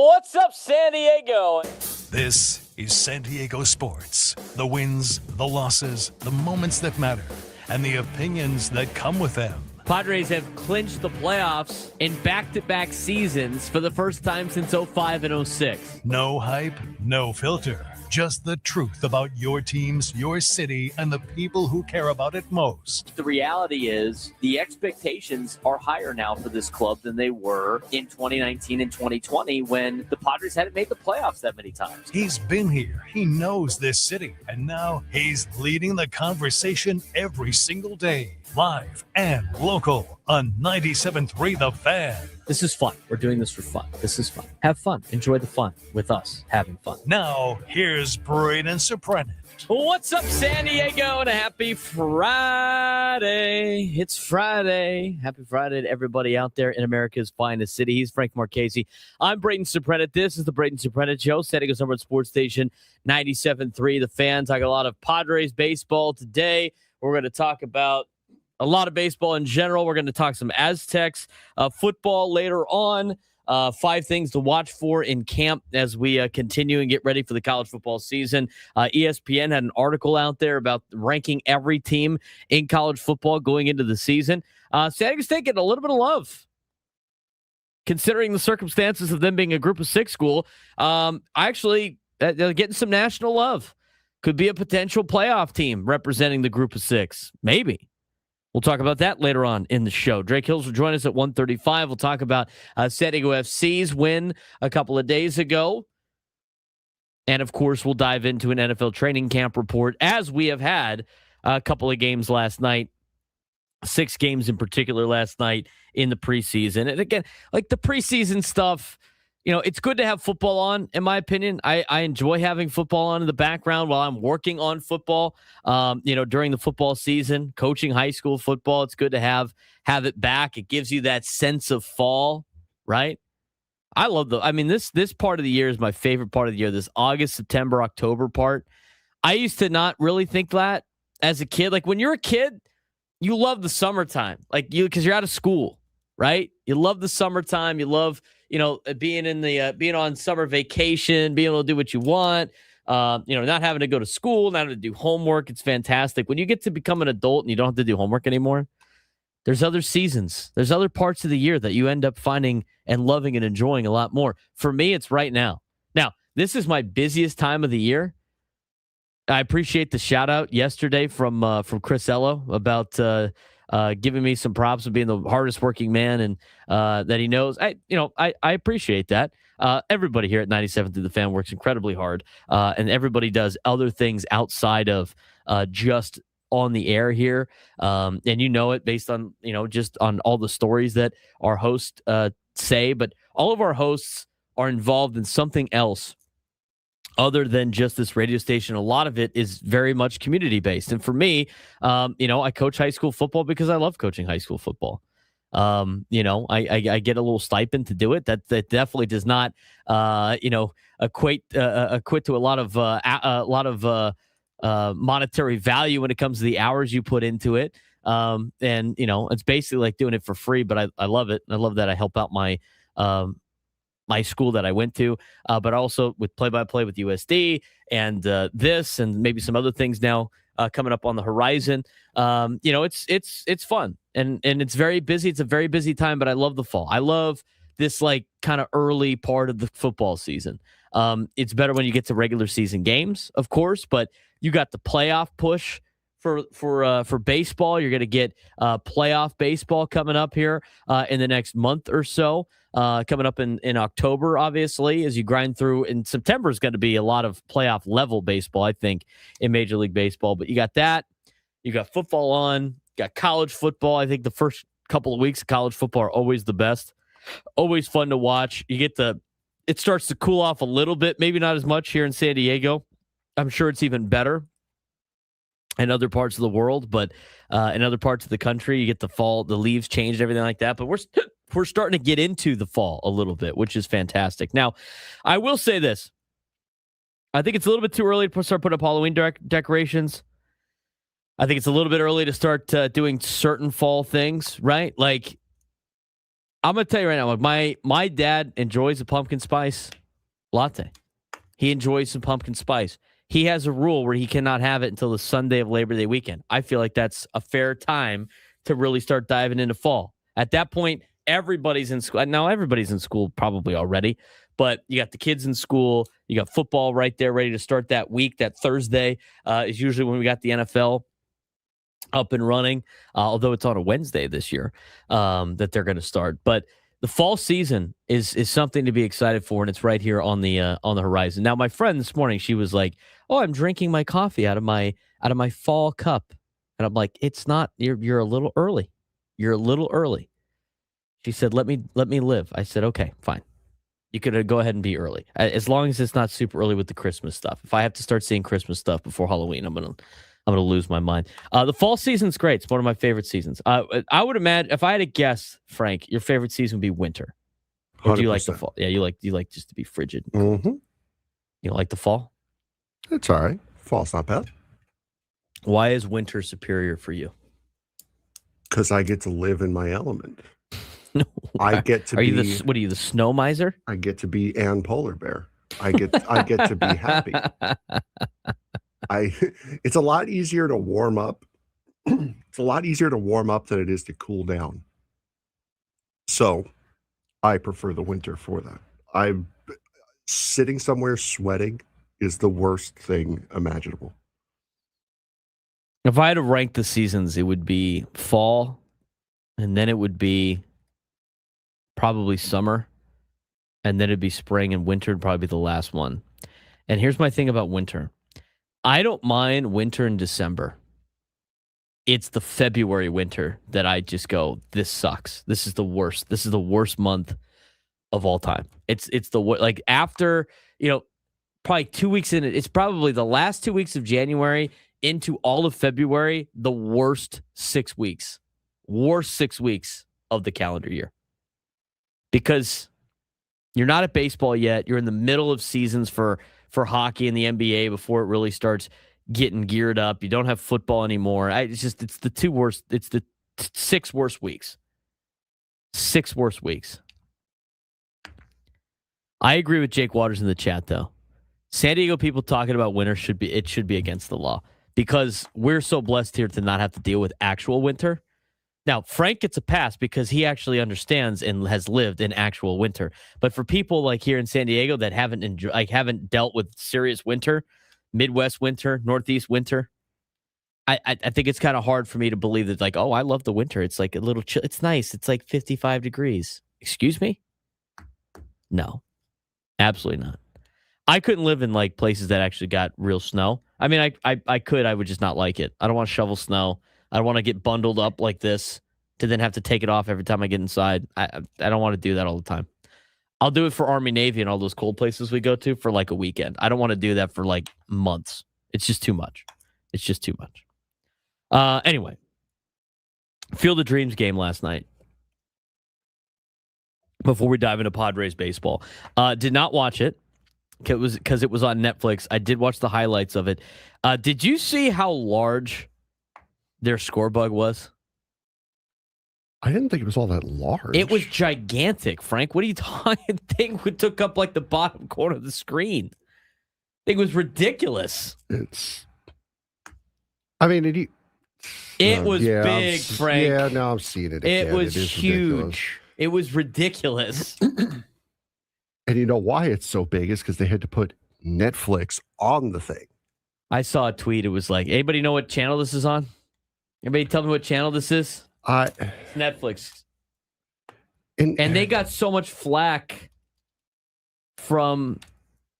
What's up, San Diego? This is San Diego sports. The wins, the losses, the moments that matter, and the opinions that come with them. Padres have clinched the playoffs in back-to-back seasons for the first time since 05 and 06. No hype, no filter. Just the truth about your teams, your city, and the people who care about it most. The reality is the expectations are higher now for this club than they were in 2019 and 2020 when the Padres hadn't made the playoffs that many times. He's been here. He knows this city. And now he's leading the conversation every single day. Live and local on 97.3 The Fan. This is fun. We're doing this for fun. This is fun. Have fun. Enjoy the fun with us having fun. Now, here's Braden Surprenant. What's up, San Diego, and a happy Friday. It's Friday. Happy Friday to everybody out there in America's finest city. He's Frank Marchese. I'm Braden Surprenant. This is the Braden Surprenant Show. San Diego's number one sports station, 97.3 The Fan. Talk a lot of Padres baseball today. We're going to talk about a lot of baseball in general. We're going to talk some Aztecs football later on. 5 things to watch for in camp as we continue and get ready for the college football season. ESPN had an article out there about ranking every team in college football going into the season. San Diego State getting a little bit of love, considering the circumstances of them being a group of 6 school. They're getting some national love. Could be a potential playoff team representing the group of 6. Maybe. We'll talk about that later on in the show. Drake Hills will join us at 1:35. We'll talk about San Diego FC's win a couple of days ago. And, of course, we'll dive into an NFL training camp report, as we have had a couple of games last night, 6 games in particular last night in the preseason. And, again, like the preseason stuff, you know, it's good to have football on, in my opinion. I enjoy having football on in the background while I'm working on football, during the football season, coaching high school football. It's good to have it back. It gives you that sense of fall, right? I love this part of the year is my favorite part of the year, this August, September, October part. I used to not really think that as a kid. Like when you're a kid, you love the summertime, because you're out of school, right? You love the summertime. You love being on summer vacation, being able to do what you want, not having to go to school, not having to do homework. It's fantastic. When you get to become an adult and you don't have to do homework anymore, there's other seasons. There's other parts of the year that you end up finding and loving and enjoying a lot more. For me, it's right now. Now, this is my busiest time of the year. I appreciate the shout out yesterday from Chris Ello about giving me some props of being the hardest working man and that he knows. I appreciate that. Everybody here at 97 through the Fan works incredibly hard, and everybody does other things outside of just on the air here. And it based on just on all the stories that our hosts say, but all of our hosts are involved in something else other than just this radio station. A lot of it is very much community-based. And for me, I coach high school football because I love coaching high school football. I get a little stipend to do it. That definitely does not, equate to a lot of monetary value when it comes to the hours you put into it. It's basically like doing it for free, but I love it. I love that I help out my school that I went to, but also with play-by-play with USD and this and maybe some other things now coming up on the horizon. It's fun and it's very busy. It's a very busy time, but I love the fall. I love this kind of early part of the football season. It's better when you get to regular season games, of course, but you got the playoff push for baseball. You're going to get playoff baseball coming up here in the next month or so. Coming up in October, obviously, as you grind through. And September is going to be a lot of playoff level baseball, I think, in Major League Baseball. But you got that. You got football on. You got college football. I think the first couple of weeks of college football are always the best. Always fun to watch. It starts to cool off a little bit. Maybe not as much here in San Diego. I'm sure it's even better in other parts of the world, but in other parts of the country, you get the fall, the leaves change, everything like that. But we're starting to get into the fall a little bit, which is fantastic. Now, I will say this. I think it's a little bit too early to start putting up Halloween decorations. I think it's a little bit early to start doing certain fall things, right? Like I'm gonna tell you right now, like my dad enjoys a pumpkin spice latte. He enjoys some pumpkin spice. He has a rule where he cannot have it until the Sunday of Labor Day weekend. I feel like that's a fair time to really start diving into fall. At that point, everybody's in school. Now, everybody's in school probably already, but you got the kids in school. You got football right there ready to start that week. That Thursday is usually when we got the NFL up and running, although it's on a Wednesday this year that they're going to start. But the fall season is something to be excited for, and it's right here on the horizon. Now, my friend this morning, she was like, "Oh, I'm drinking my coffee out of my fall cup," and I'm like, "It's not. You're a little early. You're a little early." She said, "Let me live." I said, "Okay, fine. You could go ahead and be early, as long as it's not super early with the Christmas stuff. If I have to start seeing Christmas stuff before Halloween, I'm gonna lose my mind." The fall season's great. It's one of my favorite seasons. I would imagine, if I had to guess, Frank, your favorite season would be winter. Or do you like the fall? Yeah, you like just to be frigid. Mm-hmm. You like the fall? It's all right. Fall's not bad. Why is winter superior for you? Because I get to live in my element. No, I get to be. What are you, the snow miser? I get to be Ann Polar Bear. I get to be happy. It's a lot easier to warm up. It's a lot easier to warm up than it is to cool down. So I prefer the winter for that. I'm sitting somewhere sweating is the worst thing imaginable. If I had to rank the seasons, it would be fall, and then it would be probably summer, and then it'd be spring, and winter would probably be the last one. And here's my thing about winter. I don't mind winter in December. It's the February winter that I just go, this sucks. This is the worst. This is the worst month of all time. It's the like after, probably 2 weeks in it. It's probably the last 2 weeks of January into all of February, the worst 6 weeks. Worst 6 weeks of the calendar year. Because you're not at baseball yet. You're in the middle of seasons for hockey and the NBA before it really starts getting geared up. You don't have football anymore. It's the two worst. It's the 6 worst weeks. 6 worst weeks. I agree with Jake Waters in the chat, though. San Diego people talking about winter should be against the law because we're so blessed here to not have to deal with actual winter. Now, Frank gets a pass because he actually understands and has lived in actual winter. But for people like here in San Diego that haven't dealt with serious winter, Midwest winter, Northeast winter, I think it's kind of hard for me to believe that, like, oh, I love the winter. It's like a little chill. It's nice. It's like 55 degrees. Excuse me? No, absolutely not. I couldn't live in like places that actually got real snow. I mean, I could. I would just not like it. I don't want to shovel snow. I don't want to get bundled up like this to then have to take it off every time I get inside. I don't want to do that all the time. I'll do it for Army, Navy, and all those cold places we go to for like a weekend. I don't want to do that for like months. It's just too much. It's just too much. Anyway, Field of Dreams game last night. Before we dive into Padres baseball, did not watch it because it was on Netflix. I did watch the highlights of it. Did you see how large their score bug was? I didn't think it was all that large. It was gigantic, Frank. What are you talking? Thing took up like the bottom corner of the screen. It was ridiculous. It was big, Frank. Yeah, now I'm seeing it again. It was huge. It was ridiculous. And you know why it's so big is because they had to put Netflix on the thing. I saw a tweet. It was like, anybody know what channel this is on? Anybody tell me what channel this is? It's Netflix. And they got so much flack from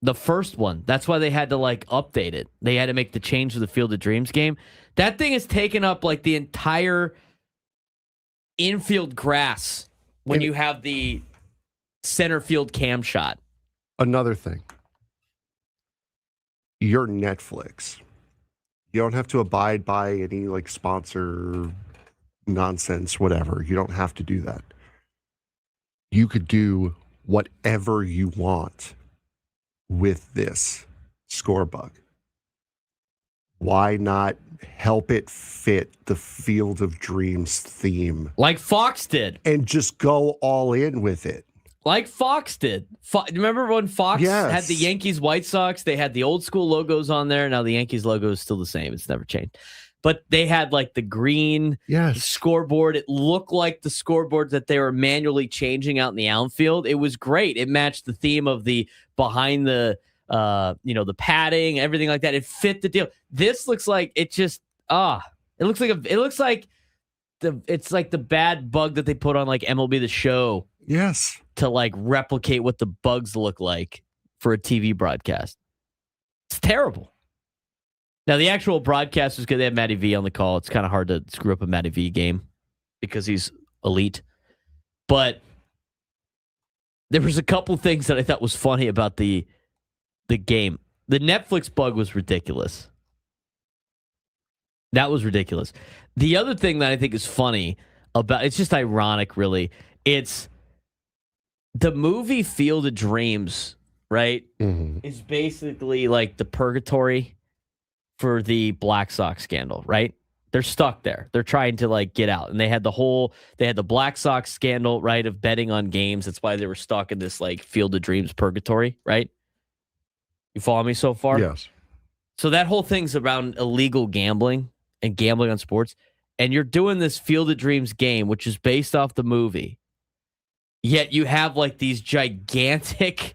the first one. That's why they had to like update it. They had to make the change to the Field of Dreams game. That thing has taken up like the entire infield grass when you have the center field cam shot. Another thing. Your Netflix. You don't have to abide by any like sponsor nonsense, whatever. You don't have to do that. You could do whatever you want with this score bug. Why not help it fit the Field of Dreams theme Like Fox did. and just go all in with it? Like Fox did. Remember when Fox had the Yankees White Sox? They had the old school logos on there. Now the Yankees logo is still the same. It's never changed. But they had like the green scoreboard. It looked like the scoreboard that they were manually changing out in the outfield. It was great. It matched the theme of the behind the the padding, everything like that. It fit the deal. This looks like it just it's like the bad bug that they put on like MLB The Show. Yes. To like replicate what the bugs look like for a TV broadcast. It's terrible. Now, the actual broadcast was good. They had Matty V on the call. It's kind of hard to screw up a Matty V game because he's elite. But there was a couple things that I thought was funny about the game. The Netflix bug was ridiculous. That was ridiculous. The other thing that I think is funny about it's just ironic, really. It's the movie Field of Dreams, right? Mm-hmm. Is basically like the purgatory for the Black Sox scandal, right? They're stuck there. They're trying to like get out. And they had the Black Sox scandal, right, of betting on games. That's why they were stuck in this like Field of Dreams purgatory, right? You follow me so far? Yes. So that whole thing's around illegal gambling and gambling on sports. And you're doing this Field of Dreams game, which is based off the movie. Yet you have like these gigantic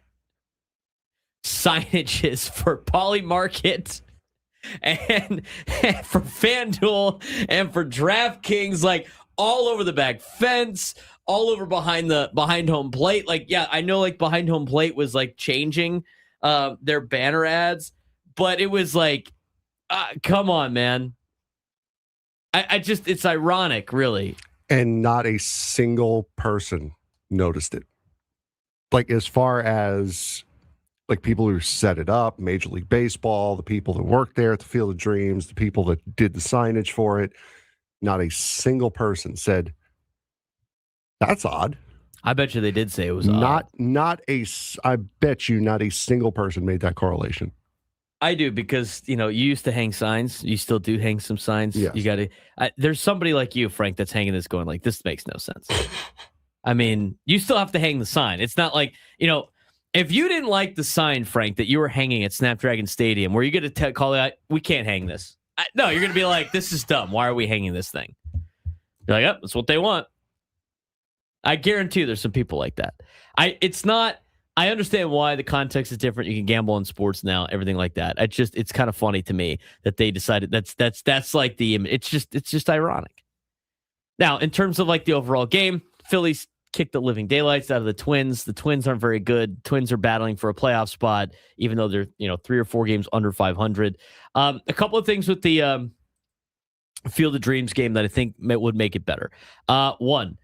signages for Poly Market and for FanDuel and for DraftKings, like all over the back fence, all over behind home plate. Like, yeah, I know like behind home plate was like changing their banner ads, but it was like, come on, man. I just, it's ironic, really. And not a single person noticed it. Like, as far as like people who set it up, Major League Baseball, the people that worked there at the Field of Dreams, the people that did the signage for it, not a single person said, that's odd. I bet you they did say it was odd. I bet you not a single person made that correlation. I do, because, you used to hang signs. You still do hang some signs. Yes. You got to, there's somebody like you, Frank, that's hanging this going like, this makes no sense. I mean, you still have to hang the sign. It's not like, if you didn't like the sign, Frank, that you were hanging at Snapdragon Stadium, were you going to call it, we can't hang this? No, you're going to be like, this is dumb. Why are we hanging this thing? You're like, that's what they want. I guarantee there's some people like that. I understand why the context is different. You can gamble on sports now, everything like that. It's kind of funny to me that they decided that's like it's just ironic. Now, in terms of like the overall game, Phillies kicked the living daylights out of the Twins. The Twins aren't very good. Twins are battling for a playoff spot, even though they're 3 or 4 games under 500. A couple of things with the Field of Dreams game that I think would make it better. One,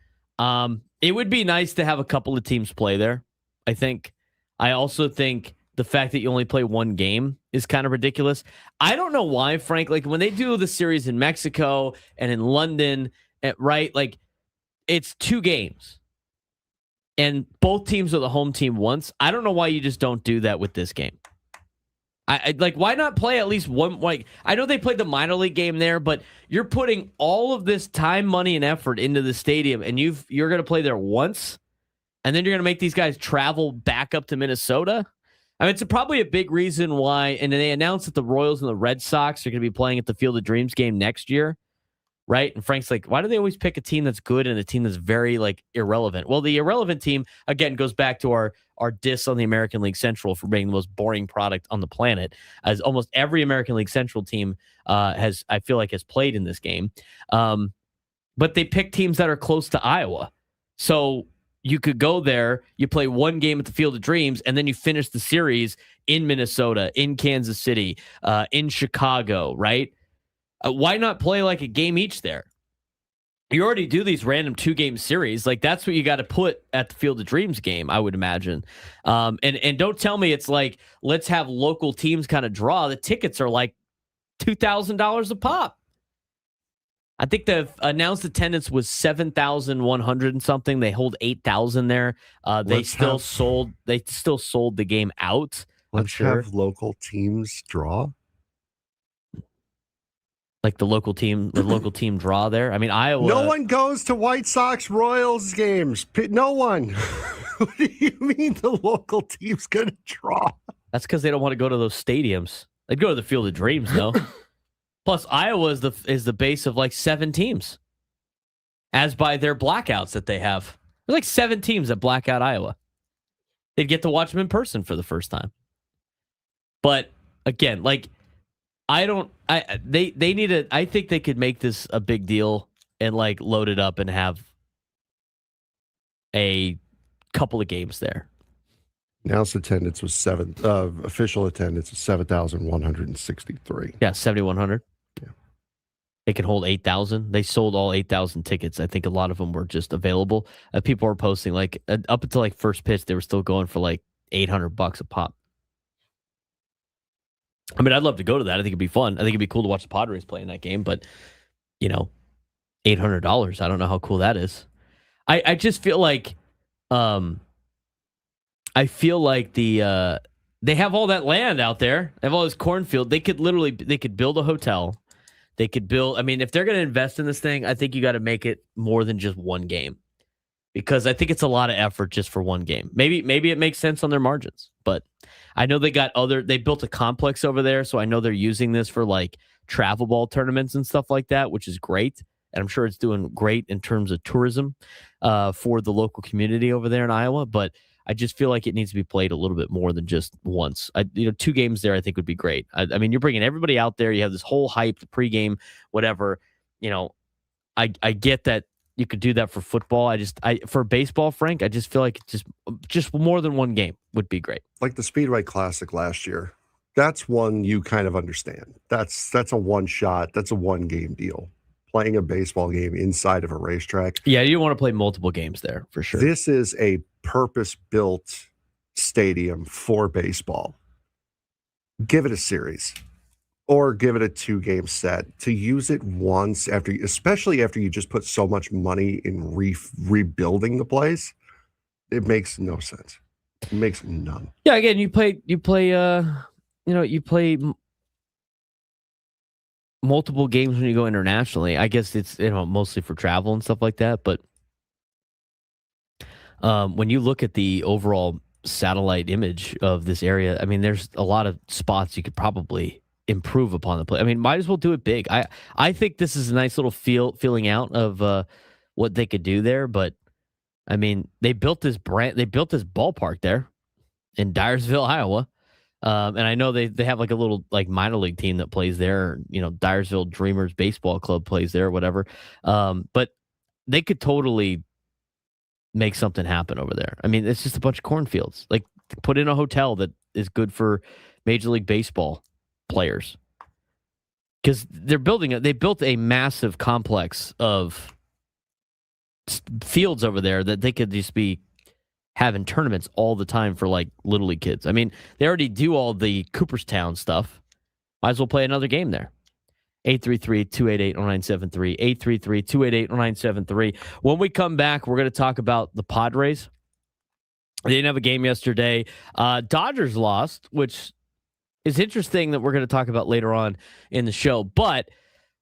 it would be nice to have a couple of teams play there. I think. I also think the fact that you only play one game is kind of ridiculous. I don't know why, Frank. Like when they do the series in Mexico and in London, right? Like it's 2 games, and both teams are the home team once. I don't know why you just don't do that with this game. I like, why not play at least one? Like I know they played the minor league game there, but you're putting all of this time, money, and effort into the stadium, and you're going to play there once. And then you're going to make these guys travel back up to Minnesota? I mean, it's probably a big reason why. And then they announced that the Royals and the Red Sox are going to be playing at the Field of Dreams game next year, right? And Frank's like, why do they always pick a team that's good and a team that's very, like, irrelevant? Well, the irrelevant team, again, goes back to our diss on the American League Central for being the most boring product on the planet, as almost every American League Central team has played in this game. But they pick teams that are close to Iowa. So you could go there, you play one game at the Field of Dreams, and then you finish the series in Minnesota, in Kansas City, in Chicago, right? Why not play like a game each there? You already do these random 2-game series. Like that's what you got to put at the Field of Dreams game, I would imagine. And don't tell me it's like, let's have local teams kind of draw. The tickets are like $2,000 a pop. I think the announced attendance was 7,100 and something. They hold 8,000 there. They still sold the game out. Let's have local teams draw. Like the local team draw there. I mean, Iowa. No one goes to White Sox Royals games. No one. What do you mean the local team's going to draw? That's because they don't want to go to those stadiums. They'd go to the Field of Dreams, though. Plus, Iowa is the base of like 7 teams, as by their blackouts that they have. There's like 7 teams that black out Iowa. They'd get to watch them in person for the first time. But again, like they need a. I think they could make this a big deal and like load it up and have a couple of games there. Announced attendance was official attendance was 7,163. Yeah, 7,100. Yeah. They can hold 8,000. They sold all 8,000 tickets. I think a lot of them were just available. People were posting like up until like first pitch, they were still going for like $800 a pop. I mean, I'd love to go to that. I think it'd be fun. I think it'd be cool to watch the Padres play in that game, but $800. I don't know how cool that is. I just feel like, they have all that land out there. They have all this cornfield. They could build a hotel. They could build. I mean, if they're going to invest in this thing, I think you got to make it more than just one game, because I think it's a lot of effort just for one game. Maybe it makes sense on their margins, but I know they built a complex over there, so I know they're using this for like travel ball tournaments and stuff like that, which is great. And I'm sure it's doing great in terms of tourism for the local community over there in Iowa. But I just feel like it needs to be played a little bit more than just once. 2 games there I think would be great. I mean, you're bringing everybody out there. You have this whole hype, the pregame, whatever. I get that you could do that for football. For baseball, Frank, I just feel like just more than one game would be great. Like the Speedway Classic last year. That's one you kind of understand. That's a one shot. That's a one game deal. Playing a baseball game inside of a racetrack. Yeah, you don't want to play multiple games there for sure. This is a purpose-built stadium for baseball. Give it a series or give it a 2-game set. To use it once, especially after you just put so much money in rebuilding the place, it makes no sense. It makes none. Yeah, again, you play multiple games when you go internationally. I guess it's mostly for travel and stuff like that. But when you look at the overall satellite image of this area, I mean, there's a lot of spots you could probably improve upon the play. I mean, might as well do it big. I think this is a nice little feeling out of what they could do there. But I mean, they built this ballpark there in Dyersville, Iowa. And I know they have like a little like minor league team that plays there. Dyersville Dreamers Baseball Club plays there or whatever. But they could totally make something happen over there. I mean, it's just a bunch of cornfields. Like, put in a hotel that is good for Major League Baseball players, because they built a massive complex of fields over there that they could just be having tournaments all the time for like little league kids. I mean, they already do all the Cooperstown stuff. Might as well play another game there. 833-288-0973. 833-288-0973. When we come back, we're going to talk about the Padres. They didn't have a game yesterday. Dodgers lost, which is interesting that we're going to talk about later on in the show. But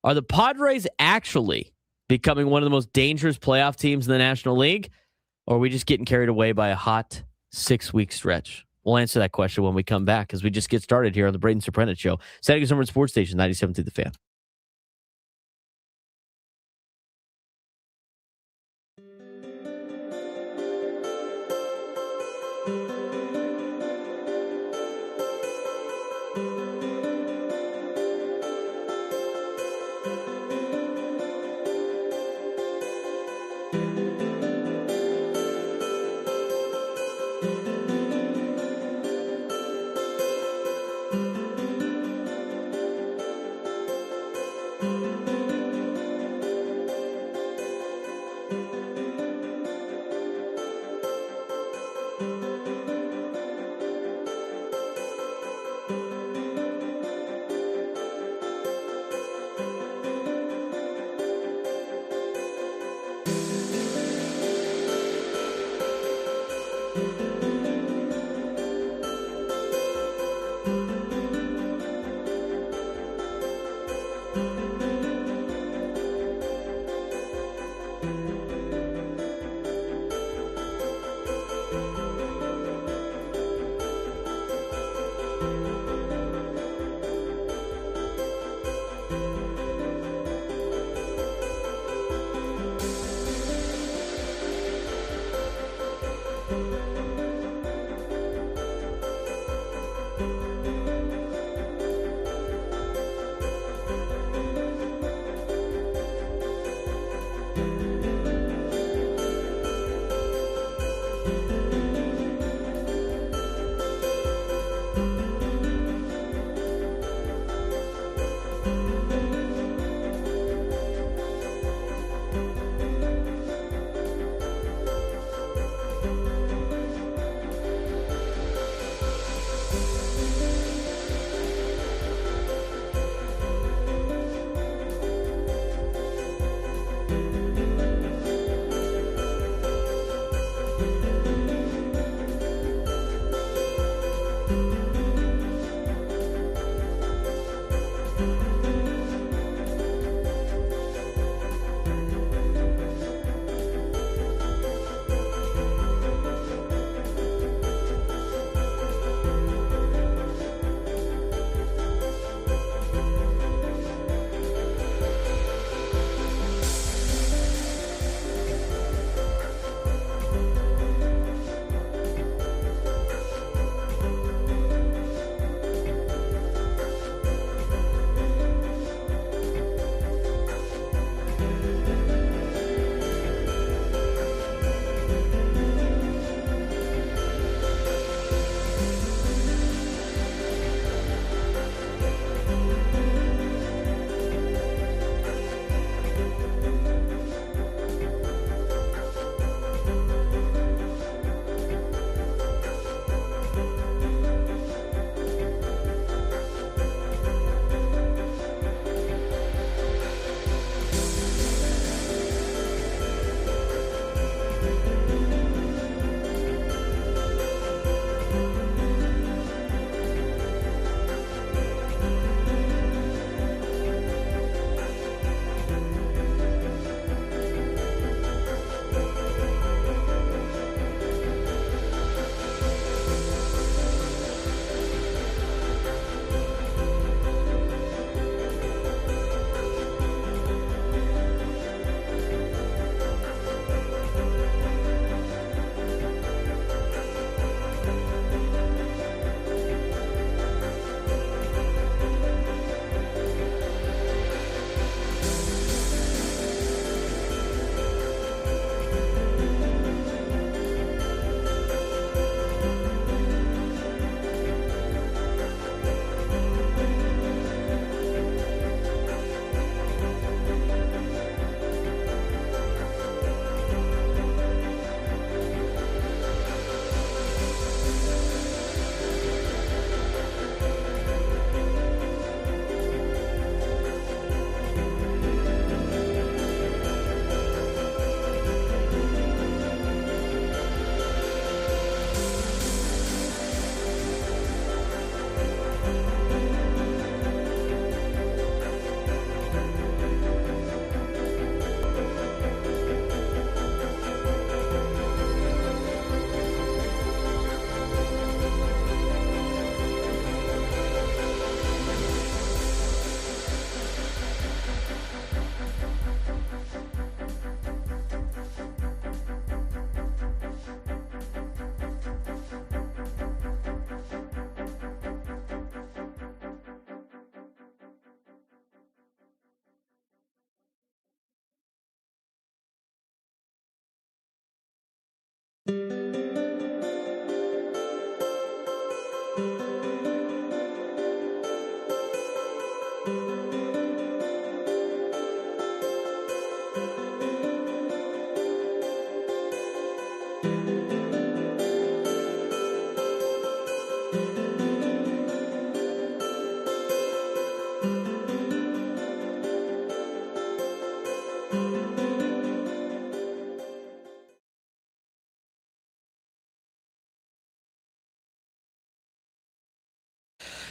are the Padres actually becoming one of the most dangerous playoff teams in the National League? Or are we just getting carried away by a hot 6-week stretch? We'll answer that question when we come back, as we just get started here on the Braden Surprenant Show. Saturday Summer Sports Station, 97.3 The Fan.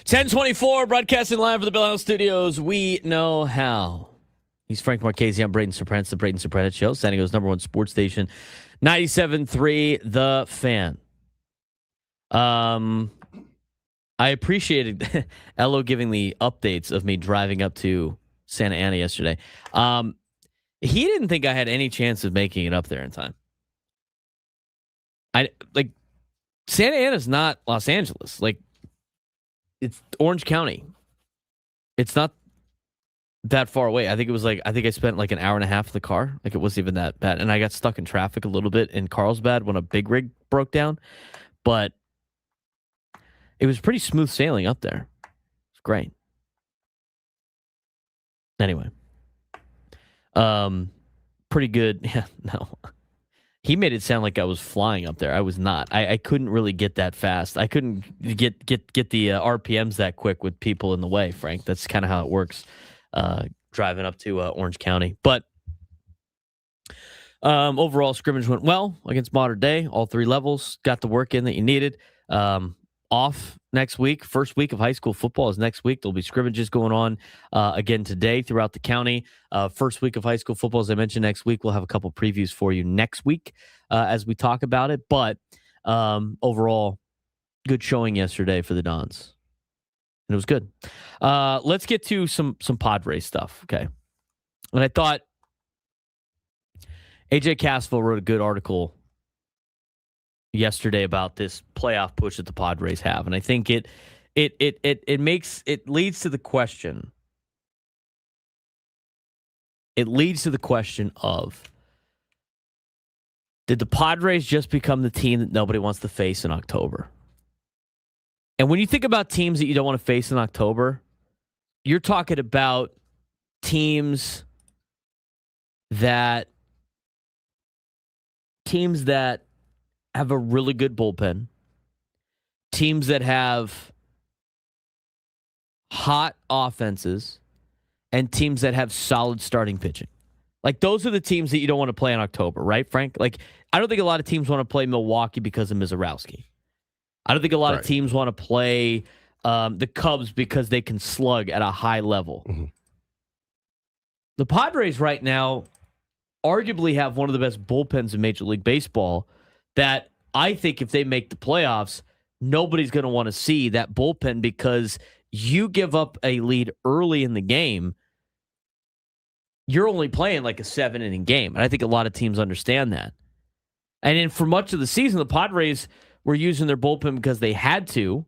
1024, broadcasting live from the Bill House Studios. We know how. He's Frank Marchese. I'm Braden Surprenant, the Braden Surprenant Show, San Diego's #1 sports station, 97.3 The Fan. I appreciated Elo giving the updates of me driving up to Santa Ana yesterday. He didn't think I had any chance of making it up there in time. Santa Ana's not Los Angeles. It's Orange County. It's not that far away. I think I spent an hour and a half in the car. It wasn't even that bad. And I got stuck in traffic a little bit in Carlsbad when a big rig broke down. But it was pretty smooth sailing up there. It's great. Anyway. Pretty good. Yeah, no. He made it sound like I was flying up there. I was not. I couldn't really get that fast. I couldn't get the RPMs that quick with people in the way, Frank. That's kind of how it works driving up to Orange County. But overall, scrimmage went well against Modern Day. All 3 levels. Got the work in that you needed. Off next week. First week of high school football is next week. There'll be scrimmages going on again today throughout the county. First week of high school football, as I mentioned, next week. We'll have a couple previews for you next week as we talk about it. But overall, good showing yesterday for the Dons. And it was good. Let's get to some Padres stuff, okay? And I thought AJ Casville wrote a good article yesterday about this playoff push that the Padres have, and I think it leads to the question. It leads to the question of, did the Padres just become the team that nobody wants to face in October? And when you think about teams that you don't want to face in October, you're talking about teams that have a really good bullpen, teams that have hot offenses, and teams that have solid starting pitching. Those are the teams that you don't want to play in October, right, Frank? I don't think a lot of teams want to play Milwaukee because of Mizorowski. I don't think a lot of teams want to play the Cubs because they can slug at a high level. Mm-hmm. The Padres right now arguably have one of the best bullpens in Major League Baseball, that I think if they make the playoffs, nobody's going to want to see that bullpen, because you give up a lead early in the game, you're only playing a 7-inning game. And I think a lot of teams understand that. And then for much of the season, the Padres were using their bullpen because they had to,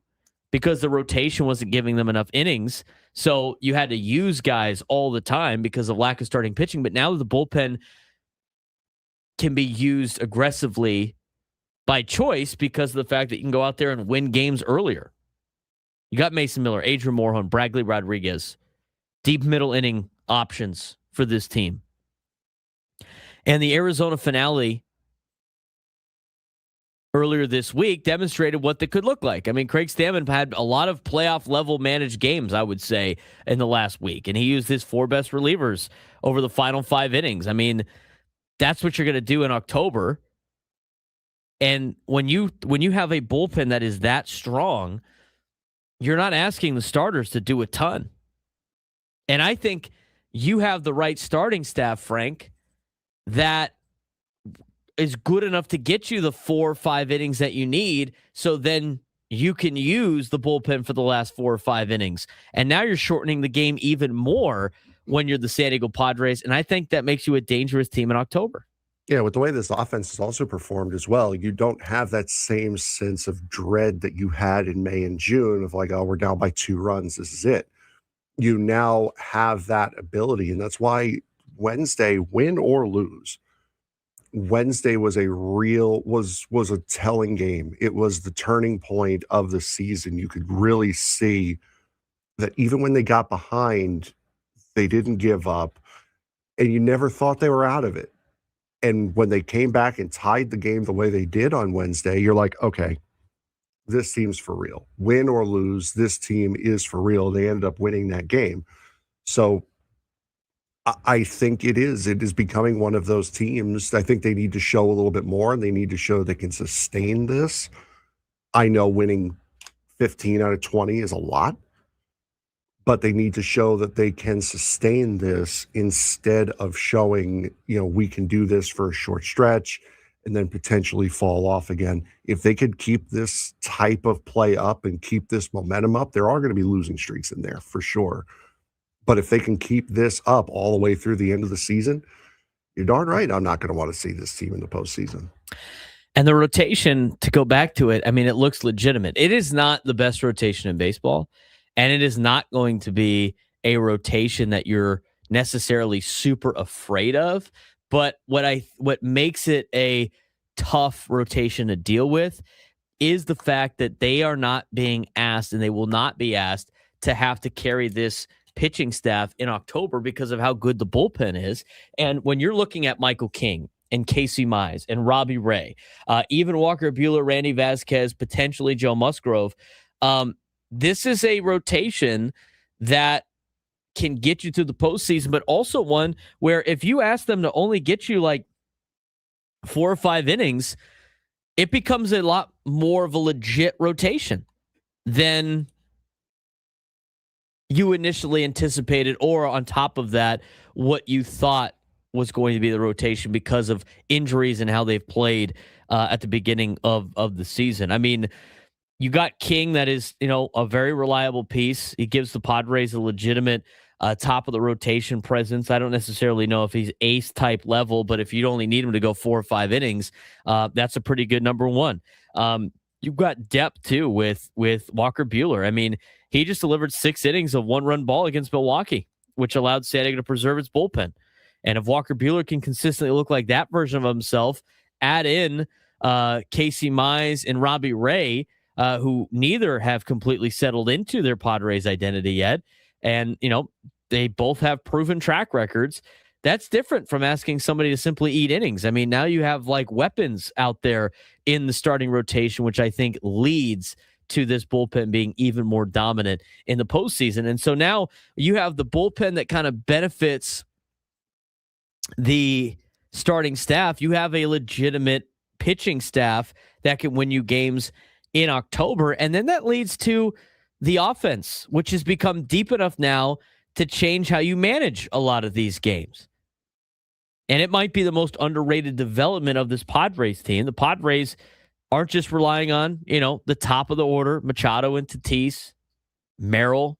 because the rotation wasn't giving them enough innings. So you had to use guys all the time because of lack of starting pitching. But now that the bullpen can be used aggressively by choice because of the fact that you can go out there and win games earlier. You got Mason Miller, Adrian Morejon, Bradley Rodriguez, deep middle inning options for this team. And the Arizona finale earlier this week demonstrated what that could look like. I mean, Craig Stammen had a lot of playoff level managed games, I would say, in the last week. And he used his 4 best relievers over the final 5 innings. I mean, that's what you're going to do in October. And when you have a bullpen that is that strong, you're not asking the starters to do a ton. And I think you have the right starting staff, Frank, that is good enough to get you the 4 or 5 innings that you need, so then you can use the bullpen for the last 4 or 5 innings. And now you're shortening the game even more when you're the San Diego Padres, and I think that makes you a dangerous team in October. Yeah, with the way this offense has also performed as well, you don't have that same sense of dread that you had in May and June of oh, we're down by 2 runs, this is it. You now have that ability, and that's why Wednesday, win or lose, Wednesday was a telling game. It was the turning point of the season. You could really see that even when they got behind, they didn't give up, and you never thought they were out of it. And when they came back and tied the game the way they did on Wednesday, you're like, okay, this team's for real. Win or lose, this team is for real. They ended up winning that game. So I think it is becoming one of those teams. I think they need to show a little bit more, and they need to show they can sustain this. I know winning 15 out of 20 is a lot, but they need to show that they can sustain this instead of showing, we can do this for a short stretch and then potentially fall off again. If they could keep this type of play up and keep this momentum up, there are going to be losing streaks in there for sure. But if they can keep this up all the way through the end of the season, you're darn right I'm not going to want to see this team in the postseason. And the rotation, to go back to it, I mean, it looks legitimate. It is not the best rotation in baseball, and it is not going to be a rotation that you're necessarily super afraid of. But what makes it a tough rotation to deal with is the fact that they are not being asked, and they will not be asked, to have to carry this pitching staff in October because of how good the bullpen is. And when you're looking at Michael King and Casey Mize and Robbie Ray, even Walker Buehler, Randy Vasquez, potentially Joe Musgrove, this is a rotation that can get you to the postseason, but also one where if you ask them to only get you like 4 or 5 innings, it becomes a lot more of a legit rotation than you initially anticipated, or on top of that, what you thought was going to be the rotation because of injuries and how they've played at the beginning of the season. I mean, you got King, that is, a very reliable piece. He gives the Padres a legitimate top of the rotation presence. I don't necessarily know if he's ace type level, but if you'd only need him to go 4 or 5 innings, that's a pretty good number one. You've got depth too with Walker Buehler. I mean, he just delivered 6 innings of 1-run ball against Milwaukee, which allowed San Diego to preserve its bullpen. And if Walker Buehler can consistently look like that version of himself, add in Casey Mize and Robbie Ray, who neither have completely settled into their Padres identity yet. And, they both have proven track records. That's different from asking somebody to simply eat innings. I mean, now you have like weapons out there in the starting rotation, which I think leads to this bullpen being even more dominant in the postseason. And so now you have the bullpen that kind of benefits the starting staff. You have a legitimate pitching staff that can win you games in October. And then that leads to the offense, which has become deep enough now to change how you manage a lot of these games. And it might be the most underrated development of this Padres team. The Padres aren't just relying on, the top of the order, Machado and Tatis, Merrill,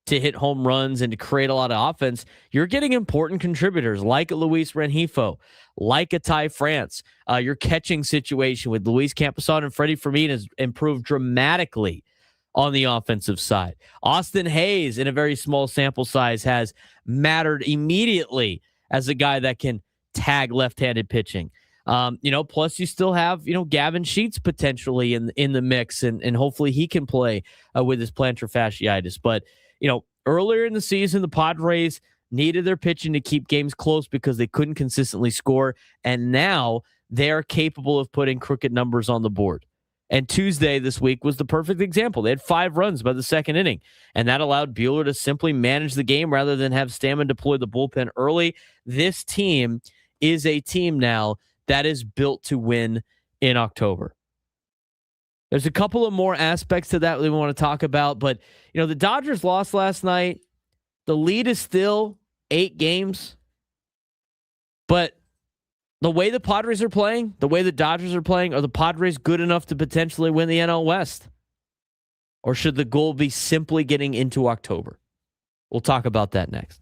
to hit home runs and to create a lot of offense. You're getting important contributors like a Luis Rengifo, like a Ty France. Your catching situation with Luis Camposano and Freddie Fermin has improved dramatically on the offensive side. Austin Hayes, in a very small sample size, has mattered immediately as a guy that can tag left-handed pitching. Plus you still have, Gavin Sheets potentially in the mix, and hopefully he can play with his plantar fasciitis. But, earlier in the season, the Padres needed their pitching to keep games close because they couldn't consistently score. And now they are capable of putting crooked numbers on the board. And Tuesday this week was the perfect example. They had 5 runs by the second inning, and that allowed Buehler to simply manage the game rather than have Stammen deploy the bullpen early. This team is a team now that is built to win in October. There's a couple of more aspects to that we want to talk about, but the Dodgers lost last night. The lead is still 8 games, but the way the Padres are playing, the way the Dodgers are playing, are the Padres good enough to potentially win the NL West? Or should the goal be simply getting into October? We'll talk about that next.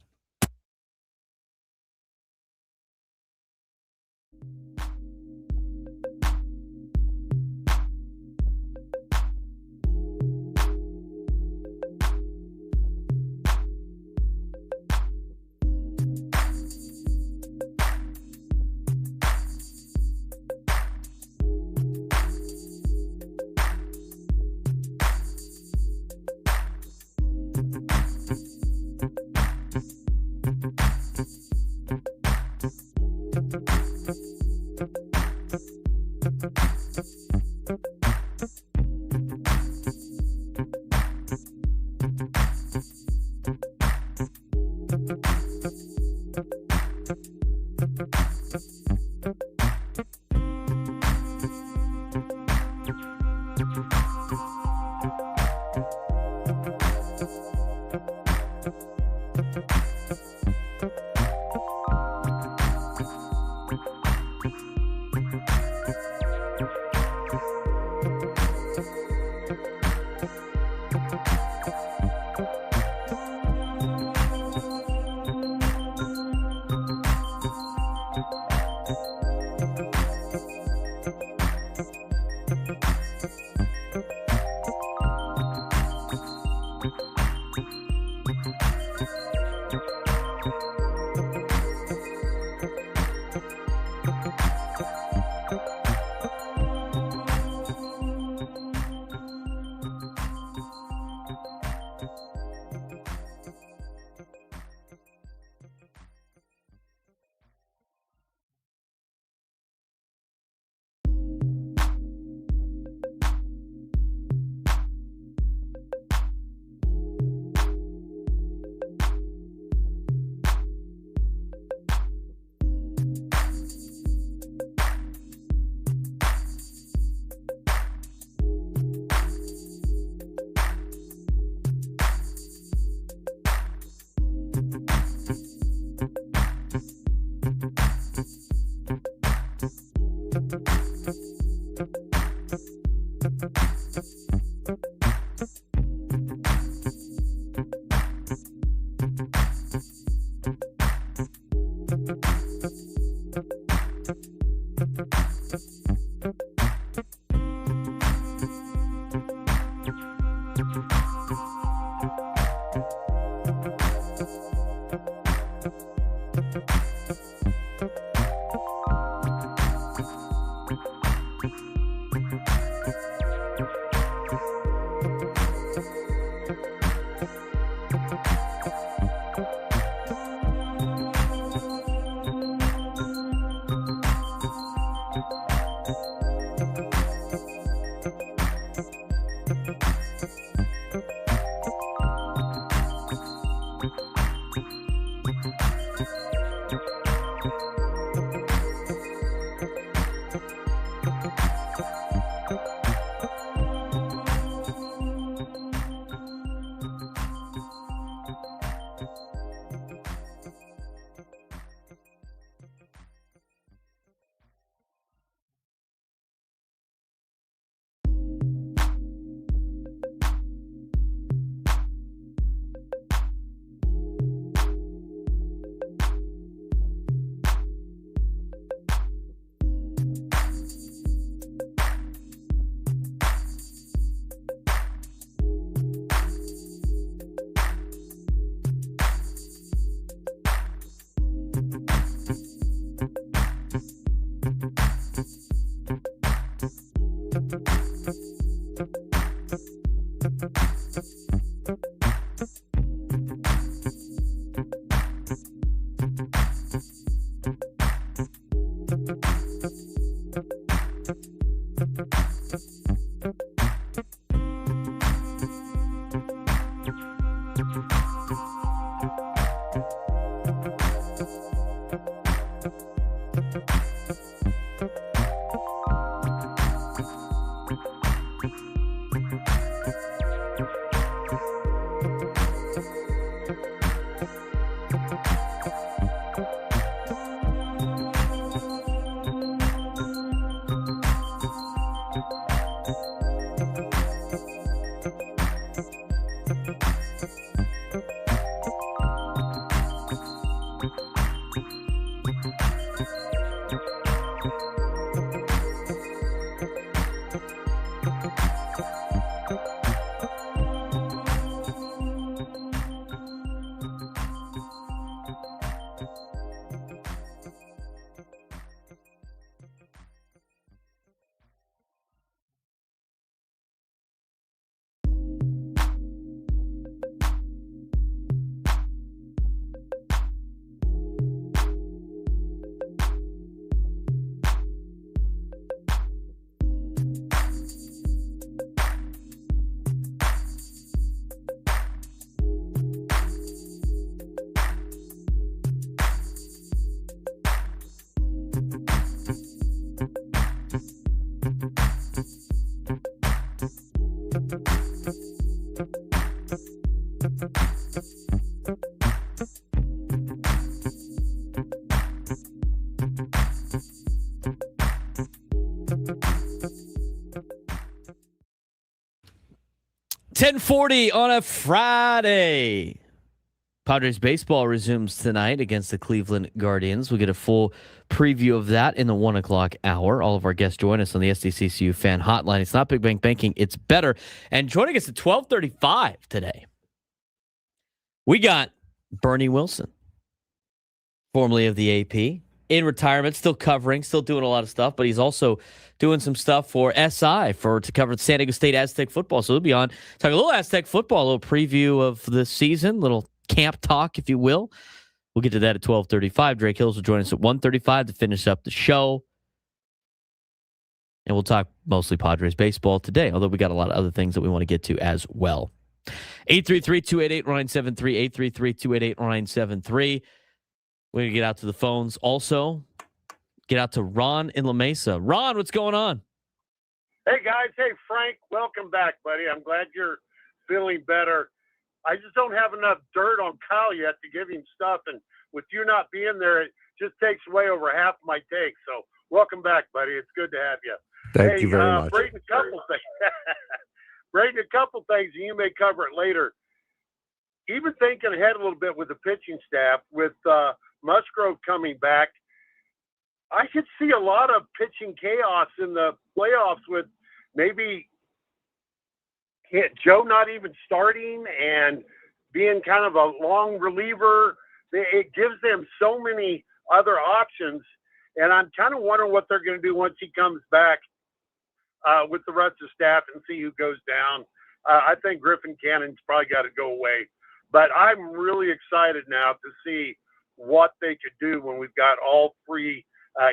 10:40 on a Friday. Padres baseball resumes tonight against the Cleveland Guardians. We'll get a full preview of that in the 1 o'clock hour. All of our guests join us on the SDCCU fan hotline. It's not Big Bank Banking, it's better. And joining us at 12:35 today, we got Bernie Wilson, formerly of the AP, in retirement, still covering, still doing a lot of stuff, but he's also doing some stuff for SI to cover San Diego State Aztec football. So he'll be on, talk a little Aztec football, a little preview of the season, little camp talk, if you will. We'll get to that at 12:35. Drake Hills will join us at 1:35 to finish up the show. And we'll talk mostly Padres baseball today, although we got a lot of other things that we want to get to as well. 833-288-0973, 833-288-0973. We're going to get out to the phones. Also, get out to Ron in La Mesa. Ron, what's going on? Hey, guys. Hey, Frank. Welcome back, buddy. I'm glad you're feeling better. I just don't have enough dirt on Kyle yet to give him stuff. And with you not being there, it just takes away over half of my take. So welcome back, buddy. It's good to have you. Thank you very much. Braden, a couple things. Braden, a couple things, and you may cover it later. Even thinking ahead a little bit with the pitching staff, with Musgrove coming back, I could see a lot of pitching chaos in the playoffs with maybe Joe not even starting and being kind of a long reliever. It gives them so many other options, and I'm kind of wondering what they're going to do once he comes back with the rest of the staff and see who goes down. I think Griffin Cannon's probably got to go away, but I'm really excited now to see what they could do when we've got all three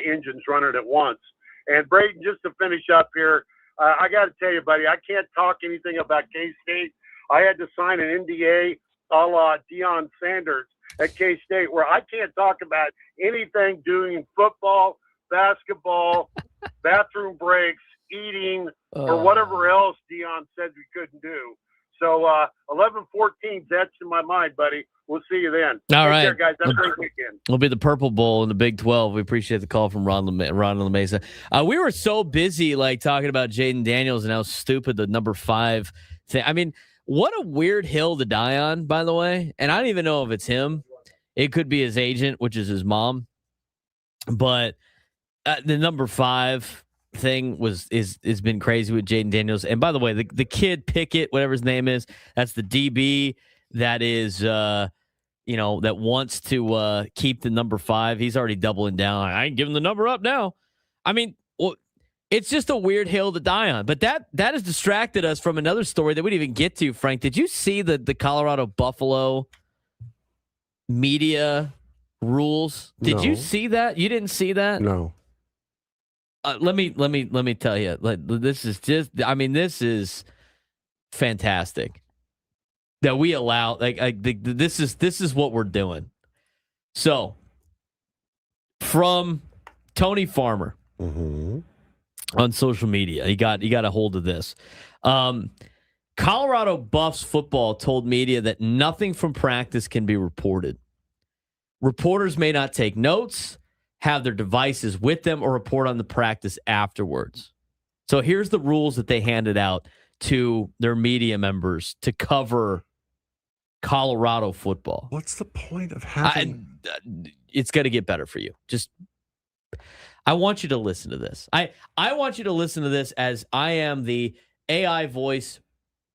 engines running at once. And Braden, just to finish up here, I got to tell you, buddy, I can't talk anything about K-State. I had to sign an NDA a la Deion Sanders at K-State where I can't talk about anything doing football, basketball, bathroom breaks, eating, or whatever else Deion said we couldn't do. So 11-14's etched in my mind, buddy. We'll see you then. All right, Take care, guys. Have a great weekend. It'll be the Purple Bowl in the Big 12. We appreciate the call from Ron in La Mesa. We were so busy talking about Jaden Daniels and how stupid the number 5 thing. I mean, what a weird hill to die on, by the way. And I don't even know if it's him. It could be his agent, which is his mom. But the number 5 thing has been crazy with Jaden Daniels. And by the way, the kid Pickett, whatever his name is, that's the DB that is that wants to keep the number 5. He's already doubling down. I ain't giving the number up now. I mean, it's just a weird hill to die on. But that has distracted us from another story that we didn't even get to. Frank, did you see the Colorado Buffalo media rules? Did you see that? You didn't see that? No. Let me tell you. This is fantastic that we allow. This is what we're doing. So, from Tony Farmer on social media, he got a hold of this. Colorado Buffs football told media that nothing from practice can be reported. Reporters may not take notes, have their devices with them, or report on the practice afterwards. So here's the rules that they handed out to their media members to cover Colorado football. What's the point of having? It's going to get better for you. I want you to listen to this. I want you to listen to this as I am the AI voice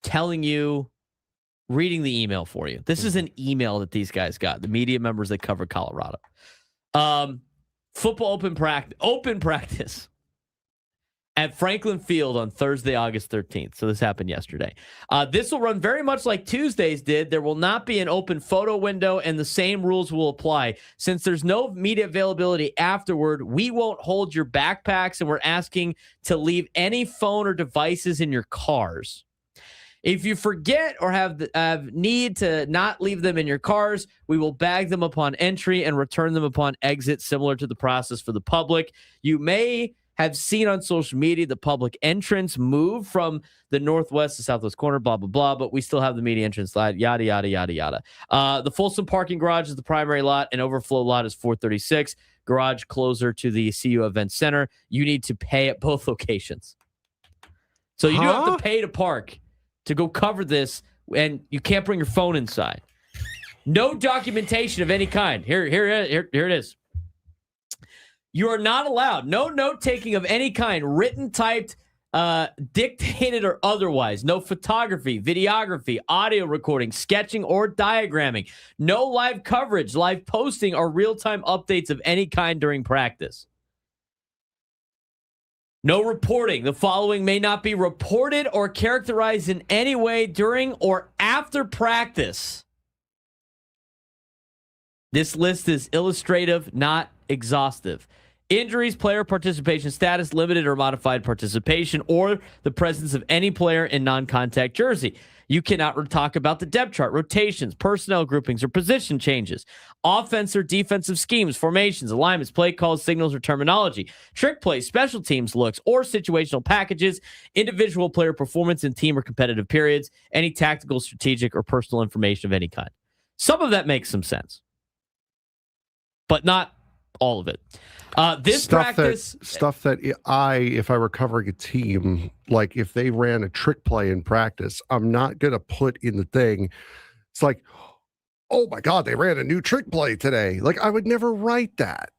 telling you, reading the email for you. This is an email that these guys got, the media members that cover Colorado. Football open practice at Franklin Field on Thursday, August 13th. So this happened yesterday. This will run very much like Tuesdays did. There will not be an open photo window, and the same rules will apply. Since there's no media availability afterward, we won't hold your backpacks, and we're asking to leave any phone or devices in your cars. If you forget or have need to not leave them in your cars, we will bag them upon entry and return them upon exit, similar to the process for the public. You may have seen on social media the public entrance move from the northwest to southwest corner, blah, blah, blah, but we still have the media entrance lot, yada, yada, yada, yada. The Folsom parking garage is the primary lot, and overflow lot is 436. Garage closer to the CU Event Center. You need to pay at both locations. So you do have to pay to park to go cover this, and you can't bring your phone inside. No documentation of any kind. Here it is. You are not allowed. No note-taking of any kind, written, typed, dictated, or otherwise. No photography, videography, audio recording, sketching, or diagramming. No live coverage, live posting, or real-time updates of any kind during practice. No reporting. The following may not be reported or characterized in any way during or after practice. This list is illustrative, not exhaustive. Injuries, player participation status, limited or modified participation, or the presence of any player in non-contact jersey. You cannot talk about the depth chart, rotations, personnel groupings, or position changes, offense or defensive schemes, formations, alignments, play calls, signals, or terminology, trick plays, special teams looks, or situational packages, individual player performance in team or competitive periods, any tactical, strategic, or personal information of any kind. Some of that makes some sense, but not all of it. This practice stuff that if I were covering a team, like if they ran a trick play in practice, I'm not going to put in the thing. It's like, oh my God, they ran a new trick play today. Like I would never write that.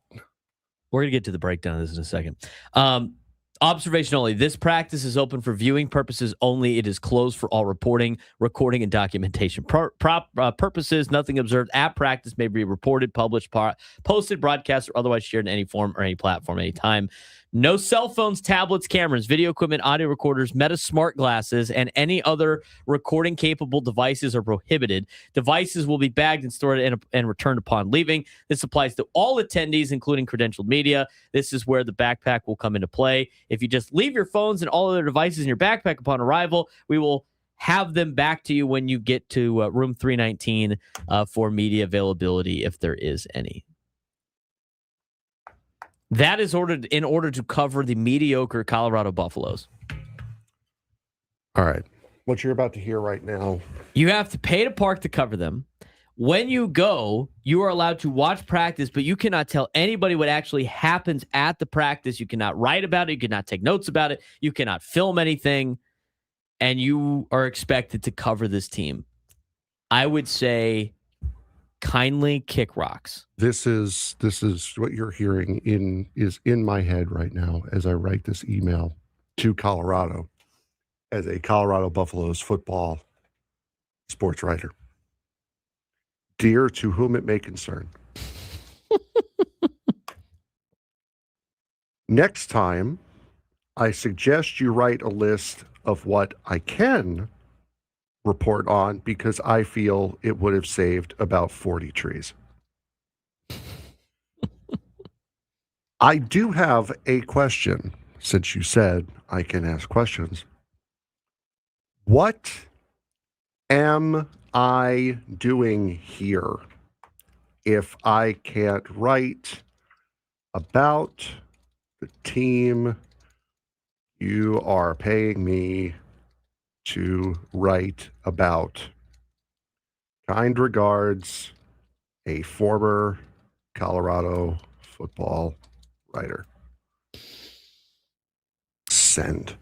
We're going to get to the breakdown of this in a second. Observation only. This practice is open for viewing purposes only. It is closed for all reporting, recording, and documentation purposes. Nothing observed at practice may be reported, published, posted, broadcast, or otherwise shared in any form or any platform anytime. No cell phones, tablets, cameras, video equipment, audio recorders, Meta smart glasses, and any other recording-capable devices are prohibited. Devices will be bagged and stored and returned upon leaving. This applies to all attendees, including credentialed media. This is where the backpack will come into play. If you just leave your phones and all other devices in your backpack upon arrival, we will have them back to you when you get to room 319 for media availability, if there is any. That is ordered in order to cover the mediocre Colorado Buffaloes. All right. What you're about to hear right now. You have to pay to park to cover them. When you go, you are allowed to watch practice, but you cannot tell anybody what actually happens at the practice. You cannot write about it. You cannot take notes about it. You cannot film anything. And you are expected to cover this team. I would say kindly kick rocks. This is what you're hearing is in my head right now as I write this email to Colorado as a Colorado Buffaloes football sports writer. Dear to whom it may concern. Next time, I suggest you write a list of what I can report on because I feel it would have saved about 40 trees. I do have a question, since you said I can ask questions. What am I doing here if I can't write about the team you are paying me to write about? Kind regards, a former Colorado football writer. Send.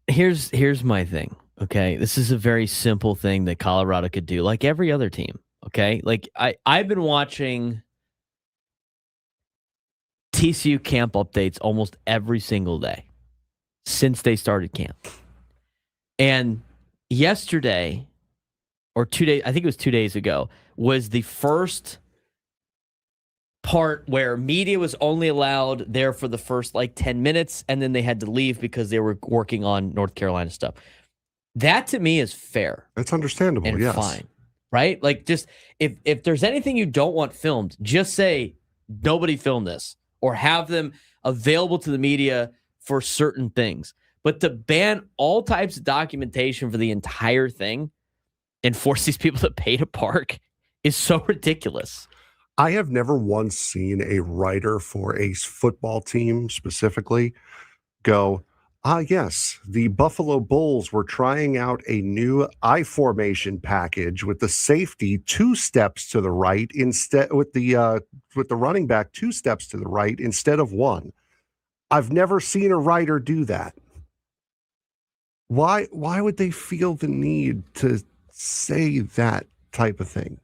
Here's my thing. Okay, this is a very simple thing that Colorado could do, like every other team. Okay, like I've been watching TCU camp updates almost every single day since they started camp. And yesterday, or 2 days, I think it was 2 days ago, was the first part where media was only allowed there for the first 10 minutes, and then they had to leave because they were working on North Carolina stuff. That to me is fair. That's understandable, and yes. Fine, right? Like, just if there's anything you don't want filmed, just say nobody filmed this, or have them available to the media for certain things. But to ban all types of documentation for the entire thing and force these people to pay to park is so ridiculous. I have never once seen a writer for a football team specifically go, yes, the Buffalo Bulls were trying out a new I formation package with the safety 2 steps to the right instead with the running back 2 steps to the right instead of 1. I've never seen a writer do that. Why would they feel the need to say that type of thing?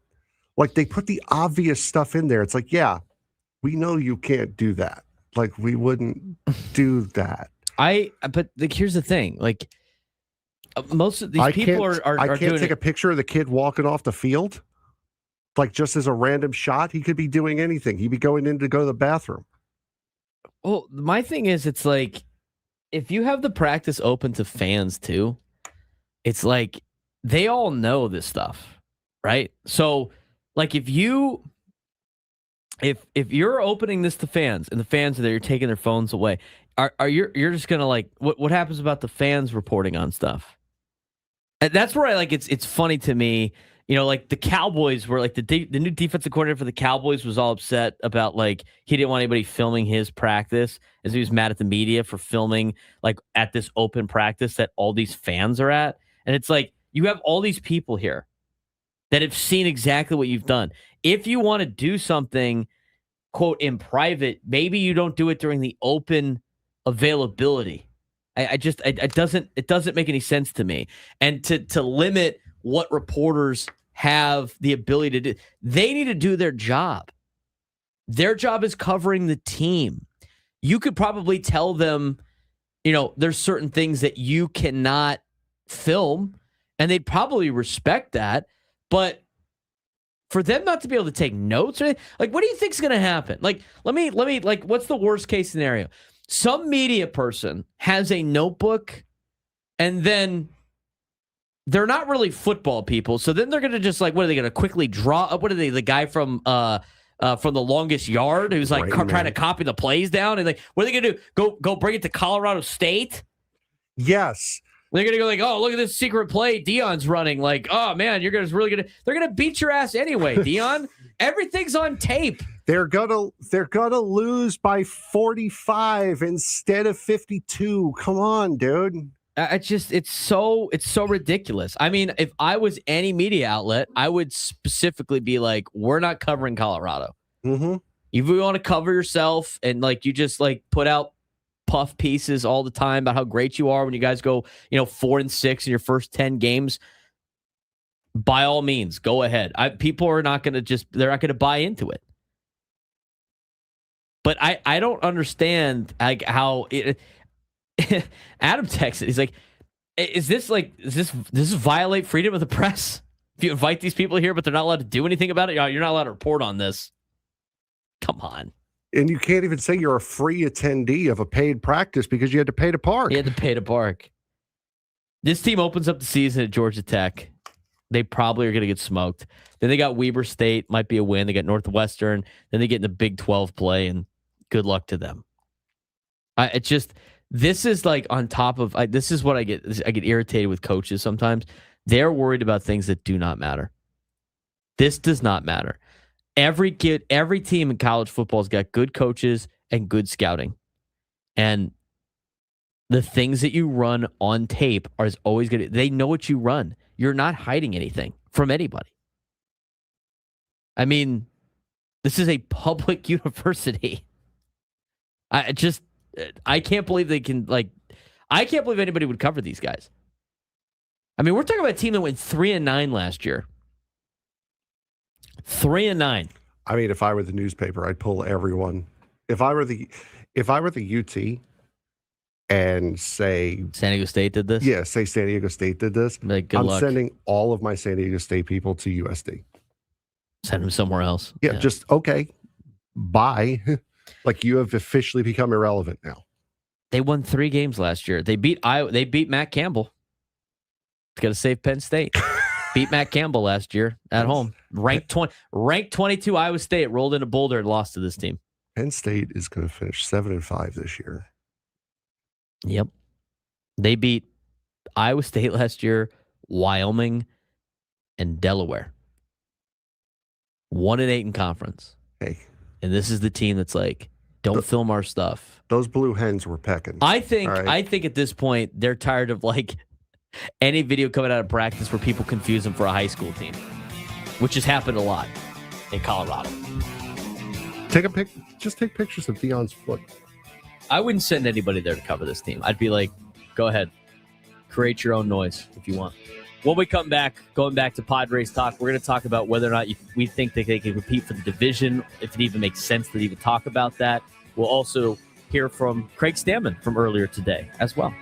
Like, they put the obvious stuff in there. It's like, yeah, we know you can't do that. Like, we wouldn't do that. But here's the thing. Like, most of these people are I can't doing take a picture of the kid walking off the field. Like, just as a random shot, he could be doing anything. He'd be going in to go to the bathroom. Well, my thing is, it's like, if you have the practice open to fans too, it's like they all know this stuff, right? So, like, if you're opening this to fans and the fans are there, you're taking their phones away. Are you're just gonna, like, what happens about the fans reporting on stuff? And that's where it's funny to me. You know, like the Cowboys were like the new defensive coordinator for the Cowboys was all upset about, like, he didn't want anybody filming his practice, as he was mad at the media for filming, like, at this open practice that all these fans are at. And it's like, you have all these people here that have seen exactly what you've done. If you want to do something, quote, in private, maybe you don't do it during the open availability. It doesn't make any sense to me. And to limit what reporters have the ability to do, they need to do their job. Their job is covering the team. You could probably tell them, you know, there's certain things that you cannot film, and they'd probably respect that. But for them not to be able to take notes, or anything, like, what do you think is going to happen? Like, let me, like, what's the worst case scenario? Some media person has a notebook, and then they're not really football people. So then they're going to just, like, what are they going to quickly draw up? What are they, the guy from The Longest Yard who's, like, trying to copy the plays down? And, like, what are they going to do? Go bring it to Colorado State? Yes. They're going to go, like, oh, look at this secret play Dion's running. Like, oh, man, they're going to beat your ass anyway, Dion. Everything's on tape. They're gonna lose by 45 instead of 52. Come on, dude. It's so ridiculous. I mean, if I was any media outlet, I would specifically be like, we're not covering Colorado. Mm-hmm. If you want to cover yourself and, like, you just, like, put out puff pieces all the time about how great you are when you guys go, 4-6 in your first 10 games, by all means, go ahead. People are not going to they're not going to buy into it. But I don't understand, like, how Adam texted. He's like, does this violate freedom of the press? If you invite these people here, but they're not allowed to do anything about it, you're not allowed to report on this. Come on. And you can't even say you're a free attendee of a paid practice because you had to pay to park. You had to pay to park. This team opens up the season at Georgia Tech. They probably are going to get smoked. Then they got Weber State, might be a win. They got Northwestern. Then they get in the Big 12 play, and good luck to them. This is, like, on top of, this is what I get. I get irritated with coaches sometimes. They're worried about things that do not matter. This does not matter. Every team in college football has got good coaches and good scouting. And the things that you run on tape are always going to, they know what you run. You're not hiding anything from anybody. I mean, this is a public university. I can't believe they can, like, I can't believe anybody would cover these guys. I mean, we're talking about a team that went 3-9 last year. 3-9. I mean, if I were the newspaper, I'd pull everyone. If I were the UT and say San Diego State did this? Yeah, say San Diego State did this. Like, good I'm luck. sending all of my San Diego State people to USD. Send them somewhere else. Yeah, just, okay, bye. Like, you have officially become irrelevant now. They won 3 games last year. They beat Matt Campbell. Got to save Penn State. Beat Matt Campbell last year at home. Ranked 22 Iowa State rolled into Boulder and lost to this team. Penn State is going to finish 7-5 this year. Yep. They beat Iowa State last year, Wyoming, and Delaware. 1-8 in conference. Hey. And this is the team that's like, don't film our stuff. Those blue hens were pecking. I think at this point, they're tired of, like, any video coming out of practice where people confuse them for a high school team, which has happened a lot in Colorado. Just take pictures of Dion's foot. I wouldn't send anybody there to cover this team. I'd be like, go ahead. Create your own noise if you want. When we come back, going back to Padres talk, we're going to talk about whether or not we think that they can compete for the division, if it even makes sense to even talk about that. We'll also hear from Craig Stammen from earlier today as well.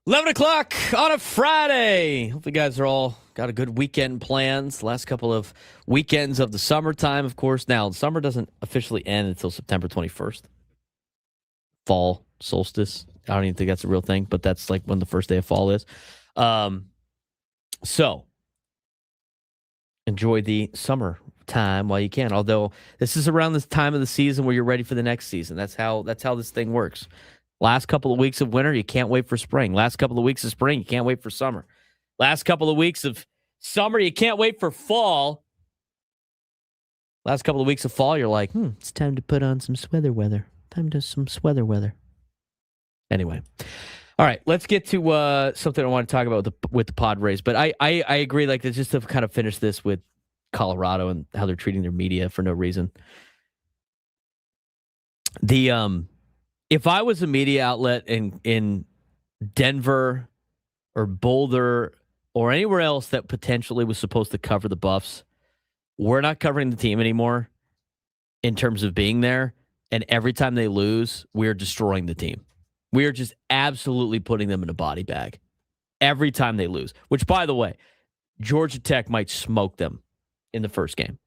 11 o'clock on a Friday. Hope you guys are all got a good weekend plans. Last couple of weekends of the summertime, of course. Now, summer doesn't officially end until September 21st. Fall solstice. I don't even think that's a real thing, but that's like when the first day of fall is. So, enjoy the summer time while you can. Although, this is around this time of the season where you're ready for the next season. That's how this thing works. Last couple of weeks of winter, you can't wait for spring. Last couple of weeks of spring, you can't wait for summer. Last couple of weeks of summer, you can't wait for fall. Last couple of weeks of fall, you're like, it's time to put on some sweater weather. Time to some sweater weather. Anyway. All right, let's get to something I want to talk about with the Padres. But I agree, like, just to kind of finish this with Colorado and how they're treating their media for no reason. If I was a media outlet in Denver or Boulder or anywhere else that potentially was supposed to cover the Buffs, we're not covering the team anymore in terms of being there. And every time they lose, we're destroying the team. We are just absolutely putting them in a body bag every time they lose, which, by the way, Georgia Tech might smoke them in the first game.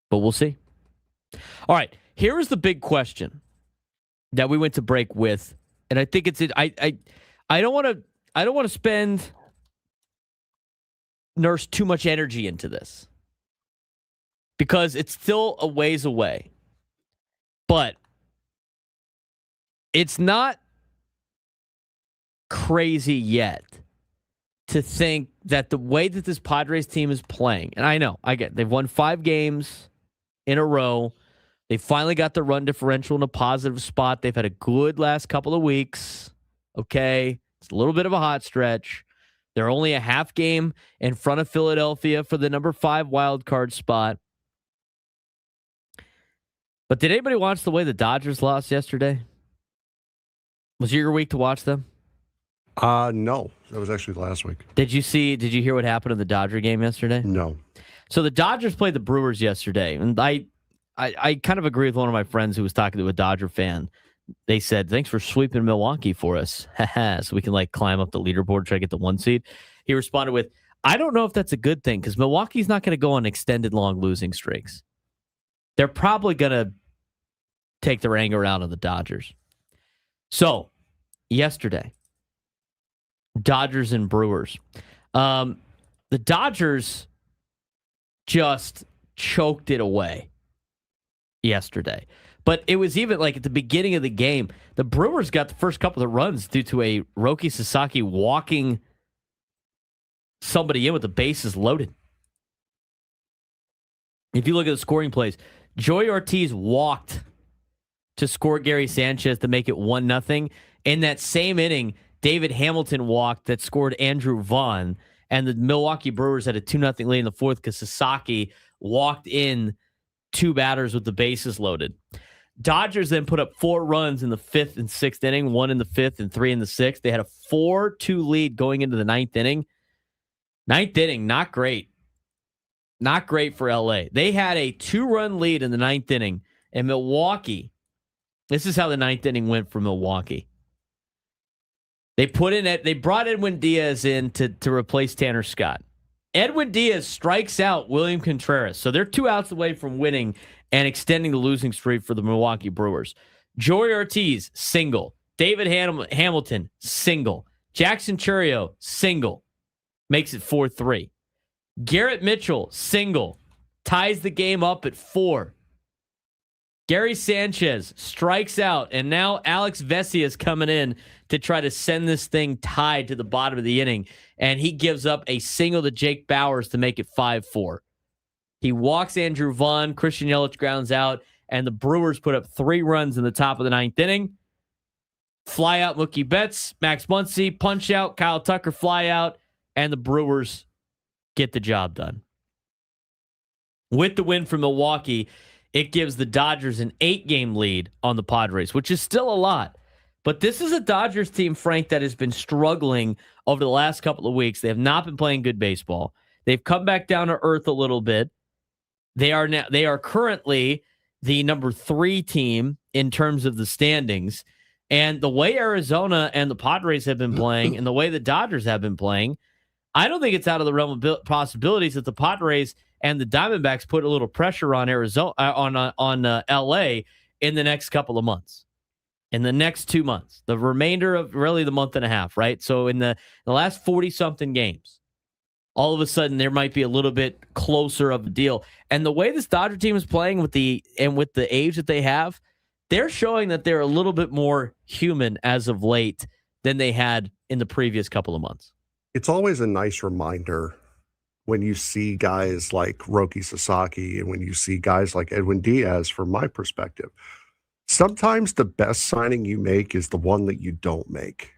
But we'll see. All right. Here is the big question that we went to break with, and I think it's I don't want to nurse too much energy into this because it's still a ways away. But it's not crazy yet to think that the way that this Padres team is playing, and I get they've won 5 games in a row. They finally got the run differential in a positive spot. They've had a good last couple of weeks. Okay. It's a little bit of a hot stretch. They're only a half game in front of Philadelphia for the number 5 wild card spot. But did anybody watch the way the Dodgers lost yesterday? Was it your week to watch them? No. That was actually last week. Did you hear what happened in the Dodger game yesterday? No. So the Dodgers played the Brewers yesterday, and I kind of agree with one of my friends who was talking to a Dodger fan. They said, thanks for sweeping Milwaukee for us. So we can like climb up the leaderboard, try to get the 1 seed. He responded with, I don't know if that's a good thing because Milwaukee's not going to go on extended long losing streaks. They're probably going to take their anger out on the Dodgers. So yesterday, Dodgers and Brewers. The Dodgers just choked it away yesterday. But it was even like at the beginning of the game, the Brewers got the first couple of runs due to a Roki Sasaki walking somebody in with the bases loaded. If you look at the scoring plays, Joey Ortiz walked to score Gary Sanchez to make it 1-0. In that same inning, David Hamilton walked that scored Andrew Vaughn, and the Milwaukee Brewers had a 2-0 lead in the fourth because Sasaki walked in 2 batters with the bases loaded. Dodgers then put up 4 runs in the 5th and 6th inning, 1 in the 5th and 3 in the 6th. They had a 4-2 lead going into the 9th inning. 9th inning, not great. Not great for LA. They had a 2-run lead in the 9th inning, and Milwaukee, this is how the 9th inning went for Milwaukee. They brought Edwin Diaz in to replace Tanner Scott. Edwin Diaz strikes out William Contreras. So they're 2 outs away from winning and extending the losing streak for the Milwaukee Brewers. Joey Ortiz, single. David Hamilton, single. Jackson Chourio, single. Makes it 4-3. Garrett Mitchell, single. Ties the game up at 4. Gary Sanchez strikes out, and now Alex Vesia is coming in to try to send this thing tied to the bottom of the inning, and he gives up a single to Jake Bauers to make it 5-4. He walks Andrew Vaughn, Christian Yelich grounds out, and the Brewers put up 3 runs in the top of the 9th inning. Fly out Mookie Betts, Max Muncy, punch out, Kyle Tucker fly out, and the Brewers get the job done. With the win for Milwaukee, it gives the Dodgers an 8-game lead on the Padres, which is still a lot. But this is a Dodgers team, Frank, that has been struggling over the last couple of weeks. They have not been playing good baseball. They've come back down to earth a little bit. They are currently the number 3 team in terms of the standings. And the way Arizona and the Padres have been playing and the way the Dodgers have been playing, I don't think it's out of the realm of possibilities that the Padres and the Diamondbacks put a little pressure on Arizona, on LA in the next couple of months, in the next 2 months, the remainder of really the month and a half, right? So in the last 40-something games, all of a sudden there might be a little bit closer of a deal. And the way this Dodger team is playing with the age that they have, they're showing that they're a little bit more human as of late than they had in the previous couple of months. It's always a nice reminder when you see guys like Roki Sasaki and when you see guys like Edwin Diaz, from my perspective. Sometimes the best signing you make is the one that you don't make.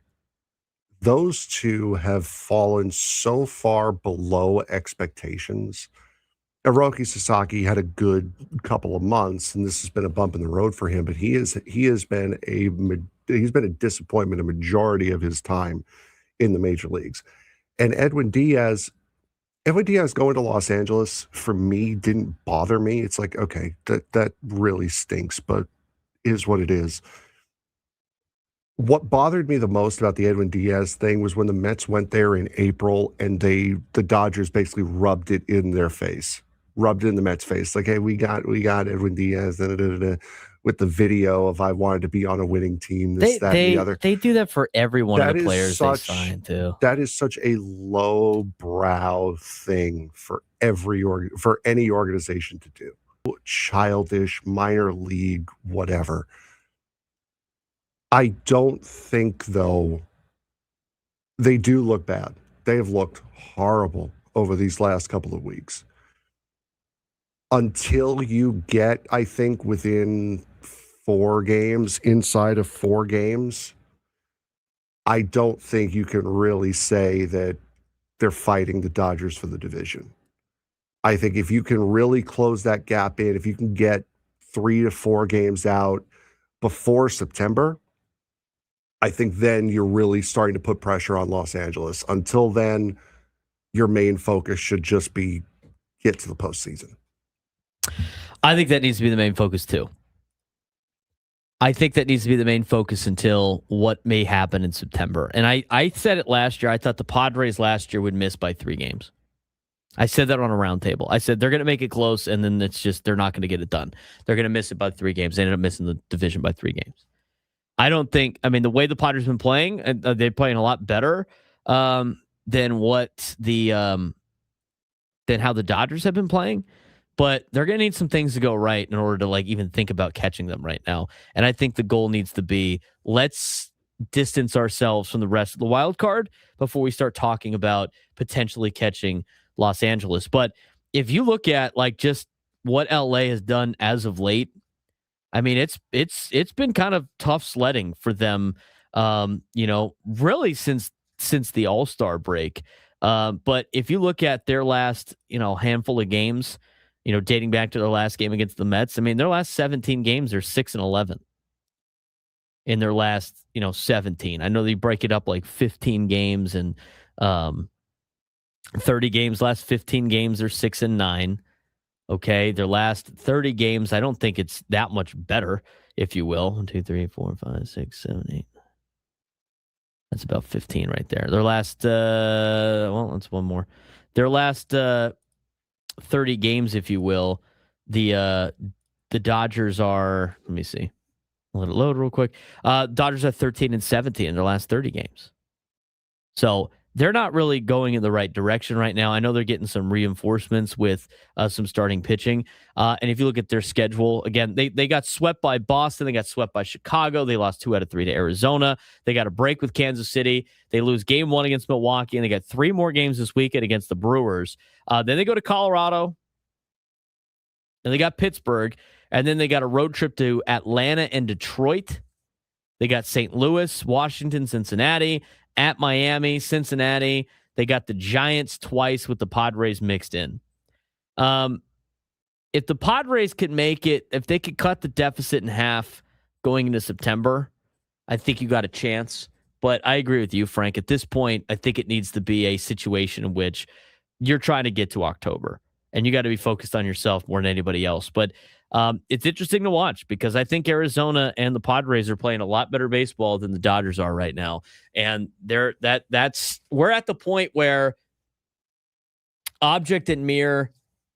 Those two have fallen so far below expectations. Roki Sasaki had a good couple of months, and this has been a bump in the road for him, but he has been a disappointment a majority of his time in the major leagues. And Edwin Diaz going to Los Angeles, for me, didn't bother me. It's like, okay, that really stinks, but is what it is. What bothered me the most about the Edwin Diaz thing was when the Mets went there in April and the Dodgers basically rubbed it in the Mets' face. Like, hey, we got Edwin Diaz, with the video of I wanted to be on a winning team, and the other. They do that for every one of the players they sign too. That is such a low-brow thing for any organization to do. Childish, minor league, whatever. I don't think, though, they do look bad. They have looked horrible over these last couple of weeks. Until you get, I think, within 4 games, inside of 4 games, I don't think you can really say that they're fighting the Dodgers for the division. I think if you can really close that gap in, if you can get 3 to 4 games out before September, I think then you're really starting to put pressure on Los Angeles. Until then, your main focus should just be get to the postseason. I think that needs to be the main focus too. I think that needs to be the main focus until what may happen in September. And I said it last year. I thought the Padres last year would miss by 3 games. I said that on a roundtable. I said they're going to make it close, and then it's just they're not going to get it done. They're going to miss it by 3 games. They ended up missing the division by 3 games. I don't think. I mean, the way the Padres have been playing, they're playing a lot better than what than how the Dodgers have been playing. But they're going to need some things to go right in order to like even think about catching them right now. And I think the goal needs to be, let's distance ourselves from the rest of the wild card before we start talking about potentially catching Los Angeles. But if you look at like just what LA has done as of late, I mean, it's been kind of tough sledding for them, really since the All-Star break. But if you look at their last, handful of games, dating back to their last game against the Mets, I mean, their last 17 games are 6-11 in their last, 17. I know they break it up like 15 games and 30 games. Last 15 games are 6-9. Okay, their last 30 games, I don't think it's that much better, if you will. 1, 2, 3, 4, 5, 6, 7, 8. That's about 15 right there. Their last, that's one more. Their last 30 games, if you will, the Dodgers are, let me see. Let it load real quick. Dodgers are 13-17 in their last 30 games. So they're not really going in the right direction right now. I know they're getting some reinforcements with some starting pitching. And if you look at their schedule, again, they got swept by Boston. They got swept by Chicago. They lost 2 out of 3 to Arizona. They got a break with Kansas City. They lose game 1 against Milwaukee, and they got 3 more games this weekend against the Brewers. Then they go to Colorado, and they got Pittsburgh, and then they got a road trip to Atlanta and Detroit. They got St. Louis, Washington, Cincinnati, at Miami, Cincinnati. They got the Giants twice with the Padres mixed in. If the Padres could make it, if they could cut the deficit in half going into September, I think you got a chance. But I agree with you, Frank. At this point, I think it needs to be a situation in which you're trying to get to October, and you got to be focused on yourself more than anybody else. But It's interesting to watch because I think Arizona and the Padres are playing a lot better baseball than the Dodgers are right now. And we're at the point where object and mirror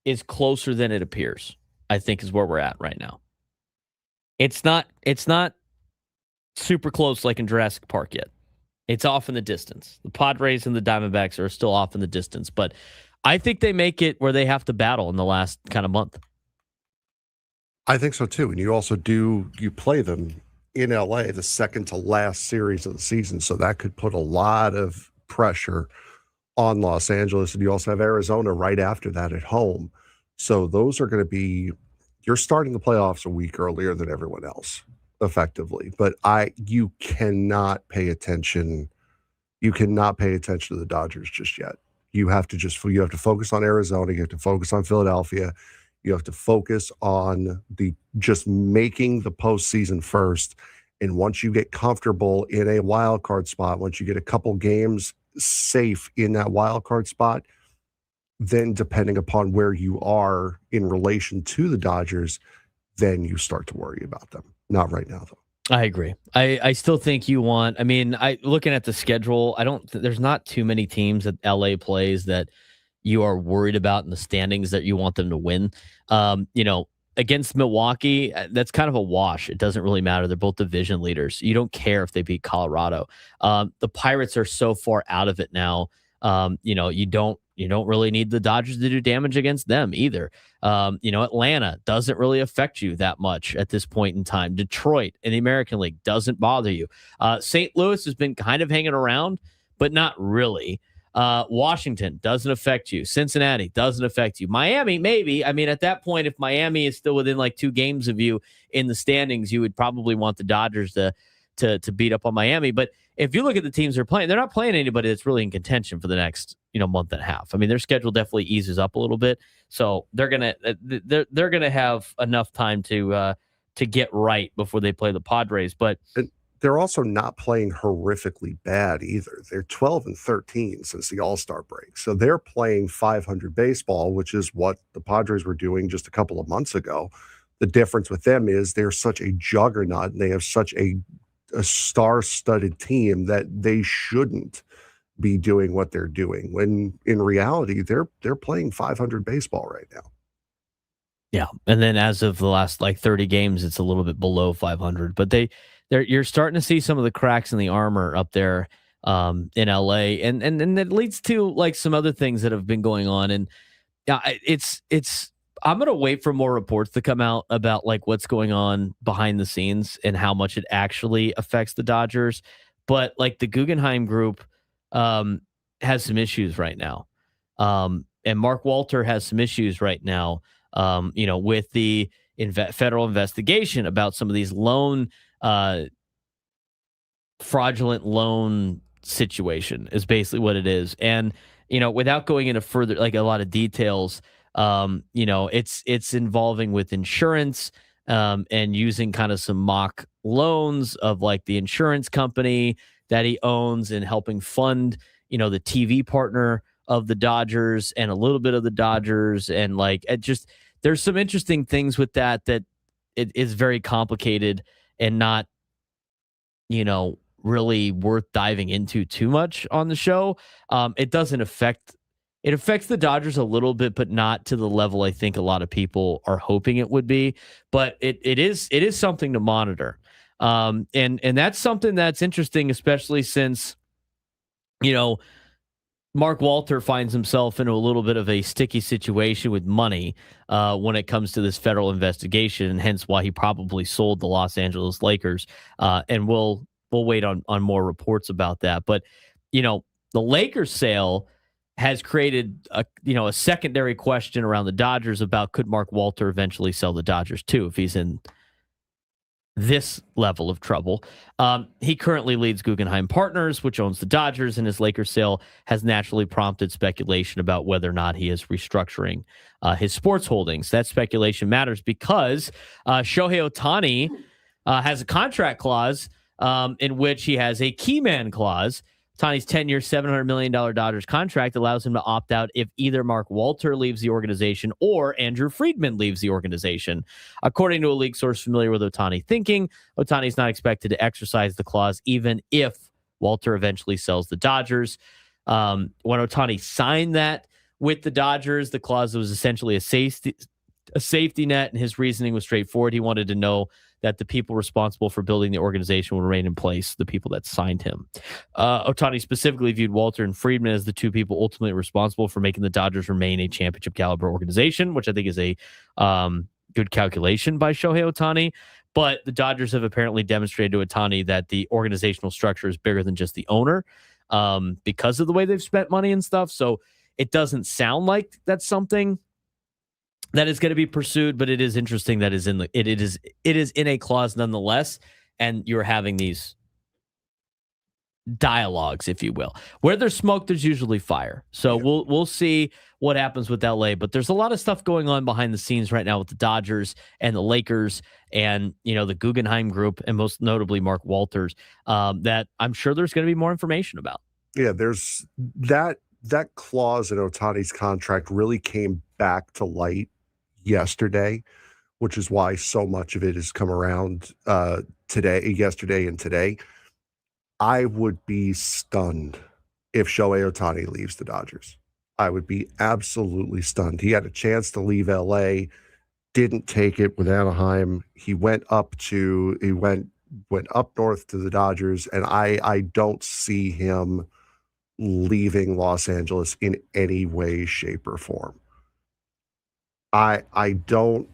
is closer than it appears, I think is where we're at right now. It's not super close like in Jurassic Park yet. It's off in the distance. The Padres and the Diamondbacks are still off in the distance, but I think they make it where they have to battle in the last kind of month. I think so too. And you play them in LA the second to last series of the season. So that could put a lot of pressure on Los Angeles. And you also have Arizona right after that at home. So those are going to be, you're starting the playoffs a week earlier than everyone else, effectively. But you cannot pay attention. You cannot pay attention to the Dodgers just yet. You have to focus on Arizona. You have to focus on Philadelphia. You have to focus on just making the postseason first. And once you get comfortable in a wild card spot, once you get a couple games safe in that wild card spot, then depending upon where you are in relation to the Dodgers, then you start to worry about them. Not right now, though. I agree. I still think looking at the schedule, there's not too many teams that LA plays that you are worried about in the standings that you want them to win. Against Milwaukee, that's kind of a wash. It doesn't really matter. They're both division leaders. You don't care if they beat Colorado. The Pirates are so far out of it now. You don't really need the Dodgers to do damage against them either. Atlanta doesn't really affect you that much at this point in time. Detroit in the American League doesn't bother you. St. Louis has been kind of hanging around, but not really. Washington doesn't affect you. Cincinnati doesn't affect you. Miami, maybe. I mean, at that point, if Miami is still within like 2 games of you in the standings, you would probably want the Dodgers to beat up on Miami. But if you look at the teams they're playing, they're not playing anybody that's really in contention for the next month and a half. I mean, their schedule definitely eases up a little bit, so they're gonna have enough time to get right before they play the Padres. But they're also not playing horrifically bad either. They're 12-13 since the All-Star break, so they're playing 500 baseball, which is what the Padres were doing just a couple of months ago. The difference with them is they're such a juggernaut and they have such a star-studded team that they shouldn't be doing what they're doing, when in reality they're playing 500 baseball right now. Yeah, and then as of the last 30 games, it's a little bit below 500. But you're starting to see some of the cracks in the armor up there in LA, and it leads to some other things that have been going on. And it's I'm gonna wait for more reports to come out about what's going on behind the scenes and how much it actually affects the Dodgers. But the Guggenheim Group has some issues right now, and Mark Walter has some issues right now. With the federal investigation about some of these fraudulent loan situation is basically what it is. And without going into further a lot of details. It's involving with insurance and using kind of some mock loans of the insurance company that he owns and helping fund, the TV partner of the Dodgers and a little bit of the Dodgers. And there's some interesting things with that it is very complicated and not, really worth diving into too much on the show. It affects the Dodgers a little bit, but not to the level I think a lot of people are hoping it would be. But it is something to monitor, and that's something that's interesting, especially since Mark Walter finds himself in a little bit of a sticky situation with money when it comes to this federal investigation, and hence why he probably sold the Los Angeles Lakers. And we'll wait on more reports about that. But the Lakers sale has created a secondary question around the Dodgers about could Mark Walter eventually sell the Dodgers too if he's in this level of trouble. He currently leads Guggenheim Partners, which owns the Dodgers, and his Lakers sale has naturally prompted speculation about whether or not he is restructuring his sports holdings. That speculation matters because Shohei Ohtani has a contract clause in which he has a key man clause Ohtani's 10-year, $700 million Dodgers contract allows him to opt out if either Mark Walter leaves the organization or Andrew Friedman leaves the organization. According to a league source familiar with Ohtani thinking, Ohtani is not expected to exercise the clause even if Walter eventually sells the Dodgers. When Ohtani signed that with the Dodgers, the clause was essentially a safety net, and his reasoning was straightforward. He wanted to know that the people responsible for building the organization would remain in place, the people that signed him. Ohtani specifically viewed Walter and Friedman as the two people ultimately responsible for making the Dodgers remain a championship caliber organization, which I think is a good calculation by Shohei Ohtani. But the Dodgers have apparently demonstrated to Ohtani that the organizational structure is bigger than just the owner because of the way they've spent money and stuff. So it doesn't sound like that's something that is going to be pursued, but it is interesting that it is in a clause nonetheless, and you're having these dialogues, if you will. Where there's smoke, there's usually fire. So we'll see what happens with LA, but there's a lot of stuff going on behind the scenes right now with the Dodgers and the Lakers and the Guggenheim Group, and most notably Mark Walters, that I'm sure there's going to be more information about. Yeah, there's that clause in Ohtani's contract really came back to light yesterday, which is why so much of it has come around yesterday and today. I would be stunned if Shohei Ohtani leaves the Dodgers. I would be absolutely stunned. He had a chance to leave LA, didn't take it with Anaheim. He went up north to the Dodgers, and I don't see him leaving Los Angeles in any way, shape, or form. I don't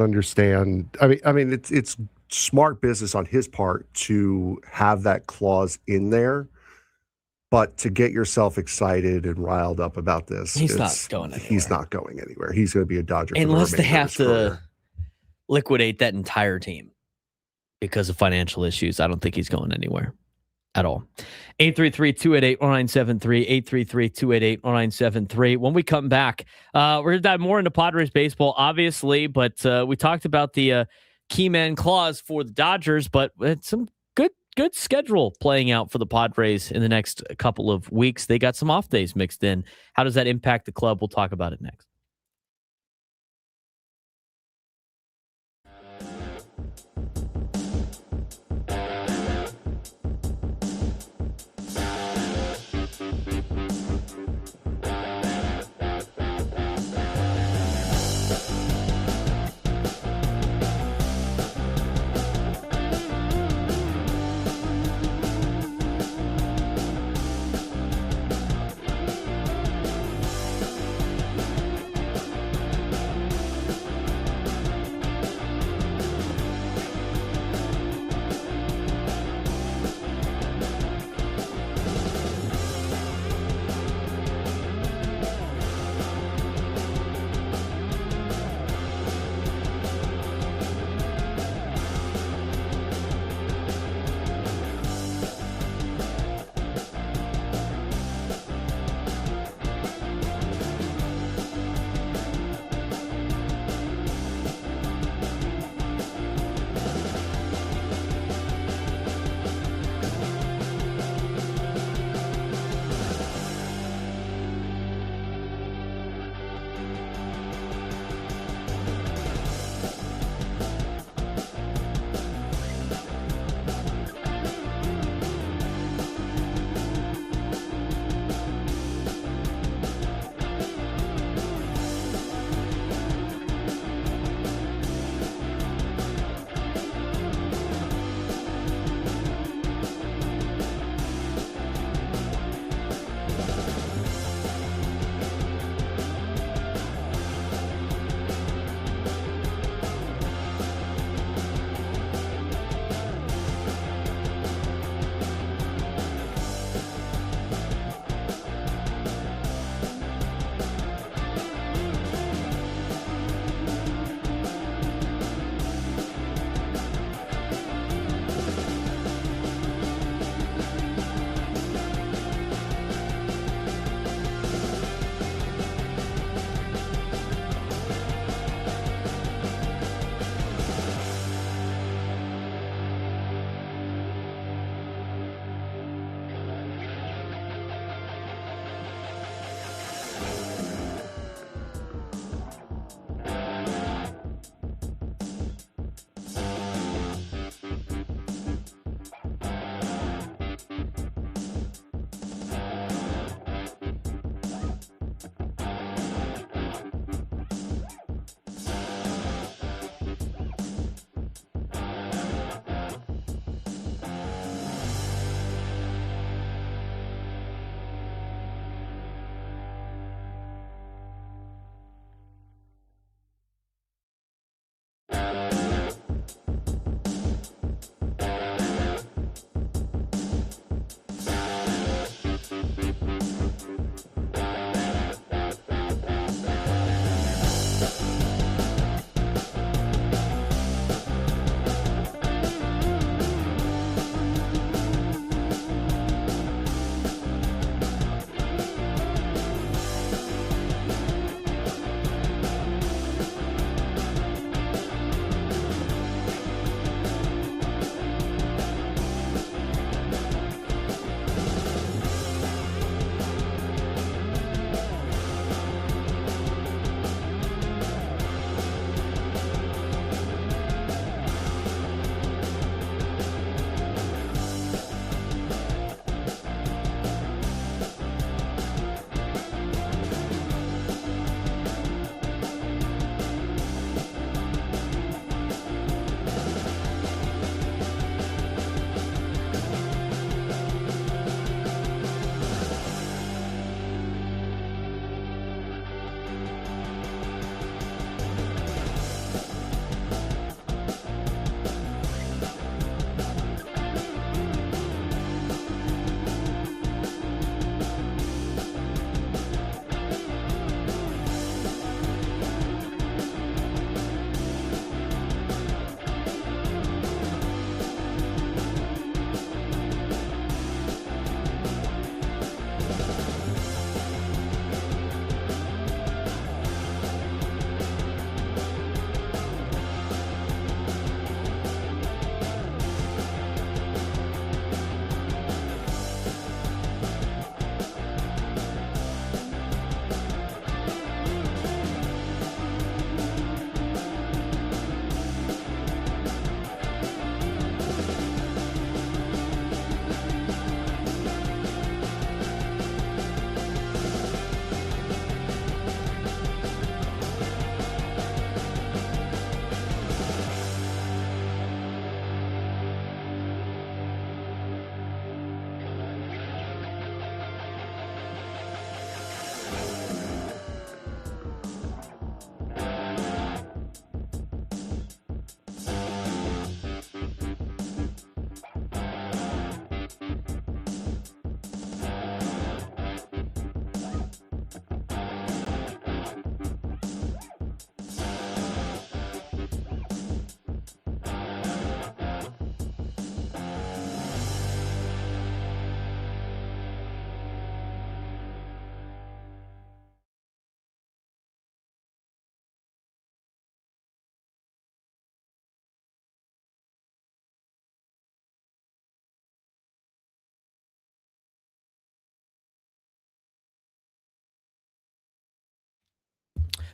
understand. I mean, it's smart business on his part to have that clause in there, but to get yourself excited and riled up about this, he's not going anywhere. He's not going anywhere. He's going to be a Dodger unless they have to liquidate that entire team because of financial issues. I don't think he's going anywhere at all. 833-288-1973, 833-288-1973. When we come back, we're going to dive more into Padres baseball, obviously, but we talked about the key man clause for the Dodgers, but it's some good schedule playing out for the Padres in the next couple of weeks. They got some off days mixed in. How does that impact the club? We'll talk about it next.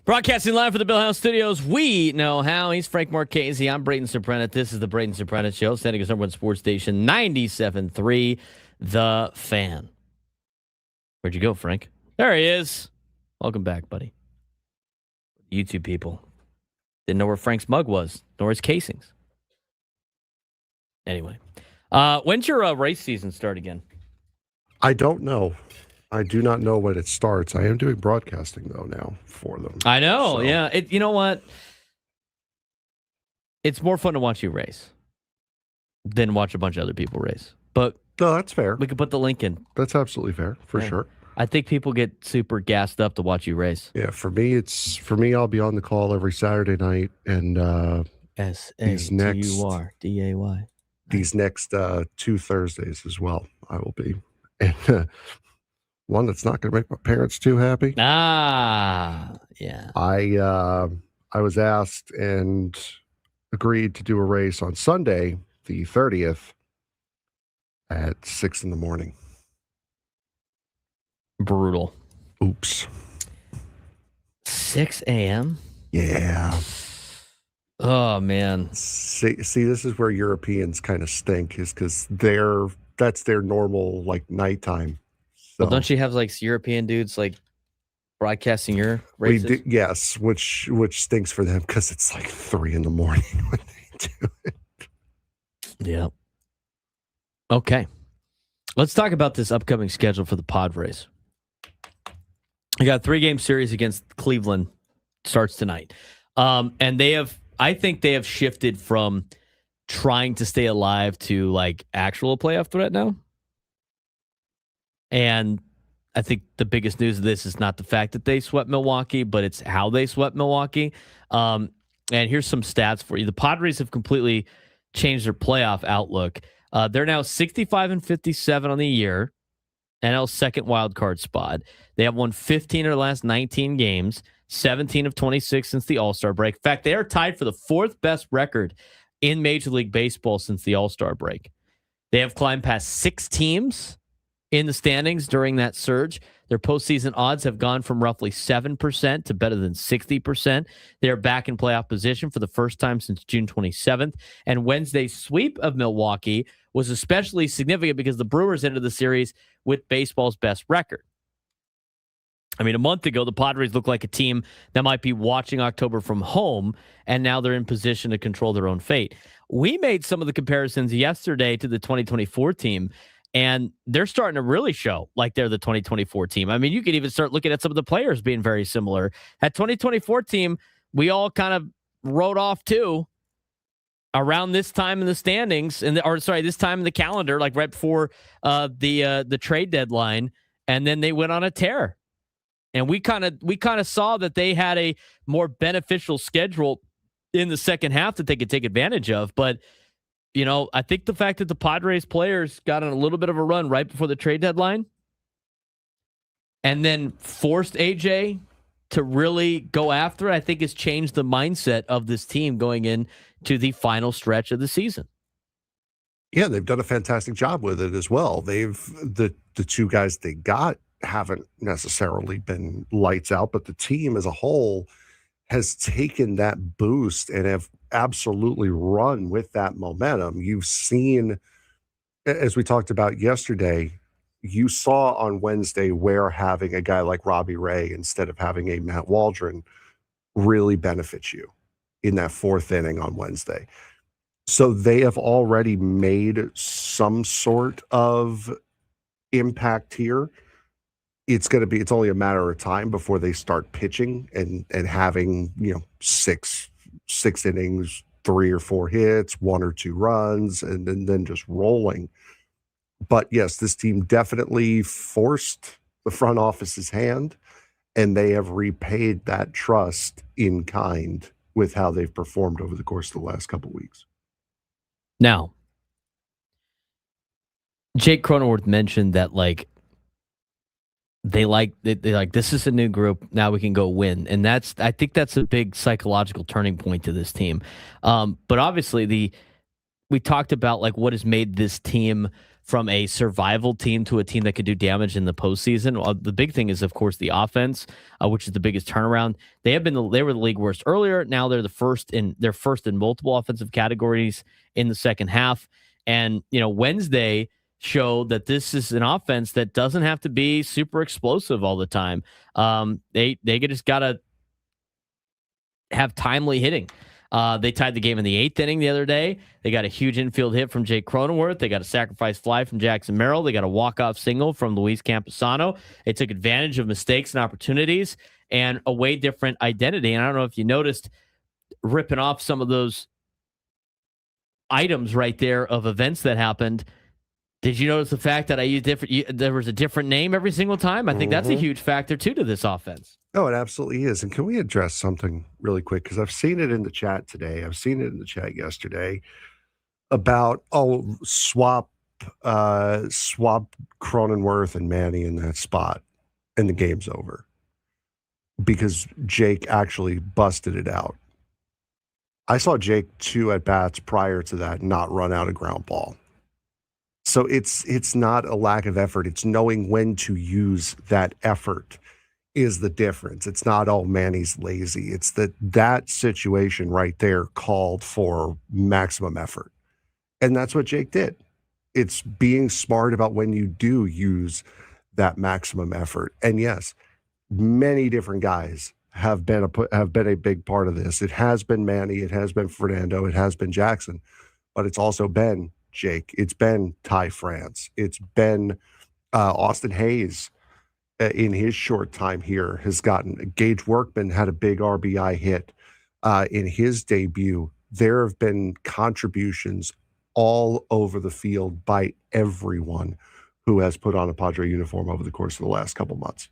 Broadcasting live from the Bill House Studios, we know how. He's Frank Marchese. I'm Braden Surprenant. This is the Braden Surprenant Show, sending us number one sports station, 97.3, The Fan. Where'd you go, Frank? There he is. Welcome back, buddy. YouTube people didn't know where Frank's mug was, nor his casings. Anyway, when's your race season start again? I don't know. I do not know when it starts. I am doing broadcasting, though, now for them. I know, So- yeah. You know what? It's more fun to watch you race than watch a bunch of other people race. But No, that's fair. we could put the link in. That's absolutely fair, for Yeah. sure. I think people get super gassed up to watch you race. Yeah, for me, I'll be on the call every Saturday night, and SATURDAY. these next 2 Thursdays as well, I will be. And one that's not going to make my parents too happy. Ah, yeah. I was asked and agreed to do a race on Sunday, the 30th, at 6 a.m. Brutal. Oops. 6 a.m.? Yeah. Oh, man. See, this is where Europeans kind of stink, is because that's their normal nighttime. So Well, don't you have European dudes broadcasting your we races? do, yes, which stinks for them because it's 3 a.m. when they do it. Yeah. Okay. Let's talk about this upcoming schedule for the Padres. We got a 3-game series against Cleveland, starts tonight. And I think they have shifted from trying to stay alive to actual playoff threat now. And I think the biggest news of this is not the fact that they swept Milwaukee, but it's how they swept Milwaukee. And here's some stats for you. The Padres have completely changed their playoff outlook. They're now 65-57 on the year, NL's second wild card spot. They have won 15 of their last 19 games, 17 of 26 since the All-Star break. In fact, they are tied for the 4th best record in Major League Baseball since the All-Star break. They have climbed past 6 teams in the standings during that surge. Their postseason odds have gone from roughly 7% to better than 60%. They are back in playoff position for the first time since June 27th. And Wednesday's sweep of Milwaukee was especially significant because the Brewers entered the series with baseball's best record. I mean, a month ago, the Padres looked like a team that might be watching October from home, and now they're in position to control their own fate. We made some of the comparisons yesterday to the 2024 team, and they're starting to really show like they're the 2024 team. I mean, you could even start looking at some of the players being very similar. That 2024 team, we all kind of wrote off too around this time in the standings, this time in the calendar, right before the trade deadline, and then they went on a tear. And we kind of saw that they had a more beneficial schedule in the second half that they could take advantage of. But, I think the fact that the Padres players got on a little bit of a run right before the trade deadline and then forced AJ to really go after it, I think has changed the mindset of this team going into the final stretch of the season. Yeah, they've done a fantastic job with it as well. The 2 guys they got haven't necessarily been lights out, but the team as a whole has taken that boost and have absolutely run with that momentum. You've seen, as we talked about yesterday, you saw on Wednesday where having a guy like Robbie Ray instead of having a Matt Waldron really benefits you in that 4th inning on Wednesday. So they have already made some sort of impact here. It's only a matter of time before they start pitching and having, 6 innings, 3 or 4 hits, 1 or 2 runs, and then just rolling. But yes, this team definitely forced the front office's hand, and they have repaid that trust in kind with how they've performed over the course of the last couple of weeks. Now, Jake Cronenworth mentioned that they like this is a new group. Now we can go win, and I think that's a big psychological turning point to this team. But obviously, we talked about what has made this team from a survival team to a team that could do damage in the postseason. The big thing is, of course, the offense, which is the biggest turnaround. They were the league worst earlier. Now they're first in multiple offensive categories in the second half. And Wednesday showed that this is an offense that doesn't have to be super explosive all the time. They just gotta have timely hitting. They tied the game in the 8th inning the other day. They got a huge infield hit from Jake Cronenworth. They got a sacrifice fly from Jackson Merrill. They got a walk-off single from Luis Camposano. They took advantage of mistakes and opportunities and a way different identity. And I don't know if you noticed, ripping off some of those items right there of events that happened. Did you notice the fact that I used there was a different name every single time? I think that's a huge factor, too, to this offense. Oh, it absolutely is. And can we address something really quick? Because I've seen it in the chat today. I've seen it in the chat yesterday about, swap Cronenworth and Manny in that spot, and the game's over. Because Jake actually busted it out. I saw Jake 2 at-bats prior to that not run out a ground ball. So it's not a lack of effort. It's knowing when to use that effort is the difference. It's not, Manny's lazy. It's that situation right there called for maximum effort. And that's what Jake did. It's being smart about when you do use that maximum effort. And yes, many different guys have been a big part of this. It has been Manny, it has been Fernando, it has been Jackson, but it's also been Jake. It's been Ty France. It's been Austin Hayes in his short time here has gotten. Gage Workman had a big RBI hit in his debut. There have been contributions all over the field by everyone who has put on a Padre uniform over the course of the last couple months.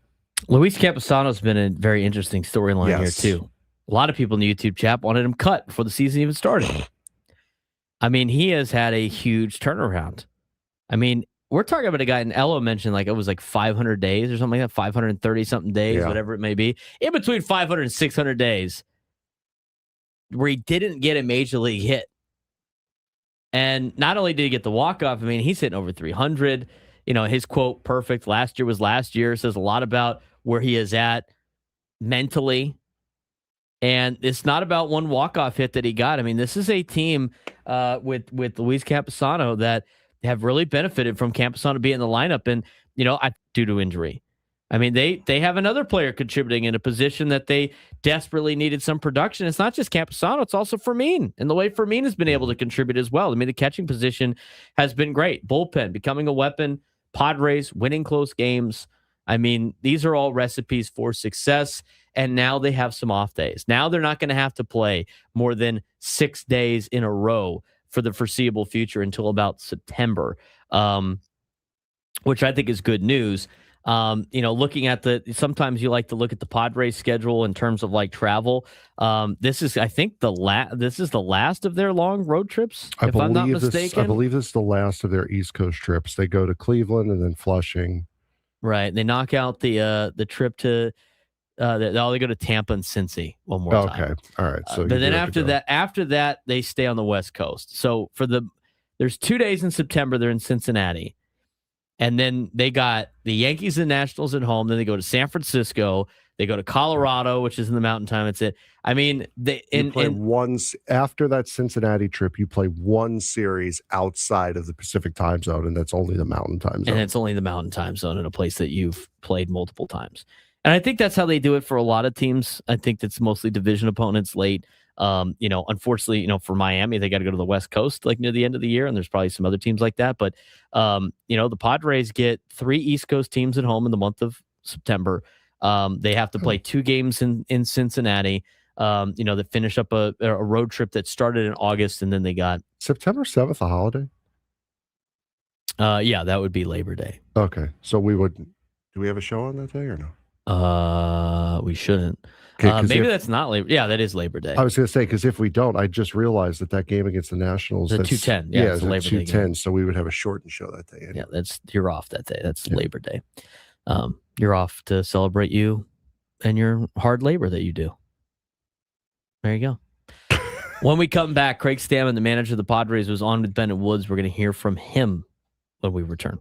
Luis Camposano's been a very interesting storyline here, too. A lot of people in the YouTube chat wanted him cut before the season even started. I mean, he has had a huge turnaround. I mean, we're talking about a guy, and Elo mentioned it was 500 days or something like that, 530-something days, whatever it may be. In between 500 and 600 days where he didn't get a major league hit. And not only did he get the walk-off, I mean, he's hitting over 300. His quote, perfect, last year was last year, says a lot about where he is at mentally. And it's not about one walk-off hit that he got. I mean, this is a team with Luis Camposano that have really benefited from Camposano being in the lineup and, due to injury. I mean, they have another player contributing in a position that they desperately needed some production. It's not just Camposano, it's also Fermin. And the way Fermin has been able to contribute as well. I mean, the catching position has been great. Bullpen becoming a weapon. Padres winning close games. I mean, these are all recipes for success. And now they have some off days. Now they're not going to have to play more than 6 days in a row for the foreseeable future until about September, which I think is good news. Looking at sometimes you like to look at the Padres schedule in terms of travel. This is, I think, this is the last of their long road trips, if I'm not mistaken. I believe this is the last of their East Coast trips. They go to Cleveland and then Flushing. Right. They knock out the trip to they go to Tampa and Cincy one more time. Okay. All right. So but then after that, they stay on the West Coast. So there's 2 days in September, they're in Cincinnati. And then they got the Yankees and Nationals at home. Then they go to San Francisco. They go to Colorado, which is in the Mountain Time. That's it. I mean, after that Cincinnati trip, you play one series outside of the Pacific Time Zone, and that's only the Mountain Time Zone. And it's only the Mountain Time Zone in a place that you've played multiple times. And I think that's how they do it for a lot of teams. I think that's mostly division opponents late. Unfortunately, for Miami, they got to go to the West Coast near the end of the year, and there's probably some other teams like that. But the Padres get 3 East Coast teams at home in the month of September. They have to play 2 games in Cincinnati. That finish up a road trip that started in August, and then they got September 7th, a holiday. Yeah, that would be Labor Day. Okay, so do we have a show on that day or no? We shouldn't. Maybe that's not Labor. Yeah, that is Labor Day. I was going to say, because if we don't, I just realized that game against the Nationals, the 2:10. Yeah, it's Labor Day. 2:10. So we would have a shortened show that day. Anyway. Yeah, you're off that day. That's Labor Day. You're off to celebrate you and your hard labor that you do. There you go. When we come back, Craig Stammen, the manager of the Padres, was on with Bennett Woods. We're going to hear from him when we return.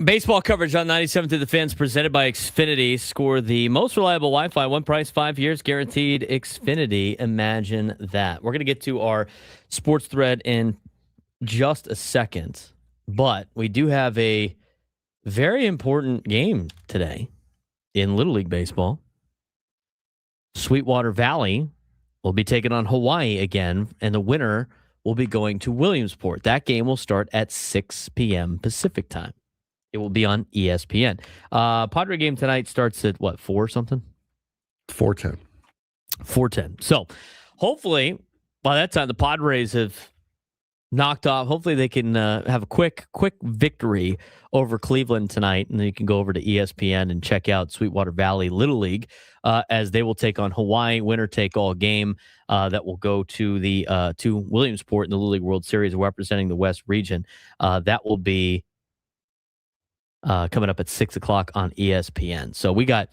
Baseball coverage on 97 to the Fans presented by Xfinity. Score the most reliable Wi-Fi, one price, 5 years guaranteed. Xfinity, imagine that. We're going to get to our sports thread in just a second, but we do have a very important game today in Little League Baseball. Sweetwater Valley will be taking on Hawaii again, and the winner will be going to Williamsport. That game will start at 6 p.m. Pacific time. It will be on ESPN. Padre game tonight starts at, 4 something? 4:10. 4:10. So, hopefully, by that time, the Padres have knocked off. Hopefully, they can have a quick victory over Cleveland tonight, and then you can go over to ESPN and check out Sweetwater Valley Little League as they will take on Hawaii. Winner-take-all game that will go to the to Williamsport in the Little League World Series, representing the West region. That will be coming up at 6 o'clock on ESPN. So we got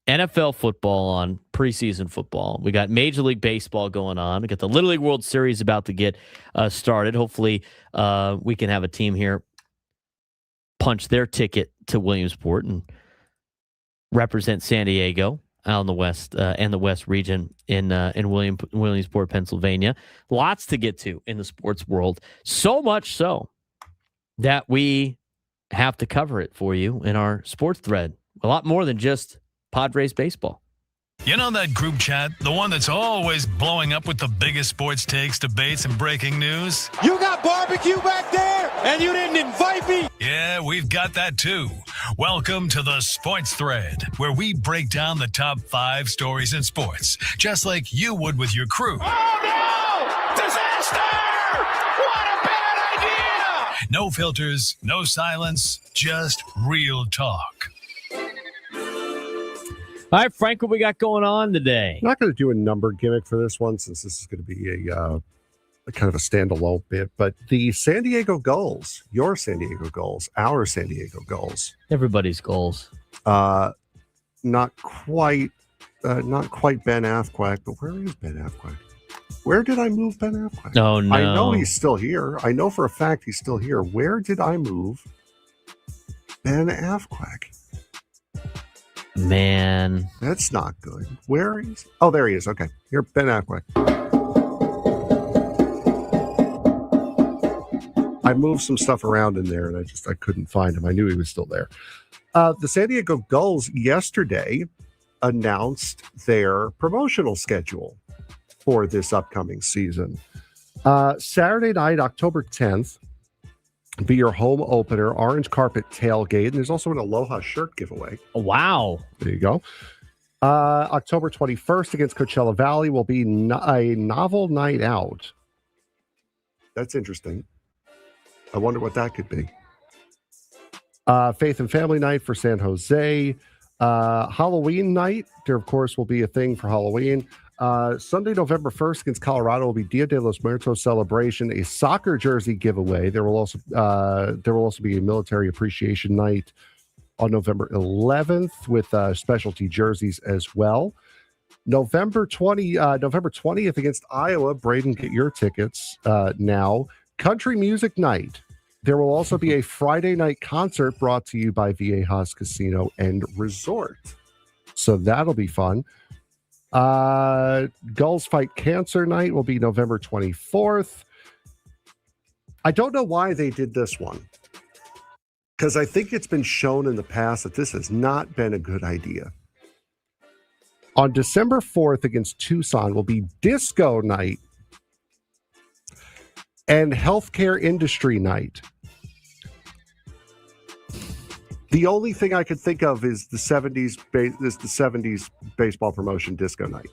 NFL football on, preseason football. We got Major League Baseball going on. We got the Little League World Series about to get started. Hopefully we can have a team here punch their ticket to Williamsport and represent San Diego out in the West and the West region in Williamsport, Pennsylvania. Lots to get to in the sports world. So much so that we have to cover it for you in our sports thread. A lot more than just Padres baseball. You know that group chat? The one that's always blowing up with the biggest sports takes, debates, and breaking news? You got barbecue back there, and you didn't invite me? Yeah, we've got that too. Welcome to the Sports Thread, where we break down the top 5 stories in sports, just like you would with your crew. Oh, no! Disaster! What a bad idea! No filters, no silence, just real talk. All right, Frank, what we got going on today? I'm not going to do a number gimmick for this one since this is going to be a kind of a standalone bit, but the San Diego Gulls, your San Diego Gulls, our San Diego Gulls. Everybody's goals. Not quite Ben Affleck, but where is Ben Affleck? Where did I move Ben Affleck? Oh, no. I know he's still here. I know for a fact he's still here. Where did I move Ben Affleck? Man. That's not good. Where is he? Oh, there he is. Okay. Here, Ben Affleck. I moved some stuff around in there, and I couldn't find him. I knew he was still there. The San Diego Gulls yesterday announced their promotional schedule for this upcoming season. Saturday night, October 10th, be your home opener, orange carpet tailgate, and there's also an Aloha shirt giveaway. Oh, wow. There you go. October 21st against Coachella Valley will be a novel night out. That's interesting. I wonder what that could be. Faith and Family Night for San Jose. Halloween night, there, of course, will be a thing for Halloween. Sunday, November 1st against Colorado will be Dia de los Muertos celebration, a soccer jersey giveaway. There will also be a military appreciation night on November 11th with specialty jerseys as well. November 20th against Iowa. Braden, get your tickets now. Country music night. There will also be a Friday night concert brought to you by Viejas Casino and Resort. So that'll be fun. Gulls Fight Cancer Night will be November 24th. I don't know why they did this one, because I think it's been shown in the past that this has not been a good idea. On December 4th against Tucson will be Disco Night and Healthcare Industry Night. The only thing I could think of is the 70s baseball promotion Disco Night.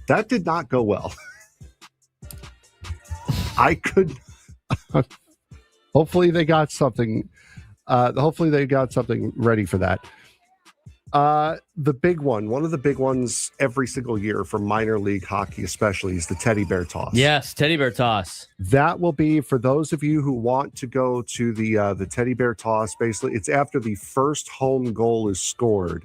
That did not go well. Hopefully they got something. Hopefully they got something ready for that. The big one, one of the big ones every single year for minor league hockey, especially, is the teddy bear toss. Yes, teddy bear toss. That will be for those of you who want to go to the teddy bear toss. Basically, it's after the first home goal is scored.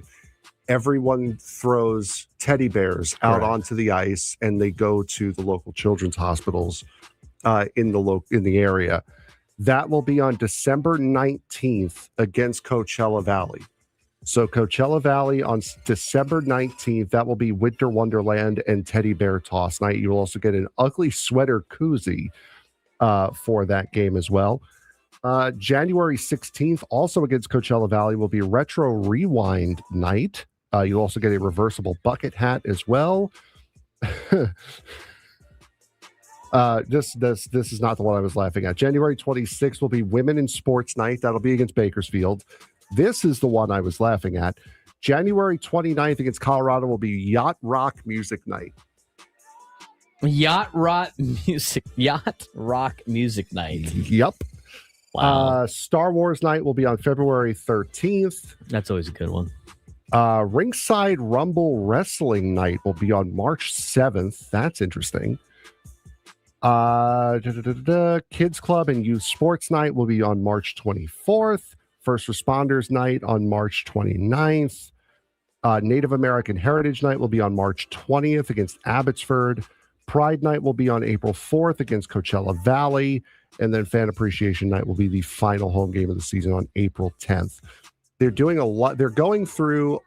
Everyone throws teddy bears out onto the ice, and they go to the local children's hospitals in the area. That will be on December 19th against Coachella Valley. So Coachella Valley on December 19th, that will be Winter Wonderland and Teddy Bear Toss night. You will also get an ugly sweater koozie for that game as well. January 16th, also against Coachella Valley, will be Retro Rewind night. You'll also get a reversible bucket hat as well. This is not the one I was laughing at. January 26th will be Women in Sports night. That'll be against Bakersfield. This is the one I was laughing at. January 29th against Colorado will be Yacht Rock Music Night. Yacht rock music night. Yep. Wow. Star Wars night will be on February 13th. That's always a good one. Ringside Rumble Wrestling night will be on March 7th. That's interesting. Kids Club and Youth Sports night will be on March 24th. First Responders night on March 29th. Native American Heritage night will be on March 20th against Abbotsford. Pride night will be on April 4th against Coachella Valley. And then Fan Appreciation night will be the final home game of the season on April 10th. They're doing a lot. They're going through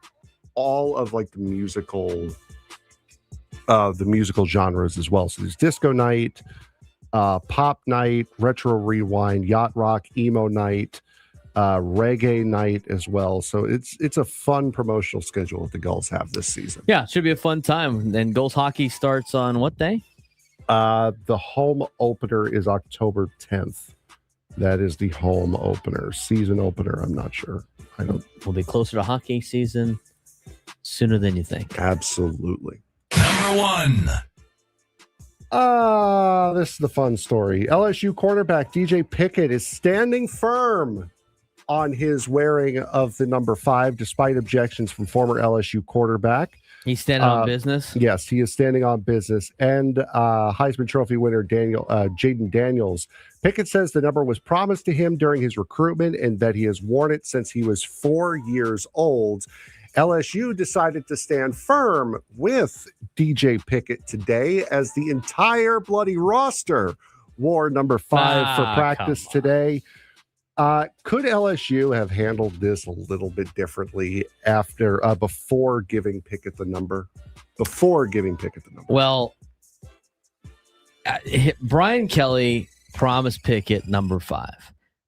all of like the musical genres as well. So there's disco night, pop night, retro rewind, yacht rock, emo night, reggae night as well. So it's a fun promotional schedule that the Gulls have this season. Yeah, it should be a fun time. And Gulls hockey starts on what day? The home opener is October 10th. That is the home opener. Season opener, I'm not sure. We'll be closer to hockey season sooner than you think. Absolutely. Number 1. This is the fun story. LSU quarterback DJ Pickett is standing firm on his wearing of the number 5, despite objections from former LSU quarterback. He's standing on business? Yes, he is standing on business. And Heisman Trophy winner Jaden Daniels. Pickett says the number was promised to him during his recruitment and that he has worn it since he was 4 years old. LSU decided to stand firm with DJ Pickett today as the entire bloody roster wore number 5 for practice today. Could LSU have handled this a little bit differently before giving Pickett the number? Well, Brian Kelly promised Pickett number 5.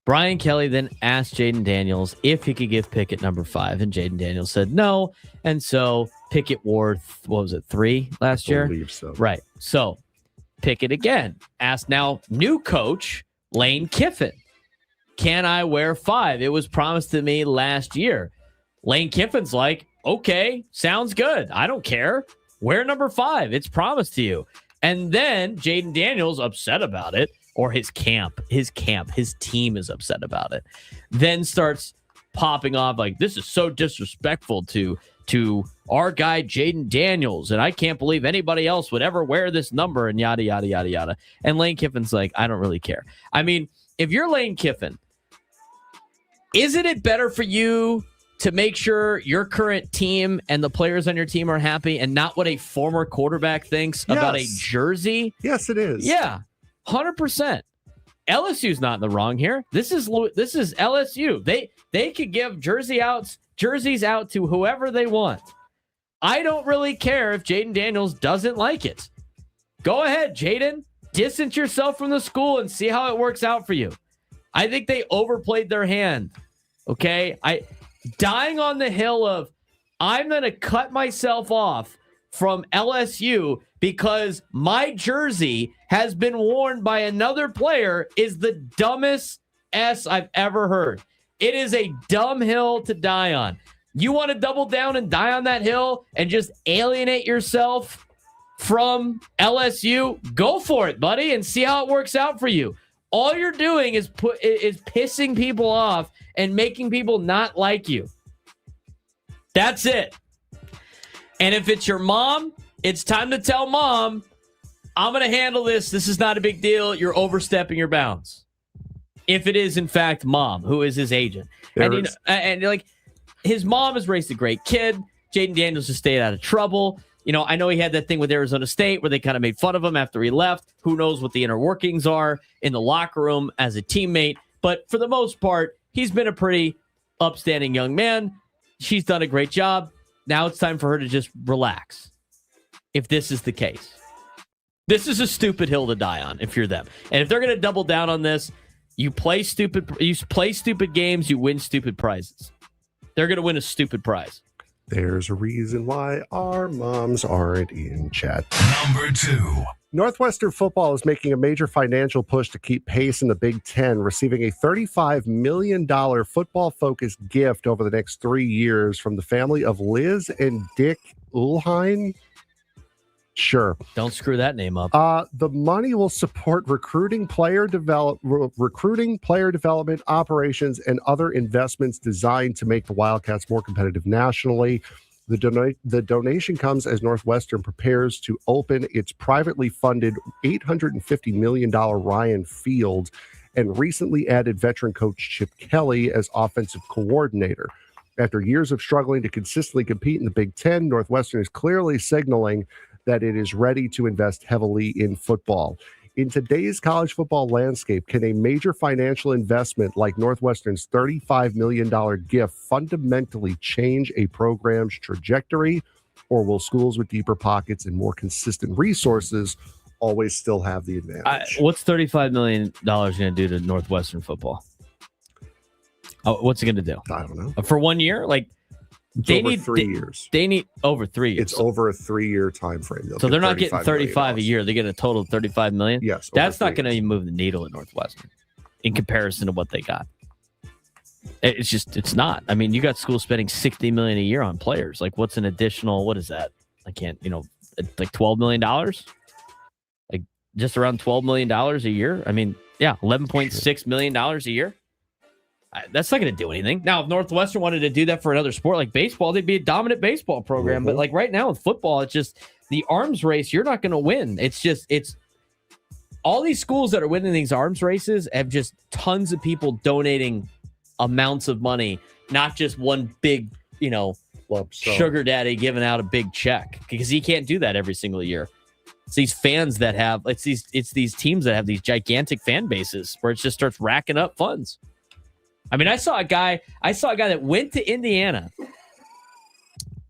Brian Kelly then asked Jaden Daniels if he could give Pickett number 5, and Jaden Daniels said no. And so Pickett wore, 3 last year? I believe so. Right. So Pickett again asked now new coach Lane Kiffin, can I wear 5? It was promised to me last year. Lane Kiffin's like, okay, sounds good. I don't care. Wear number 5. It's promised to you. And then Jaden Daniels upset about it, or his team is upset about it. Then starts popping off like, this is so disrespectful to our guy Jaden Daniels, and I can't believe anybody else would ever wear this number, and yada, yada, yada, yada. And Lane Kiffin's like, I don't really care. I mean, if you're Lane Kiffin, isn't it better for you to make sure your current team and the players on your team are happy and not what a former quarterback thinks about a jersey? Yes, it is. Yeah, 100%. LSU's not in the wrong here. This is LSU. They could give jerseys out to whoever they want. I don't really care if Jaden Daniels doesn't like it. Go ahead, Jaden. Distance yourself from the school and see how it works out for you. I think they overplayed their hand. Okay? Dying on the hill of I'm going to cut myself off from LSU because my jersey has been worn by another player is the dumbest S I've ever heard. It is a dumb hill to die on. You want to double down and die on that hill and just alienate yourself from LSU? Go for it, buddy, and see how it works out for you. All you're doing is pissing people off and making people not like you. That's it. And if it's your mom, it's time to tell mom, I'm going to handle this. This is not a big deal. You're overstepping your bounds. If it is, in fact, mom, who is his agent. And like his mom has raised a great kid. Jaden Daniels has stayed out of trouble. I know he had that thing with Arizona State where they kind of made fun of him after he left. Who knows what the inner workings are in the locker room as a teammate. But for the most part, he's been a pretty upstanding young man. She's done a great job. Now it's time for her to just relax. If this is the case. This is a stupid hill to die on if you're them. And if they're going to double down on this, you play stupid games, you win stupid prizes. They're going to win a stupid prize. There's a reason why our moms aren't in chat. Number 2. Northwestern football is making a major financial push to keep pace in the Big Ten, receiving a $35 million football-focused gift over the next 3 years from the family of Liz and Dick Uhlheim. Sure. Don't screw that name up. The money will support recruiting, player development operations, and other investments designed to make the Wildcats more competitive nationally. The donation comes as Northwestern prepares to open its privately funded $850 million Ryan Field and recently added veteran coach Chip Kelly as offensive coordinator. After years of struggling to consistently compete in the Big Ten, Northwestern is clearly signaling that it is ready to invest heavily in football. In today's college football landscape, can a major financial investment like Northwestern's $35 million gift fundamentally change a program's trajectory, or will schools with deeper pockets and more consistent resources always still have the advantage? What's $35 million going to do to Northwestern football? What's it going to do? I don't know. For 1 year? They need 3 years. They need over 3 years. It's over a 3-year time frame. So they're not getting 35 a year. They get a total of 35 million. Yes. That's not going to even move the needle at Northwestern in comparison to what they got. It's not. I mean, you got schools spending $60 million a year on players. What's an additional, what is that? $12 million? Just around $12 million a year? I mean, yeah, $11.6 million a year. That's not going to do anything. Now, if Northwestern wanted to do that for another sport like baseball, they'd be a dominant baseball program. Mm-hmm. But right now with football, it's just the arms race. You're not going to win. It's all these schools that are winning these arms races have just tons of people donating amounts of money, not just one big, sugar daddy giving out a big check, because he can't do that every single year. It's these fans that have, it's these teams that have these gigantic fan bases where it just starts racking up funds. I mean, I saw a guy that went to Indiana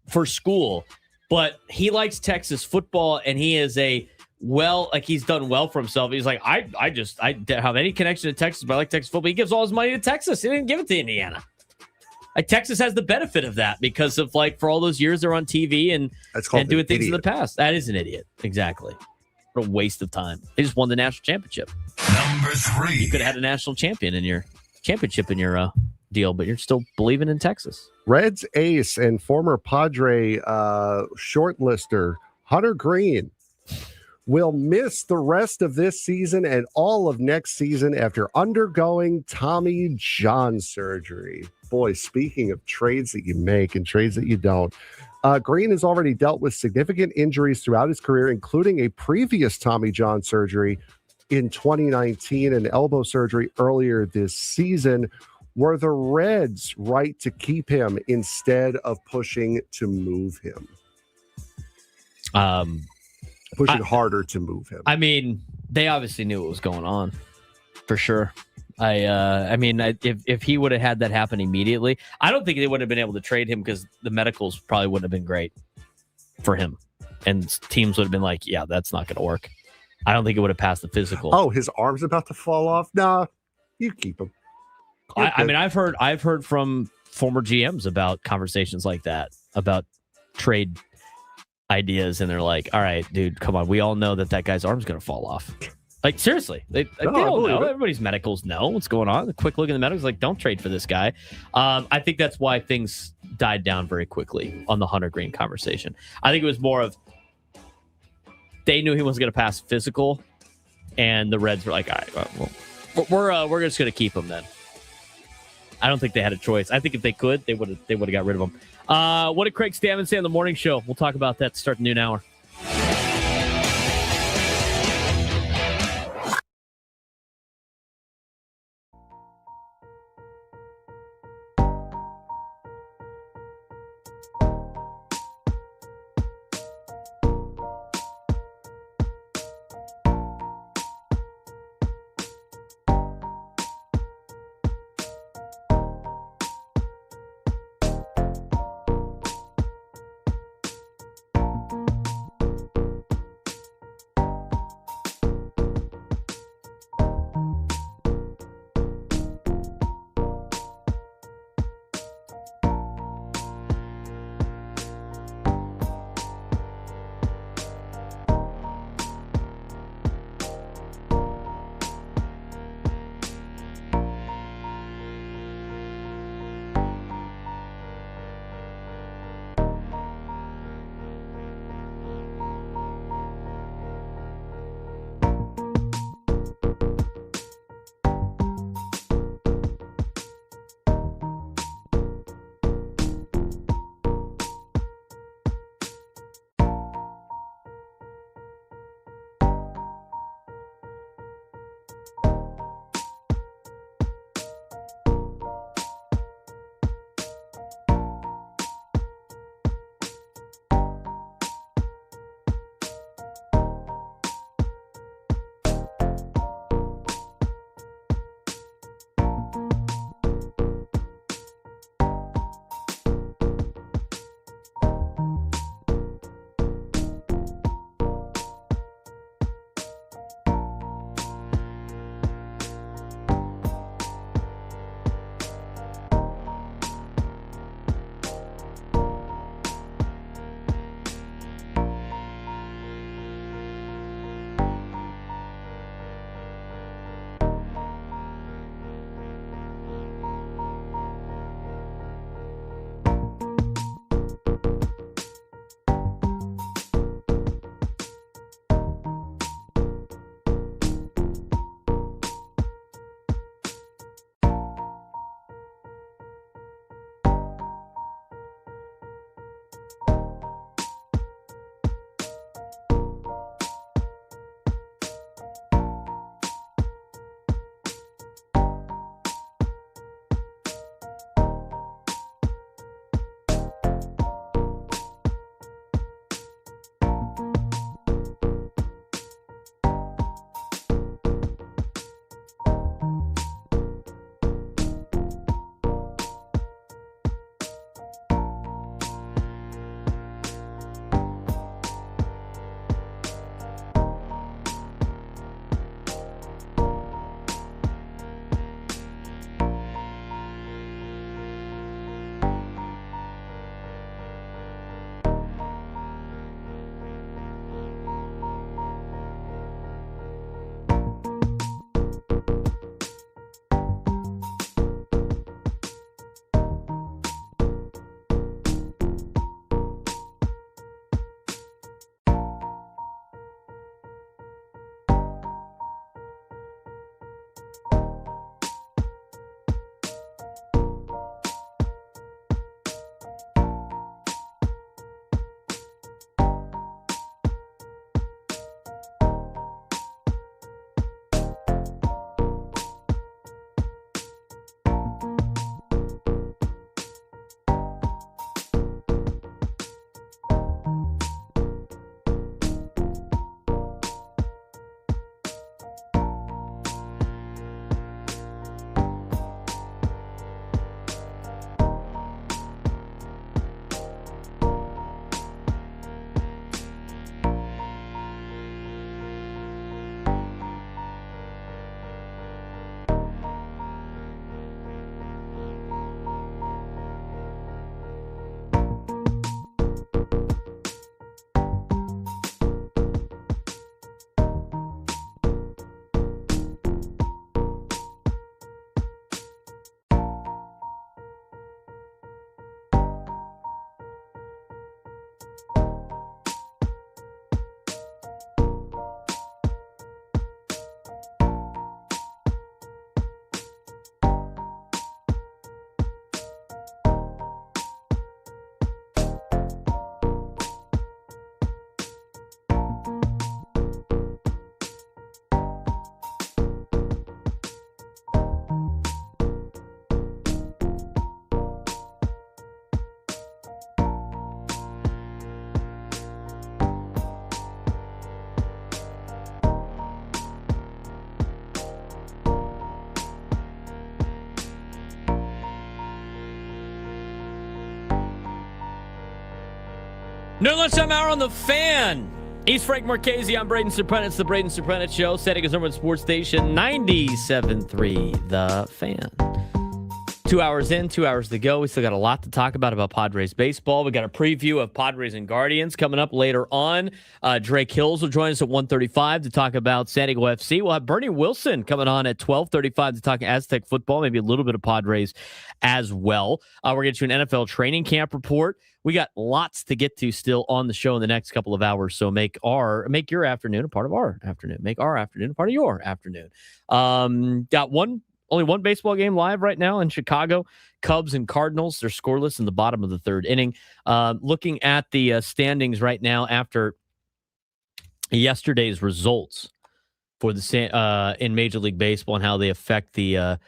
for school, but he likes Texas football, and he is he's done well for himself. He's like, I don't have any connection to Texas, but I like Texas football. He gives all his money to Texas. He didn't give it to Indiana. Texas has the benefit of that because of for all those years they're on TV and doing things in the past. That is an idiot. Exactly. What a waste of time. They just won the national championship. Number 3. You could have had a national championship in your deal, but you're still believing in Texas. Reds ace and former Padre shortlister Hunter Green will miss the rest of this season and all of next season after undergoing Tommy John surgery. Boy, speaking of trades that you make and trades that you don't, Green has already dealt with significant injuries throughout his career, including a previous Tommy John surgery in 2019 and elbow surgery earlier this season. Were the Reds right to keep him instead of pushing to move him? Pushing harder to move him. I mean, they obviously knew what was going on, for sure. If he would have had that happen immediately, I don't think they would have been able to trade him because the medicals probably wouldn't have been great for him. And teams would have been like, yeah, that's not going to work. I don't think it would have passed the physical. Oh, his arm's about to fall off? Nah, you keep him. I've heard from former GMs about conversations like that, about trade ideas, and they're like, all right, dude, come on. We all know that guy's arm's going to fall off. Seriously. They all know. Everybody's medicals know what's going on. A quick look at the medicals, don't trade for this guy. I think that's why things died down very quickly on the Hunter Green conversation. I think it was more of they knew he wasn't going to pass physical, and the Reds were like, all right, well, we're just going to keep him then. I don't think they had a choice. I think if they could, they would have got rid of him. What did Craig Stammen say on the morning show? We'll talk about that to start the noon hour. No lunchtime hour on the Fan. He's Frank Marchese. I'm Braden Surprenant. It's the Braden Surprenant Show. Setting his number at Sports Station 97.3 The Fan. 2 hours in, 2 hours to go. We still got a lot to talk about Padres baseball. We got a preview of Padres and Guardians coming up later on. Drake Hills will join us at 1:35 to talk about San Diego FC. We'll have Bernie Wilson coming on at 12:35 to talk Aztec football, maybe a little bit of Padres as well. We're going to get you an NFL training camp report. We got lots to get to still on the show in the next couple of hours, so make your afternoon a part of our afternoon. Make our afternoon a part of your afternoon. Got only one baseball game live right now in Chicago. Cubs and Cardinals. They're scoreless in the bottom of the third inning. Looking at the standings right now after yesterday's results for the in Major League Baseball and how they affect the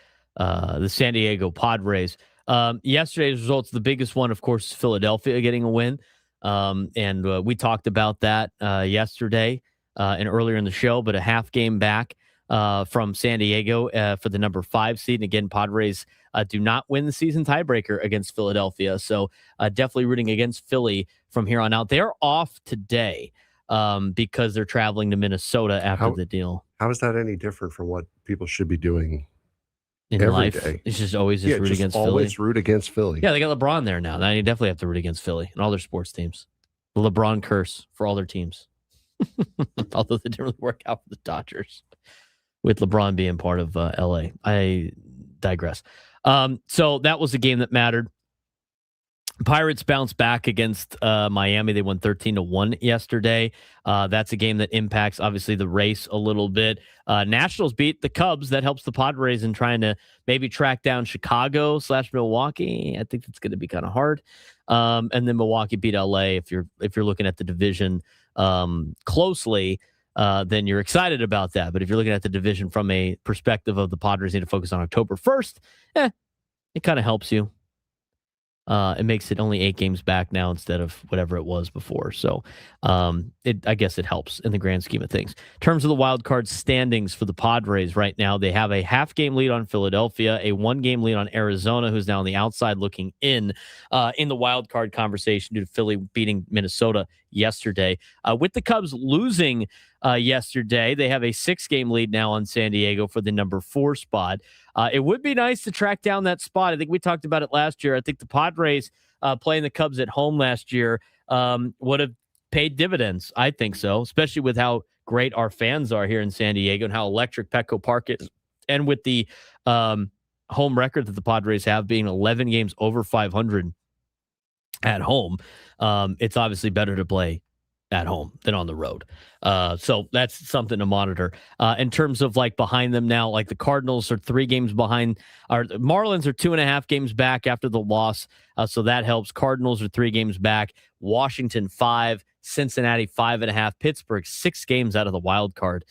San Diego Padres. Yesterday's results, the biggest one, of course, is Philadelphia getting a win. And we talked about that yesterday and earlier in the show, but a half game back from San Diego for the number 5 seed. And again, Padres do not win the season tiebreaker against Philadelphia. So definitely rooting against Philly from here on out. They're off today because they're traveling to Minnesota after the deal. How is that any different from what people should be doing in every life? day? It's just always root against Philly. Always root against Philly. Yeah, they got LeBron there now. Now you definitely have to root against Philly and all their sports teams. The LeBron curse for all their teams. Although they didn't really work out for the Dodgers, with LeBron being part of LA. I digress. So that was the game that mattered. Pirates bounced back against Miami. They won 13-1 yesterday. That's a game that impacts, obviously, the race a little bit. Nationals beat the Cubs. That helps the Padres in trying to maybe track down Chicago/Milwaukee. I think that's going to be kind of hard. And then Milwaukee beat LA. If you're looking at the division closely, then you're excited about that. But if you're looking at the division from a perspective of the Padres need to focus on October 1st, it kind of helps you. It makes it only 8 games back now instead of whatever it was before. So I guess it helps in the grand scheme of things. In terms of the wild card standings for the Padres right now, they have a half-game lead on Philadelphia, a 1-game lead on Arizona, who's now on the outside looking in the wild card conversation due to Philly beating Minnesota yesterday. With the Cubs losing yesterday, they have a 6-game lead now on San Diego for the number 4 spot. It would be nice to track down that spot. I think we talked about it last year. I think the Padres playing the Cubs at home last year would have paid dividends. I think so, especially with how great our fans are here in San Diego and how electric Petco Park is. And with the home record that the Padres have being 11 games over 500 at home, it's obviously better to play at home than on the road. So that's something to monitor. In terms of like behind them now, like the Cardinals are 3 games behind. The Marlins are 2.5 games back after the loss. So that helps. Cardinals are 3 games back. Washington 5, Cincinnati 5.5, Pittsburgh 6 games out of the wild card,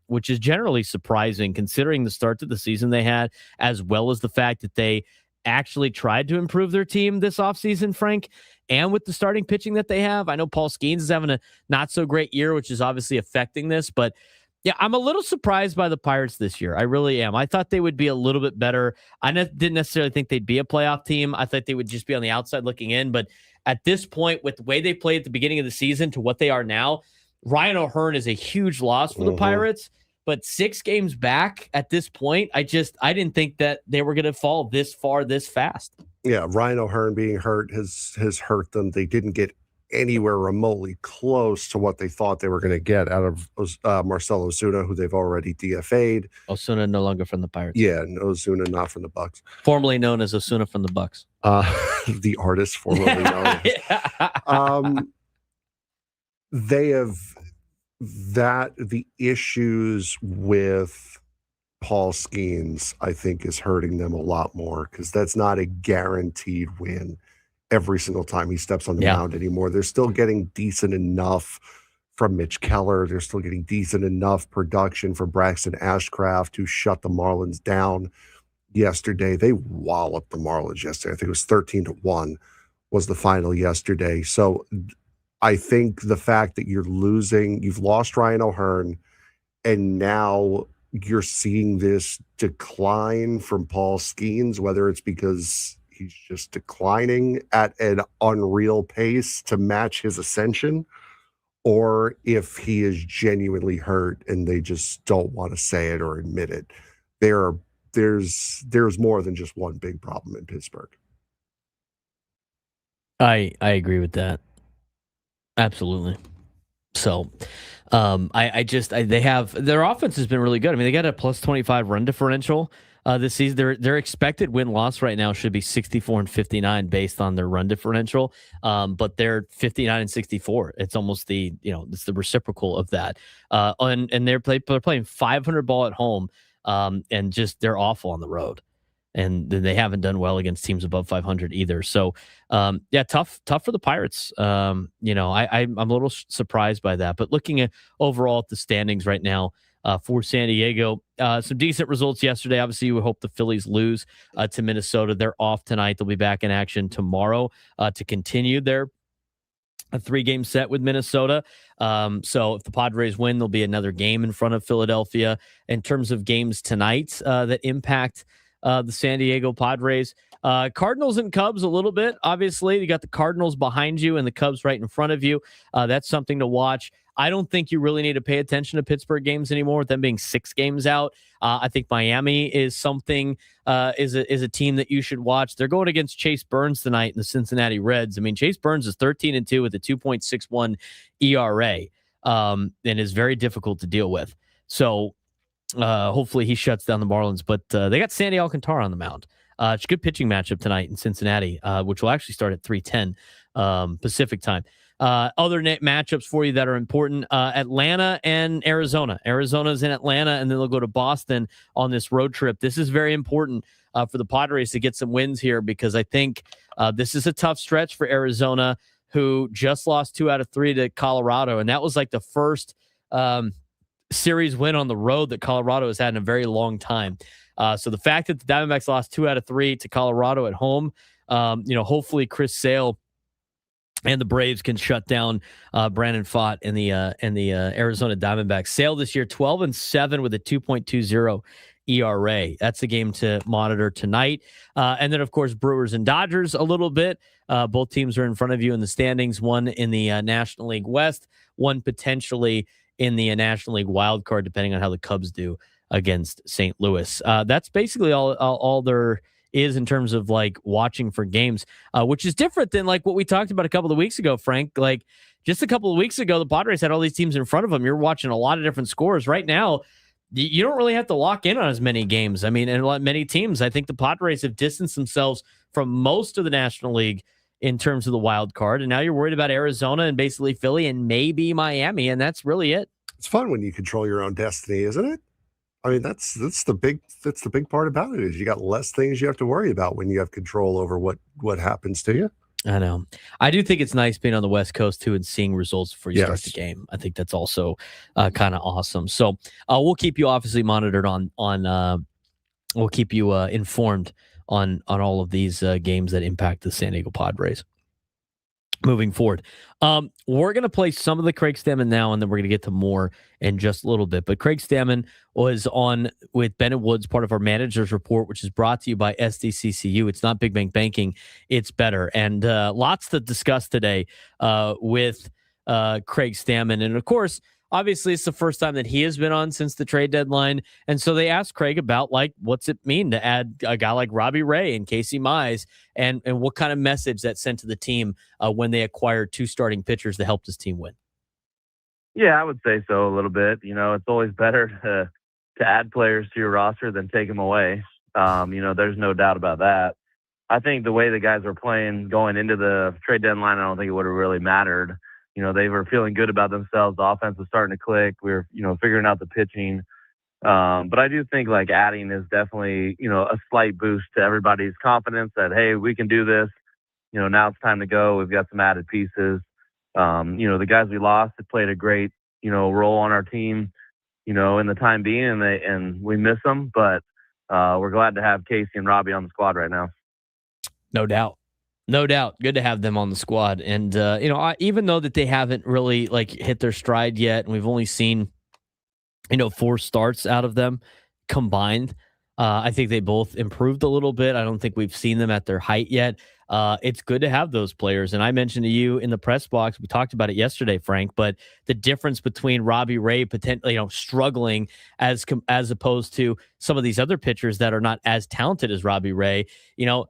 which is generally surprising considering the start to the season they had, as well as the fact that they actually tried to improve their team this offseason, Frank, and with the starting pitching that they have. I know Paul Skeens is having a not so great year, which is obviously affecting this, but yeah, I'm a little surprised by the Pirates this year. I really am. I thought they would be a little bit better. I didn't necessarily think they'd be a playoff team. I thought they would just be on the outside looking in, but at this point, with the way they played at the beginning of the season to what they are now, Ryan O'Hearn is a huge loss for the Pirates. But 6 games back at this point, I didn't think that they were going to fall this far this fast. Yeah, Ryan O'Hearn being hurt has hurt them. They didn't get anywhere remotely close to what they thought they were going to get out of Marcell Ozuna, who they've already DFA'd. Osuna no longer from the Pirates. Yeah, and Ozuna not from the Bucks. Formerly known as Osuna from the Bucks. The artist formerly known. They have the issues with Paul Skeens, I think, is hurting them a lot more because that's not a guaranteed win every single time he steps on the mound anymore. They're still getting decent enough from Mitch Keller. They're still getting decent enough production from Braxton Ashcraft, who shut the Marlins down yesterday. They walloped the Marlins yesterday. I think it was 13-1 was the final yesterday. So I think the fact that you've lost Ryan O'Hearn, and now you're seeing this decline from Paul Skeens, whether it's because he's just declining at an unreal pace to match his ascension, or if he is genuinely hurt and they just don't want to say it or admit it. There's more than just one big problem in Pittsburgh. I agree with that. Absolutely. So, they have their offense has been really good. I mean, they got a plus 25 run differential this season. Their expected win-loss right now should be 64-59 based on their run differential. But they're 59-64. It's almost it's the reciprocal of that. And they're playing 500 ball at home. And just they're awful on the road. And then they haven't done well against teams above 500 either. So, tough for the Pirates. I'm a little surprised by that. But looking at overall at the standings right now for San Diego, some decent results yesterday. Obviously, you would hope the Phillies lose to Minnesota. They're off tonight. They'll be back in action tomorrow to continue their a 3-game set with Minnesota. So if the Padres win, there'll be another game in front of Philadelphia. In terms of games tonight that impact the San Diego Padres, Cardinals and Cubs a little bit. Obviously, you got the Cardinals behind you and the Cubs right in front of you. That's something to watch. I don't think you really need to pay attention to Pittsburgh games anymore, with them being 6 games out. I think Miami is something is a team that you should watch. They're going against Chase Burns tonight in the Cincinnati Reds. I mean, Chase Burns is 13-2 with a 2.61 ERA, and is very difficult to deal with. So hopefully he shuts down the Marlins. But they got Sandy Alcantara on the mound. It's a good pitching matchup tonight in Cincinnati, which will actually start at 3:10 Pacific time. Other matchups for you that are important, Atlanta and Arizona. Arizona's in Atlanta, and then they'll go to Boston on this road trip. This is very important for the Padres to get some wins here, because I think this is a tough stretch for Arizona, who just lost 2 out of 3 to Colorado, and that was like the first series win on the road that Colorado has had in a very long time. So the fact that the Diamondbacks lost 2 out of 3 to Colorado at home, hopefully Chris Sale and the Braves can shut down Brandon Pfaadt and the Arizona Diamondbacks. Sale this year 12-7 with a 2.20 ERA. That's the game to monitor tonight. And then, of course, Brewers and Dodgers a little bit. Both teams are in front of you in the standings. One in the National League West, one potentially in the National League wild card, depending on how the Cubs do against St. Louis. That's basically all there is in terms of like watching for games, which is different than like what we talked about a couple of weeks ago, Frank. Like just a couple of weeks ago, the Padres had all these teams in front of them. You're watching a lot of different scores. Right now, you don't really have to lock in on as many games. I mean, and many teams, I think the Padres have distanced themselves from most of the National League in terms of the wild card. And now you're worried about Arizona and basically Philly and maybe Miami. And that's really it. It's fun when you control your own destiny, isn't it? I mean, that's the big part about it, is you got less things you have to worry about when you have control over what happens to you. I know. I do think it's nice being on the West Coast too and seeing results before you start the game. I think that's also kind of awesome. So we'll keep you obviously monitored on we'll keep you informed on all of these games that impact the San Diego Padres. Moving forward, we're going to play some of the Craig Stammen now, and then we're going to get to more in just a little bit. But Craig Stammen was on with Bennett Woods, part of our Manager's Report, which is brought to you by SDCCU. It's not big bank banking, it's better. And lots to discuss today with Craig Stammen. And, of course, obviously, it's the first time that he has been on since the trade deadline. And so they asked Craig about, like, what's it mean to add a guy like Robbie Ray and Casey Mize, and what kind of message that sent to the team when they acquired 2 starting pitchers to help this team win. Yeah, I would say so a little bit. It's always better to add players to your roster than take them away. There's no doubt about that. I think the way the guys are playing going into the trade deadline, I don't think it would have really mattered. They were feeling good about themselves. The offense was starting to click. We were, figuring out the pitching. But I do think like adding is definitely, a slight boost to everybody's confidence that, hey, we can do this. Now it's time to go. We've got some added pieces. The guys we lost have played a great, role on our team, in the time being, and we miss them. But we're glad to have Casey and Robbie on the squad right now. No doubt. No doubt. Good to have them on the squad. And, even though that they haven't really like hit their stride yet, and we've only seen, 4 starts out of them combined, I think they both improved a little bit. I don't think we've seen them at their height yet. It's good to have those players. And I mentioned to you in the press box, we talked about it yesterday, Frank, but the difference between Robbie Ray potentially, struggling as opposed to some of these other pitchers that are not as talented as Robbie Ray.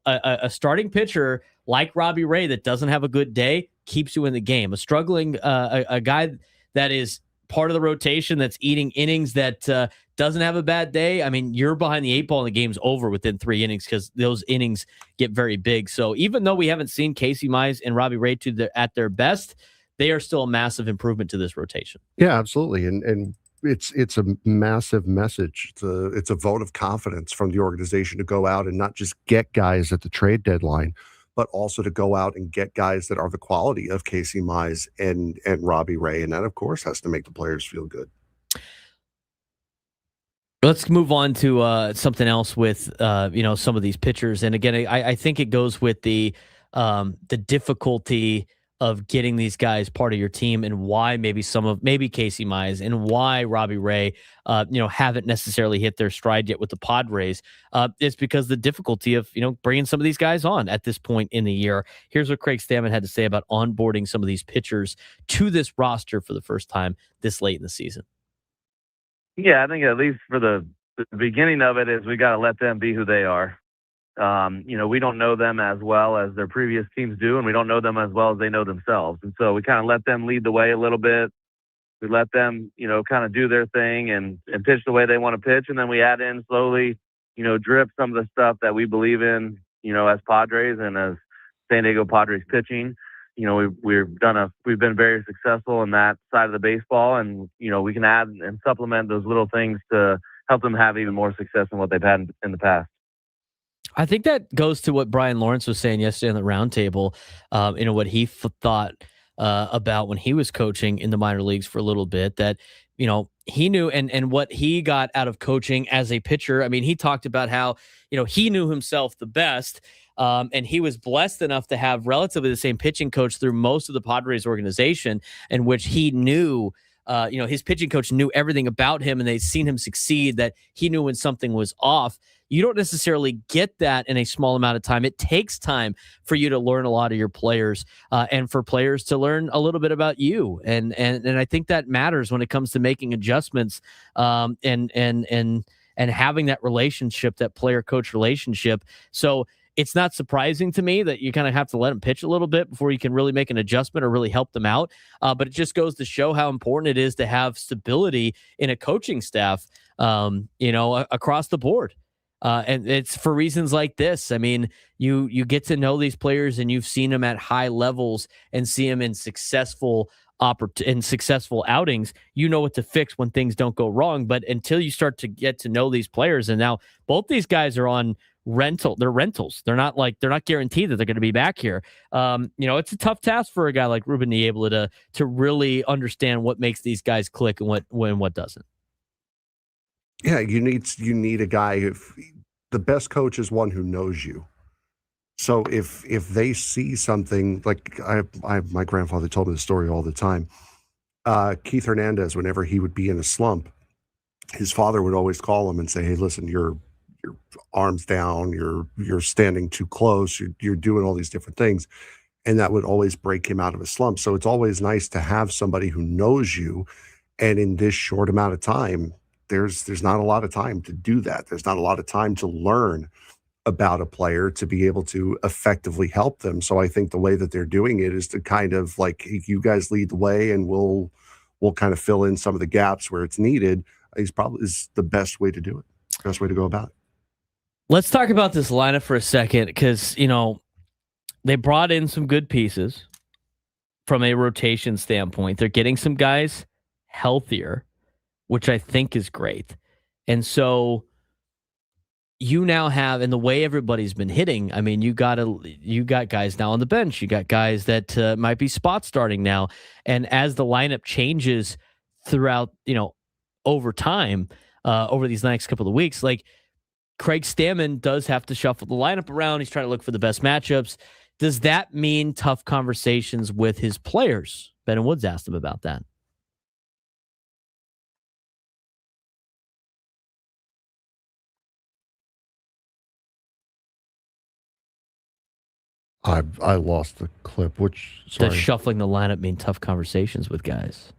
A starting pitcher like Robbie Ray that doesn't have a good day keeps you in the game. A struggling a guy that is part of the rotation that's eating innings that doesn't have a bad day. I mean, you're behind the eight ball and the game's over within 3 innings because those innings get very big. So even though we haven't seen Casey Mize and Robbie Ray at their best, they are still a massive improvement to this rotation. Yeah, absolutely. And it's a massive message. It's a vote of confidence from the organization to go out and not just get guys at the trade deadline, but also to go out and get guys that are the quality of Casey Mize and Robbie Ray. And that, of course, has to make the players feel good. Let's move on to something else with some of these pitchers. And again, I think it goes with the difficulty of getting these guys part of your team and why maybe Casey Mize and why Robbie Ray haven't necessarily hit their stride yet with the Padres. It's because the difficulty of bringing some of these guys on at this point in the year. Here's what Craig Stammen had to say about onboarding some of these pitchers to this roster for the first time this late in the season. Yeah, I think at least for the beginning of it is we got to let them be who they are. We don't know them as well as their previous teams do, and we don't know them as well as they know themselves. And so we kind of let them lead the way a little bit. We let them, kind of do their thing and pitch the way they want to pitch. And then we add in slowly, drip some of the stuff that we believe in, as Padres and as San Diego Padres pitching. We've been very successful in that side of the baseball, and we can add and supplement those little things to help them have even more success than what they've had in the past. I think that goes to what Brian Lawrence was saying yesterday on the roundtable. What he thought about when he was coaching in the minor leagues for a little bit. That he knew and what he got out of coaching as a pitcher. I mean, he talked about how he knew himself the best. And he was blessed enough to have relatively the same pitching coach through most of the Padres organization, in which he knew, his pitching coach knew everything about him and they'd seen him succeed, that he knew when something was off. You don't necessarily get that in a small amount of time. It takes time for you to learn a lot of your players and for players to learn a little bit about you. And I think that matters when it comes to making adjustments and having that relationship, that player-coach relationship. So it's not surprising to me that you kind of have to let them pitch a little bit before you can really make an adjustment or really help them out. But it just goes to show how important it is to have stability in a coaching staff, across the board. And it's for reasons like this. I mean, you get to know these players and you've seen them at high levels and see them in successful outings. You know what to fix when things don't go wrong. But until you start to get to know these players, and now both these guys are on they're rentals. They're not guaranteed that they're going to be back here. It's a tough task for a guy like Ruben Niebla to really understand what makes these guys click and what doesn't. Yeah, you need a guy. The best coach is one who knows you. So if they see something, like my grandfather told me the story all the time. Keith Hernandez, whenever he would be in a slump, his father would always call him and say, "Hey, listen, your arms down, you're standing too close, you're doing all these different things," and that would always break him out of a slump. So it's always nice to have somebody who knows you, and in this short amount of time, there's not a lot of time to do that. There's not a lot of time to learn about a player to be able to effectively help them. So I think the way that they're doing it is to kind of like, hey, you guys lead the way and we'll kind of fill in some of the gaps where it's needed. Is the best way to do it. Best way to go about it. Let's talk about this lineup for a second, because they brought in some good pieces from a rotation standpoint. They're getting some guys healthier, which I think is great. And so you now have, and the way everybody's been hitting, I mean, you got guys now on the bench. You got guys that might be spot starting now. And as the lineup changes throughout, over time, over these next couple of weeks, like Craig Stammen does have to shuffle the lineup around. He's trying to look for the best matchups. Does that mean tough conversations with his players? Ben and Woods asked him about that. I lost the clip. Which Does sorry, shuffling the lineup mean tough conversations with guys?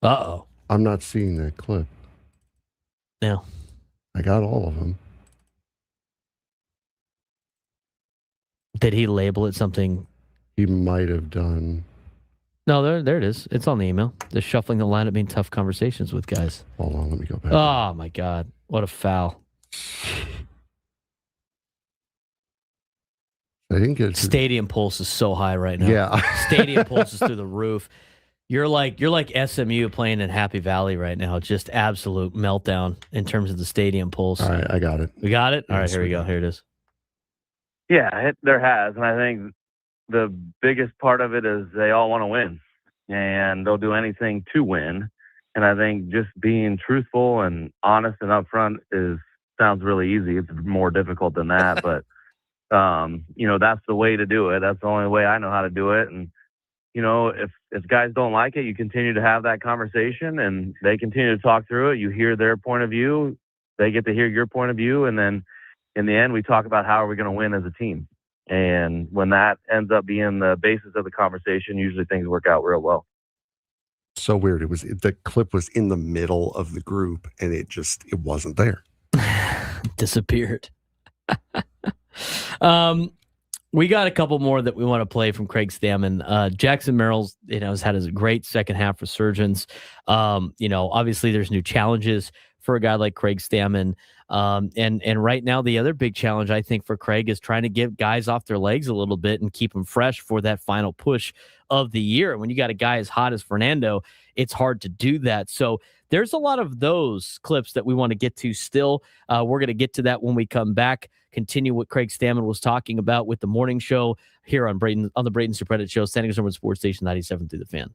Uh-oh. I'm not seeing that clip. No. I got all of them. Did he label it something? He might have done. No, there it is. It's on the email. Does shuffling the lineup mean tough conversations with guys? Hold on, let me go back. Oh, my God. What a foul. I didn't get it. Stadium pulse is so high right now. Yeah. Stadium pulse is through the roof. You're like SMU playing in Happy Valley right now. Just absolute meltdown in terms of the stadium pulse. All right, I got it. We got it? All right, Yes, here we go. got it. Here it is. Yeah, there has. And I think the biggest part of it is they all want to win, and they'll do anything to win. And I think just being truthful and honest and upfront sounds really easy. It's more difficult than that, but that's the way to do it. That's the only way I know how to do it. And if guys don't like it, you continue to have that conversation, and they continue to talk through it. You hear their point of view, they get to hear your point of view, and then in the end, we talk about how are we going to win as a team. And when that ends up being the basis of the conversation, usually things work out real well. So weird. The clip was in the middle of the group, and it wasn't there. Disappeared. We got a couple more that we want to play from Craig Stammen. Jackson Merrill's, has had a great second half resurgence. Obviously there's new challenges for a guy like Craig Stammen. And right now the other big challenge I think for Craig is trying to get guys off their legs a little bit and keep them fresh for that final push of the year. And when you got a guy as hot as Fernando, it's hard to do that. So there's a lot of those clips that we want to get to still. We're going to get to that when we come back. Continue what Craig Stammen was talking about with the morning show here on the Braden Surprenant Show, San Diego Sports Station 97 through the Fan.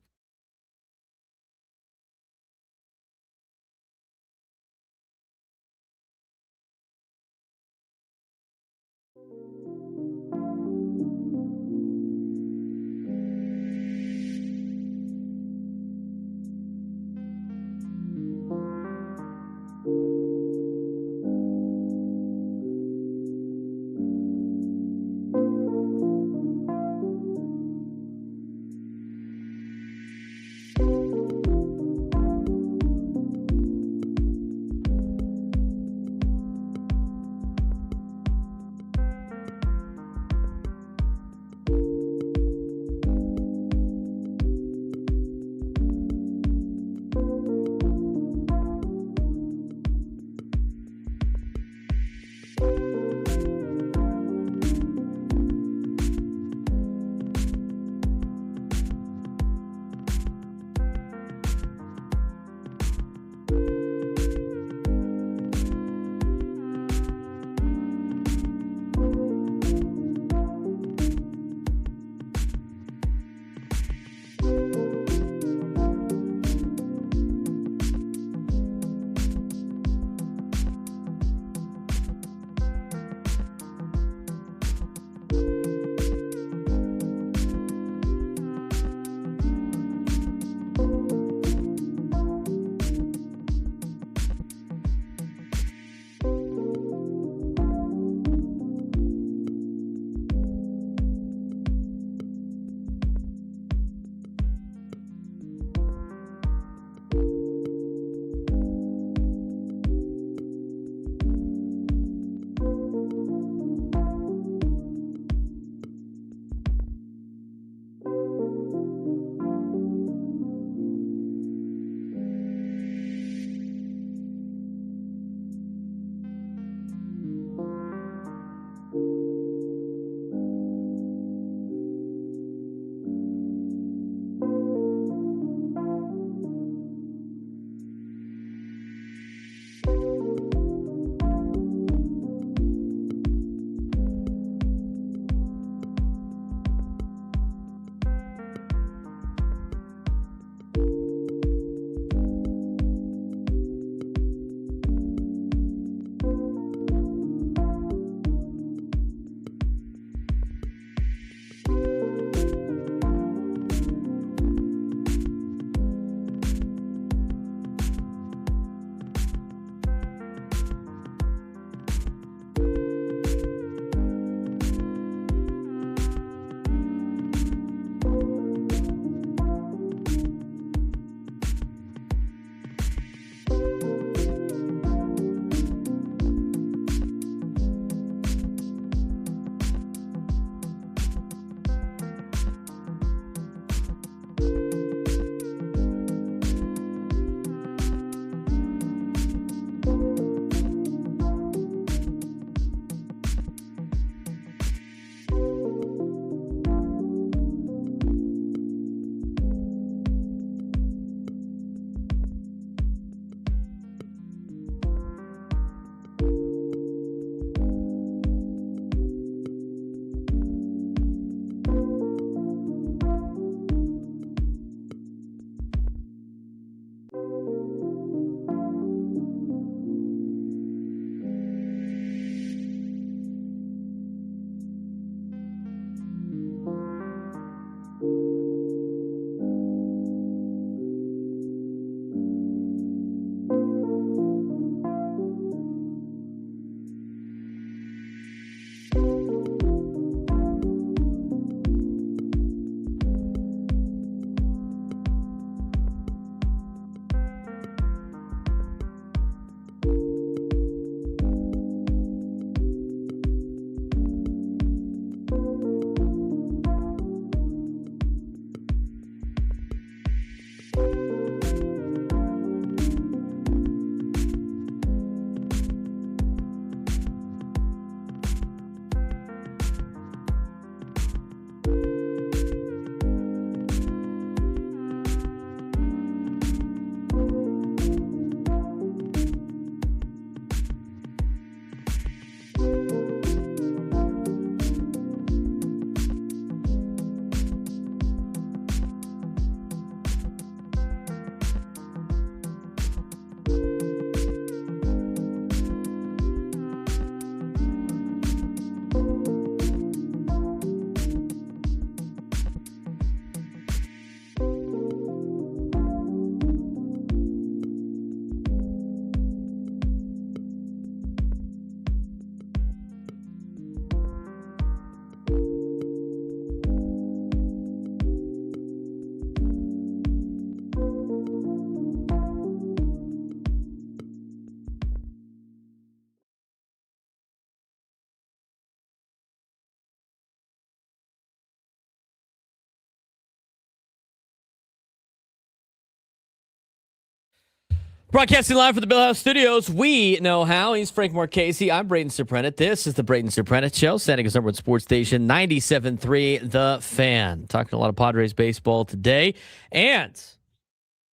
Broadcasting live from the Bill House Studios, we know how. He's Frank Marchese. I'm Braden Surprenant. This is the Braden Surprenant Show, San Diego's number one sports station, 97.3 The Fan. Talking a lot of Padres baseball today. And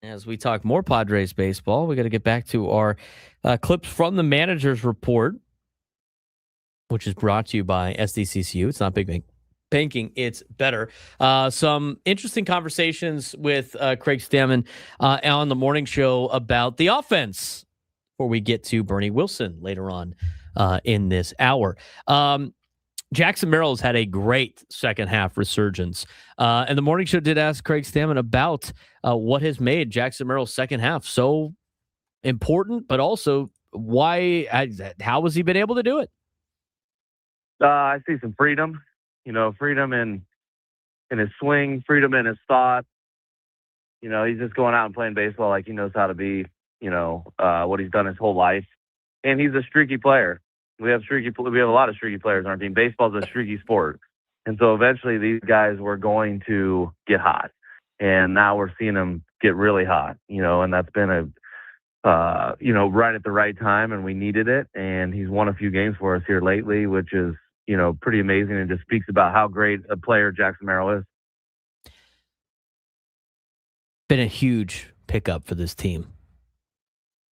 as we talk more Padres baseball, we got to get back to our clips from the manager's report, which is brought to you by SDCCU. It's not Big Banking, it's better. Some interesting conversations with Craig Stammen on the morning show about the offense before we get to Bernie Wilson later on in this hour. Jackson Merrill's had a great second half resurgence. And the morning show did ask Craig Stammen about what has made Jackson Merrill's second half so important, but also how has he been able to do it? I see some freedom. Freedom in his swing, freedom in his thought. He's just going out and playing baseball like he knows how to be, what he's done his whole life. And he's a streaky player. We have a lot of streaky players on our team. Baseball's a streaky sport. And so eventually these guys were going to get hot. And now we're seeing them get really hot, and that's been right at the right time, and we needed it. And he's won a few games for us here lately, which is, pretty amazing, and just speaks about how great a player Jackson Merrill is. Been a huge pickup for this team.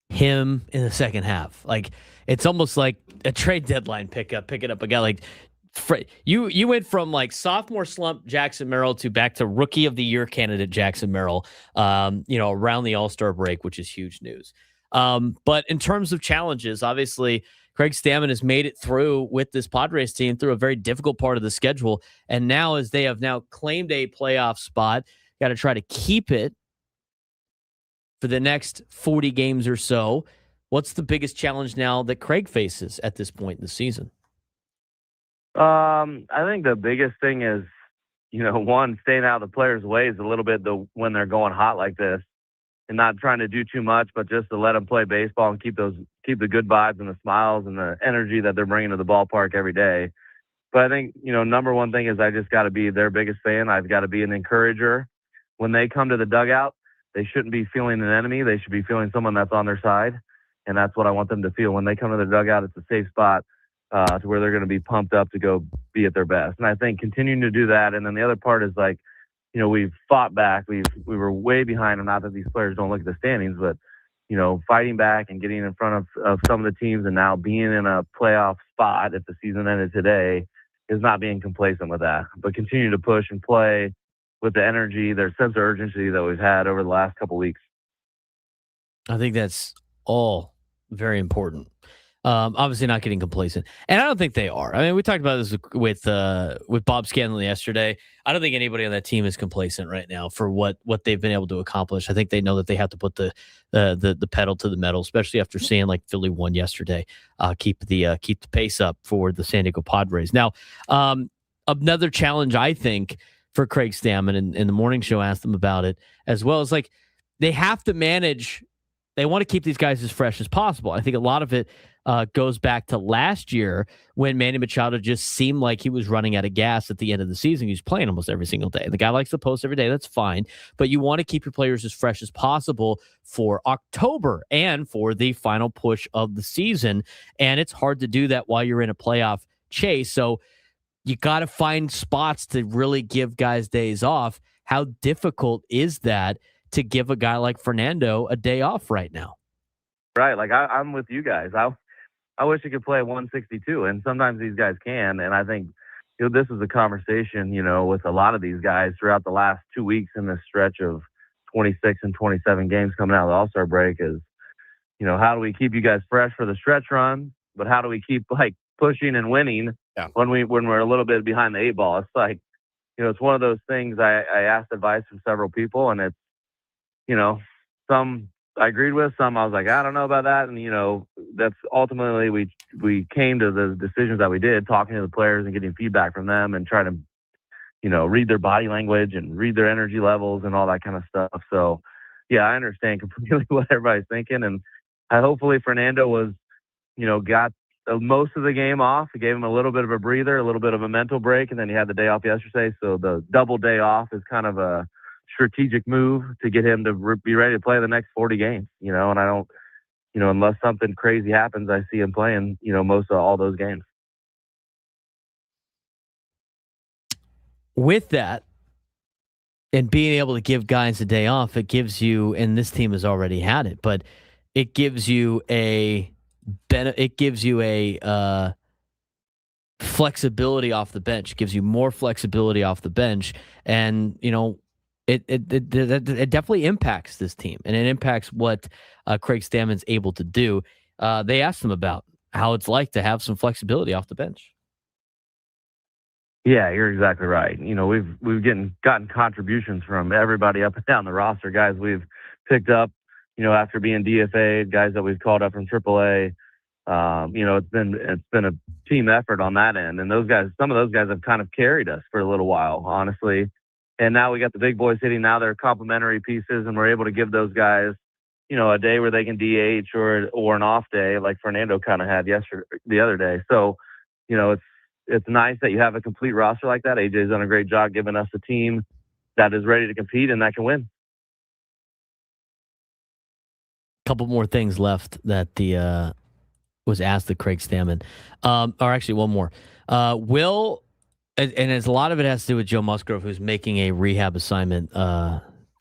Him in the second half. Like, it's almost like a trade deadline pickup, picking up a guy like you went from like sophomore slump Jackson Merrill to back to rookie of the year candidate Jackson Merrill, around the All-Star break, which is huge news. But in terms of challenges, obviously, Craig Stammen has made it through with this Padres team through a very difficult part of the schedule. And now, as they have now claimed a playoff spot, got to try to keep it for the next 40 games or so. What's the biggest challenge now that Craig faces at this point in the season? I think the biggest thing is, one, staying out of the players' ways a little bit when they're going hot like this, and not trying to do too much, but just to let them play baseball and keep the good vibes and the smiles and the energy that they're bringing to the ballpark every day. But I think, number one thing is I just got to be their biggest fan. I've got to be an encourager. When they come to the dugout, they shouldn't be feeling an enemy. They should be feeling someone that's on their side. And that's what I want them to feel. When they come to the dugout, it's a safe spot to where they're going to be pumped up to go be at their best. And I think continuing to do that. And then the other part is like, we've fought back. We were way behind them. Not that these players don't look at the standings, but, fighting back and getting in front of some of the teams, and now being in a playoff spot if the season ended today is not being complacent with that, but continue to push and play with the energy, their sense of urgency that we've had over the last couple of weeks. I think that's all very important. Obviously not getting complacent. And I don't think they are. I mean, we talked about this with Bob Scanlon yesterday. I don't think anybody on that team is complacent right now for what they've been able to accomplish. I think they know that they have to put the pedal to the metal, especially after seeing like Philly won yesterday. Keep the pace up for the San Diego Padres. Now, another challenge I think for Craig Stammen, and the morning show asked them about it as well, is like they have to manage. They want to keep these guys as fresh as possible. I think a lot of it goes back to last year when Manny Machado just seemed like he was running out of gas at the end of the season. He's playing almost every single day. The guy likes to post every day. That's fine. But you want to keep your players as fresh as possible for October and for the final push of the season. And it's hard to do that while you're in a playoff chase. So you got to find spots to really give guys days off. How difficult is that to give a guy like Fernando a day off right now? Right. Like I'm with you guys. I wish he could play 162, and sometimes these guys can. And I think this is a conversation, with a lot of these guys throughout the last 2 weeks in this stretch of 26 and 27 games coming out of the All-Star break is, how do we keep you guys fresh for the stretch run? But how do we keep like pushing and winning when we're a little bit behind the eight ball? It's like, it's one of those things. I asked advice from several people, and it's, some I agreed with, some I was like, I don't know about that. And, that's ultimately we came to the decisions that we did, talking to the players and getting feedback from them and trying to, read their body language and read their energy levels and all that kind of stuff. So, yeah, I understand completely what everybody's thinking. And hopefully Fernando was, got most of the game off. It gave him a little bit of a breather, a little bit of a mental break, and then he had the day off yesterday. So the double day off is kind of a strategic move to get him to be ready to play the next 40 games, and I don't, unless something crazy happens, I see him playing, most of all those games. With that, and being able to give guys a day off, it gives you, and this team has already had it, but it gives you a flexibility off the bench. It gives you more flexibility off the bench, and it definitely impacts this team, and it impacts what Craig Stammen's able to do. They asked him about how it's like to have some flexibility off the bench. Yeah, you're exactly right. We've gotten contributions from everybody up and down the roster, guys we've picked up, after being DFA'd, guys that we've called up from AAA. It's been a team effort on that end, and some of those guys have kind of carried us for a little while, honestly. And now we got the big boys hitting. Now they're complementary pieces, and we're able to give those guys, a day where they can DH or an off day, like Fernando kind of had the other day. So, it's nice that you have a complete roster like that. AJ's done a great job giving us a team that is ready to compete and that can win. Couple more things left that was asked of Craig Stammen. Or actually one more. And a lot of it has to do with Joe Musgrove, who's making a rehab assignment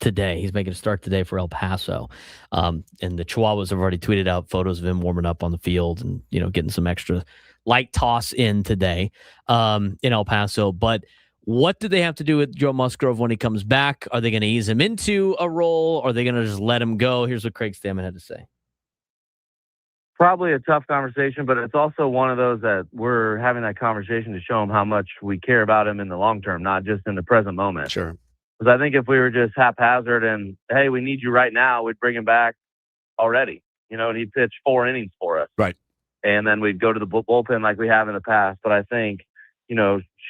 today. He's making a start today for El Paso. And the Chihuahuas have already tweeted out photos of him warming up on the field and, getting some extra light toss in today in El Paso. But what do they have to do with Joe Musgrove when he comes back? Are they going to ease him into a role? Or are they going to just let him go? Here's what Craig Stammen had to say. Probably a tough conversation, but it's also one of those that we're having that conversation to show him how much we care about him in the long term, not just in the present moment. Sure. Because I think if we were just haphazard and, hey, we need you right now, we'd bring him back already, and he'd pitch 4 innings for us. Right. And then we'd go to the bullpen like we have in the past. But I think,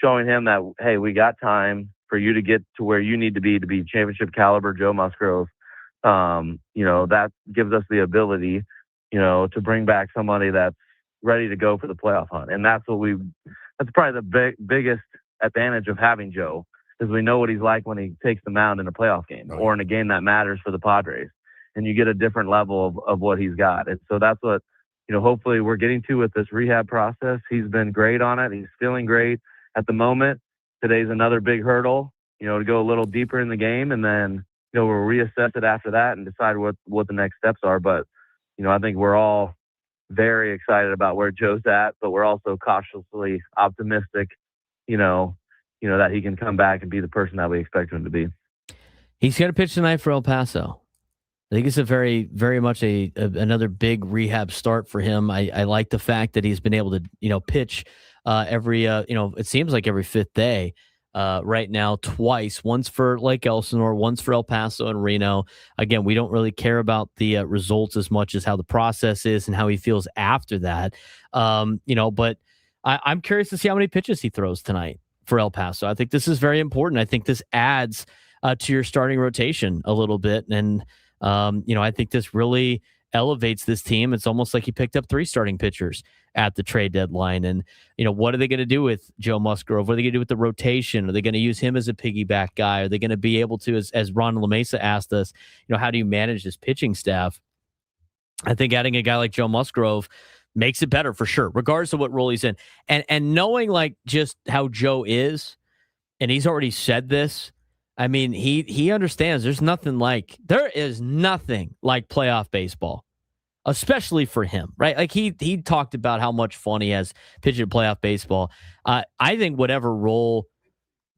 showing him that, hey, we got time for you to get to where you need to be championship caliber Joe Musgrove, that gives us the ability, to bring back somebody that's ready to go for the playoff hunt. And that's probably the biggest advantage of having Joe, is we know what he's like when he takes the mound in a playoff game or in a game that matters for the Padres. And you get a different level of what he's got. And so that's what, hopefully we're getting to with this rehab process. He's been great on it. He's feeling great at the moment. Today's another big hurdle, to go a little deeper in the game. And then, we'll reassess it after that and decide what the next steps are. But, I think we're all very excited about where Joe's at, but we're also cautiously optimistic, that he can come back and be the person that we expect him to be. He's going to pitch tonight for El Paso. I think it's a very, very much another big rehab start for him. I like the fact that he's been able to, pitch every, it seems like every 5th day right now, twice, once for Lake Elsinore, once for El Paso and Reno. Again, we don't really care about the results as much as how the process is and how he feels after that. But I'm curious to see how many pitches he throws tonight for El Paso. I think this is very important. I think this adds to your starting rotation a little bit. And, I think this really elevates this team. It's almost like he picked up 3 starting pitchers at the trade deadline. And, what are they going to do with Joe Musgrove? What are they going to do with the rotation? Are they going to use him as a piggyback guy? Are they going to be able to, as Ron LaMesa asked us, how do you manage this pitching staff? I think adding a guy like Joe Musgrove makes it better for sure, regardless of what role he's in. And knowing like just how Joe is, and he's already said this, I mean, he understands there is nothing like playoff baseball, especially for him, right? Like he talked about how much fun he has pitching playoff baseball. I think whatever role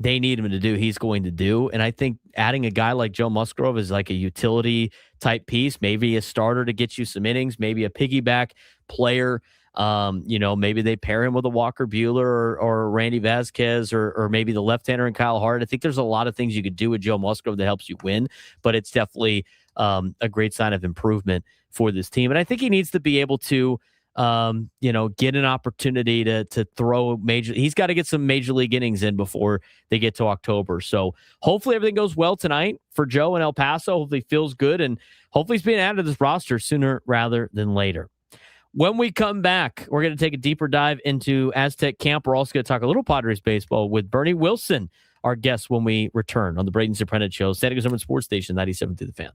they need him to do, he's going to do. And I think adding a guy like Joe Musgrove is like a utility type piece, maybe a starter to get you some innings, maybe a piggyback player. Maybe they pair him with a Walker Buehler or Randy Vasquez or maybe the left-hander and Kyle Hart. I think there's a lot of things you could do with Joe Musgrove that helps you win, but it's definitely a great sign of improvement for this team. And I think he needs to be able to, get an opportunity to throw he's got to get some major league innings in before they get to October. So hopefully everything goes well tonight for Joe in El Paso. Hopefully he feels good and hopefully he's being added to this roster sooner rather than later. When we come back, we're going to take a deeper dive into Aztec camp. We're also going to talk a little Padres baseball with Bernie Wilson, our guests when we return on the Braden Surprenant Show, San Diego Summer Sports Station 97 through the Fan.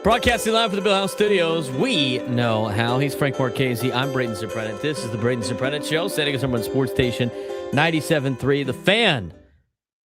Broadcasting live from the Bill House Studios, we know how. He's Frank Marchese. I'm Braden Surprenant. This is the Braden Surprenant Show. San Diego Summer Sports Station 97.3. The Fan.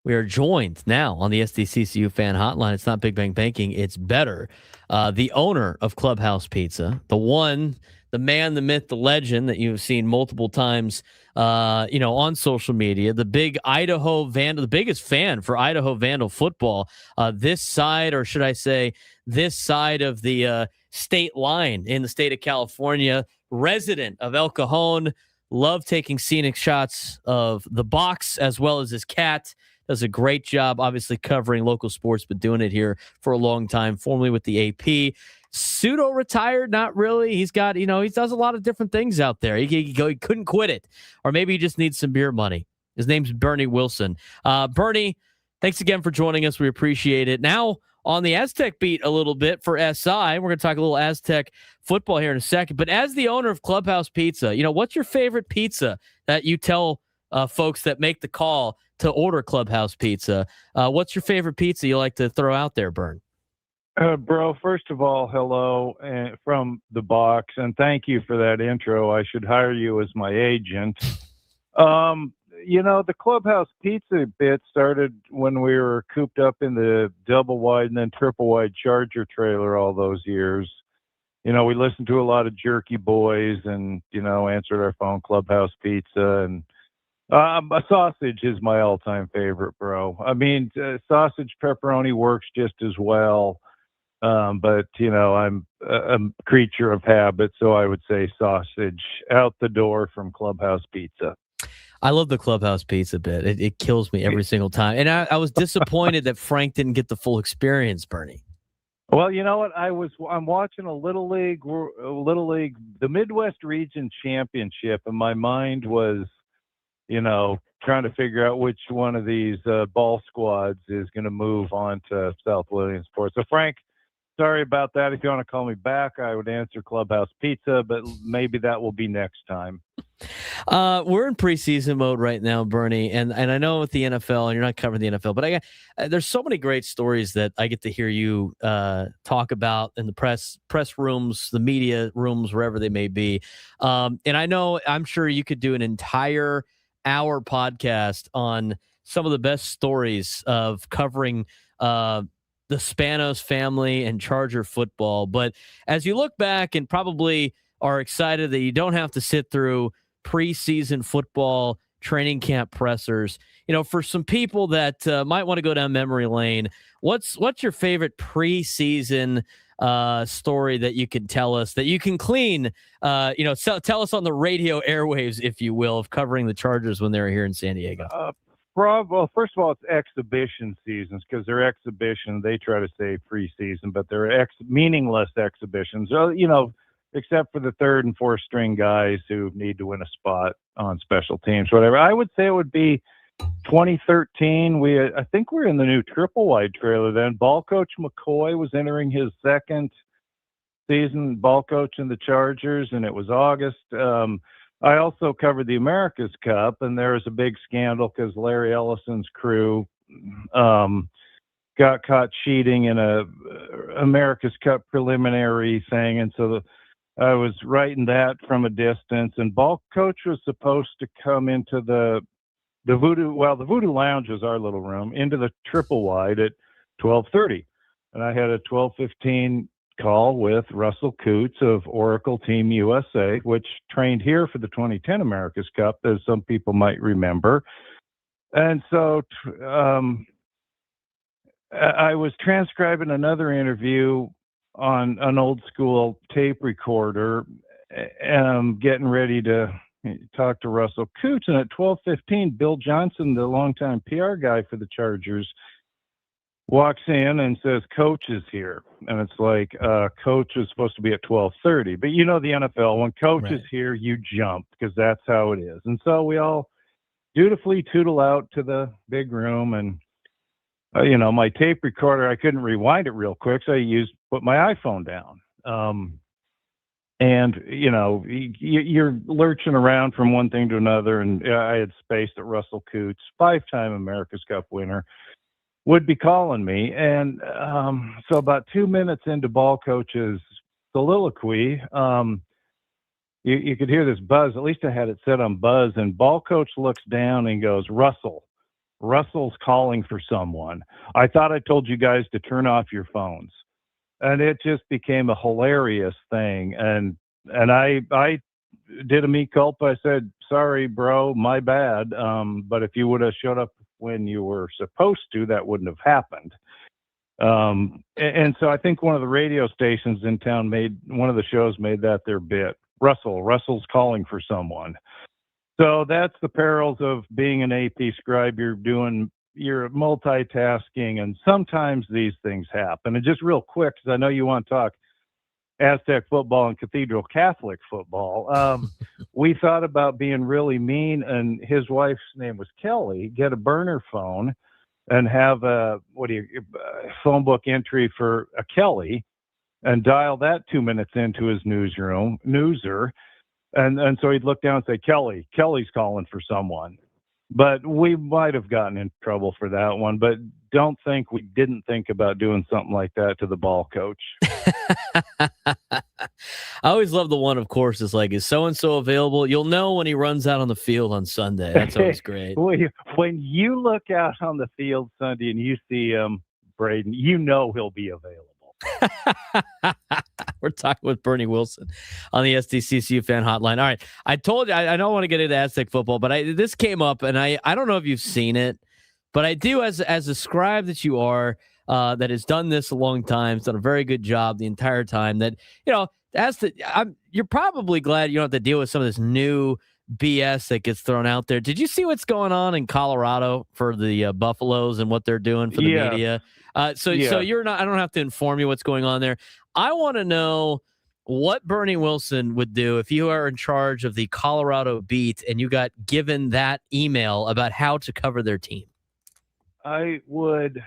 We are joined now on the SDCCU Fan Hotline. It's not Big Bang Banking. It's better. The owner of Clubhouse Pizza, the one, the man, the myth, the legend that you've seen multiple times, on social media, the big Idaho Vandal, the biggest fan for Idaho Vandal football, this side, or should I say, this side of the state line in the state of California, resident of El Cajon, love taking scenic shots of the box as well as his cat. Does a great job, obviously, covering local sports, but doing it here for a long time, formerly with the AP. Pseudo-retired, not really. He's got, he does a lot of different things out there. He couldn't quit it. Or maybe he just needs some beer money. His name's Bernie Wilson. Bernie, thanks again for joining us. We appreciate it. Now, on the Aztec beat a little bit for SI, we're going to talk a little Aztec football here in a second. But as the owner of Clubhouse Pizza, what's your favorite pizza that you tell folks that make the call to order Clubhouse Pizza? What's your favorite pizza you like to throw out there, Bern? Bro, first of all, hello from the box, and thank you for that intro. I should hire you as my agent. The Clubhouse Pizza bit started when we were cooped up in the double wide and then triple wide Charger trailer all those years. We listened to a lot of Jerky Boys and, answered our phone, Clubhouse Pizza, and a sausage is my all-time favorite, bro. I mean, sausage pepperoni works just as well. But I'm a creature of habit, so I would say sausage out the door from Clubhouse Pizza. I love the Clubhouse Pizza bit. It kills me every single time. And I was disappointed that Frank didn't get the full experience, Bernie. Well, you know what? I'm watching a Little League, the Midwest Region Championship, and my mind was, trying to figure out which one of these ball squads is going to move on to South Williamsport. So, Frank, sorry about that. If you want to call me back, I would answer Clubhouse Pizza, but maybe that will be next time. We're in preseason mode right now, Bernie, and I know with the NFL, and you're not covering the NFL, but there's so many great stories that I get to hear you talk about in the press rooms, the media rooms, wherever they may be. And I'm sure you could do an entire hour podcast on some of the best stories of covering the Spanos family and Charger football. But as you look back and probably are excited that you don't have to sit through preseason football training camp pressers, for some people that might want to go down memory lane, what's your favorite preseason story that you can tell us, that you can clean, tell us on the radio airwaves, if you will, of covering the Chargers when they were here in San Diego? Well, first of all, it's exhibition seasons because they're exhibition. They try to say preseason, but they're meaningless exhibitions. Except for the third and fourth string guys who need to win a spot on special teams, whatever. I would say it would be 2013. I think we're in the new triple wide trailer then. Ball coach McCoy was entering his second season ball coach in the Chargers, and it was August. I also covered the America's Cup, and there was a big scandal because Larry Ellison's crew got caught cheating in a America's Cup preliminary thing, and so I was writing that from a distance. And ball coach was supposed to come into the Voodoo Lounge is our little room, into the triple wide at 12:30, and I had a 12:15 call with Russell Coots of Oracle Team USA, which trained here for the 2010 America's Cup, as some people might remember. And so I was transcribing another interview on an old school tape recorder, and I'm getting ready to talk to Russell Coots. And at 12:15, Bill Johnson, the longtime PR guy for the Chargers, walks in and says, "Coach is here." And it's like, coach is supposed to be at 12:30. But the NFL, when coach is here, you jump because that's how it is. And so we all dutifully tootle out to the big room. And, my tape recorder, I couldn't rewind it real quick. So I put my iPhone down. And, you're lurching around from one thing to another. And I had spaced at Russell Coots, 5-time America's Cup winner, would be calling me. And so about 2 minutes into ball coach's soliloquy, you could hear this buzz. At least I had it set on buzz. And ball coach looks down and goes, Russell's calling for someone. I thought I told you guys to turn off your phones. And it just became a hilarious thing. And I did a mea culpa. I said, sorry, bro, my bad. But if you would have showed up when you were supposed to, that wouldn't have happened. And so I think one of the radio stations in town one of the shows made that their bit. Russell's calling for someone. So that's the perils of being an AP scribe. You're multitasking, and sometimes these things happen. And just real quick, because I know you want to talk Aztec football and Cathedral Catholic football. We thought about being really mean, and his wife's name was Kelly, get a burner phone and have a phone book entry for a Kelly and dial that 2 minutes into his newser. And so he'd look down and say, Kelly's calling for someone. But we might have gotten in trouble for that one, but don't think we didn't think about doing something like that to the ball coach. I always love the one, of course, is like, is so-and-so available? You'll know when he runs out on the field on Sunday. That's always great. When you look out on the field Sunday and you see Braden, you know he'll be available. We're talking with Bernie Wilson on the SDCCU fan hotline. All right. I told you, I don't want to get into Aztec football, but this came up, and I don't know if you've seen it, but I do, as a scribe that you are, that has done this a long time, has done a very good job the entire time, that, you're probably glad you don't have to deal with some of this new BS that gets thrown out there. Did you see what's going on in Colorado for the Buffaloes and what they're doing for the media? So you're not, I don't have to inform you what's going on there. I want to know what Bernie Wilson would do if you are in charge of the Colorado beat and you got given that email about how to cover their team. I would,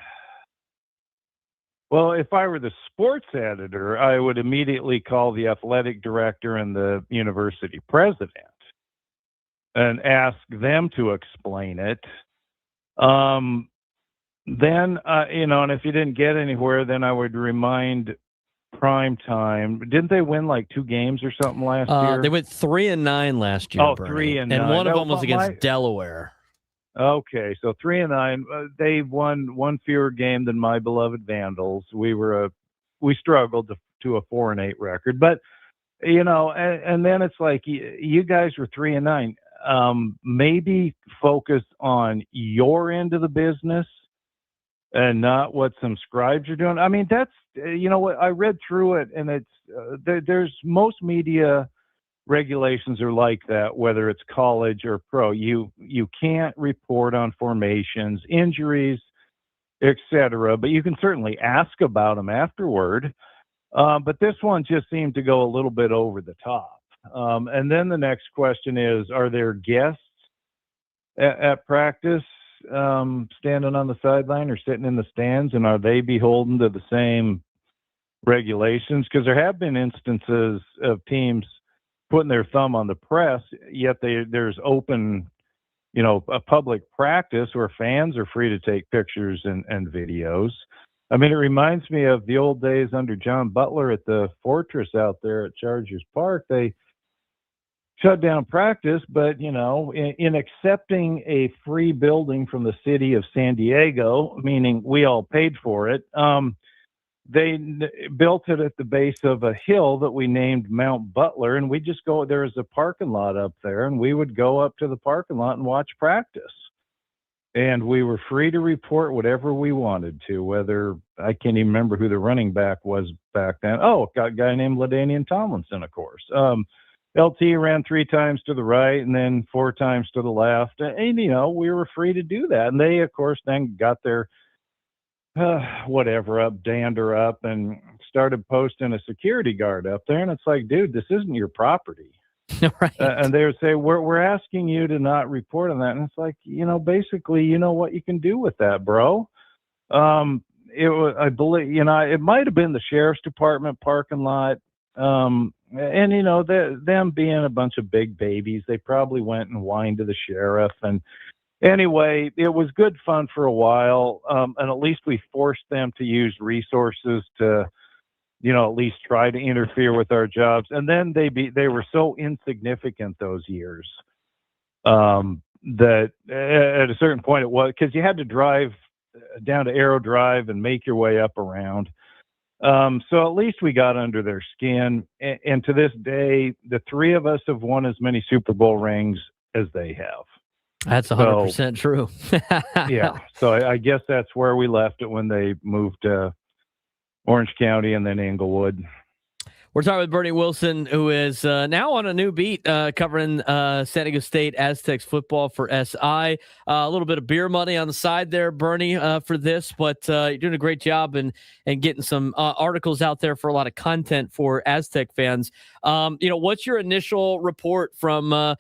well, if I were the sports editor, I would immediately call the athletic director and the university president and ask them to explain it. Then, and if you didn't get anywhere, then I would remind prime time. Didn't they win like 2 games or something last year? They went 3-9 last year. Oh, Bernie. 3-9. And one of them was against Delaware. Okay, so 3-9. They won one fewer game than my beloved Vandals. We struggled to a 4-8 record, but and then it's like you guys were 3-9. Maybe focus on your end of the business and not what some scribes are doing. I mean, that's, what I read through it, and it's, there's most media regulations are like that, whether it's college or pro. You can't report on formations, injuries, etc., but you can certainly ask about them afterward. But this one just seemed to go a little bit over the top. And then the next question is, are there guests at practice standing on the sideline or sitting in the stands, and are they beholden to the same regulations? Because there have been instances of teams putting their thumb on the press, yet there's open, a public practice where fans are free to take pictures and videos. I mean, it reminds me of the old days under John Butler at the Fortress out there at Chargers Park. They shut down practice, but, in accepting a free building from the city of San Diego, meaning we all paid for it, they built it at the base of a hill that we named Mount Butler, and we just go, there's a parking lot up there, and we would go up to the parking lot and watch practice. And we were free to report whatever we wanted to, whether, I can't even remember who the running back was back then. Oh, got a guy named LaDainian Tomlinson, of course. LT ran 3 times to the right and then 4 times to the left. And, we were free to do that. And they, of course, then got their dander up and started posting a security guard up there. And it's like, dude, this isn't your property. Right. And they would say, we're asking you to not report on that. And it's like, basically, what you can do with that, bro. I believe, it might have been the sheriff's department parking lot. And, them being a bunch of big babies, they probably went and whined to the sheriff. And, Anyway, it was good fun for a while, and at least we forced them to use resources to, at least try to interfere with our jobs. And then they were so insignificant those years that at a certain point it was, because you had to drive down to Arrow Drive and make your way up around. So at least we got under their skin. And to this day, the three of us have won as many Super Bowl rings as they have. That's 100% true. Yeah. So I guess that's where we left it when they moved to Orange County and then Inglewood. We're talking with Bernie Wilson, who is now on a new beat covering San Diego State Aztecs football for SI. A little bit of beer money on the side there, Bernie, for this, but you're doing a great job and getting some articles out there for a lot of content for Aztec fans. What's your initial report from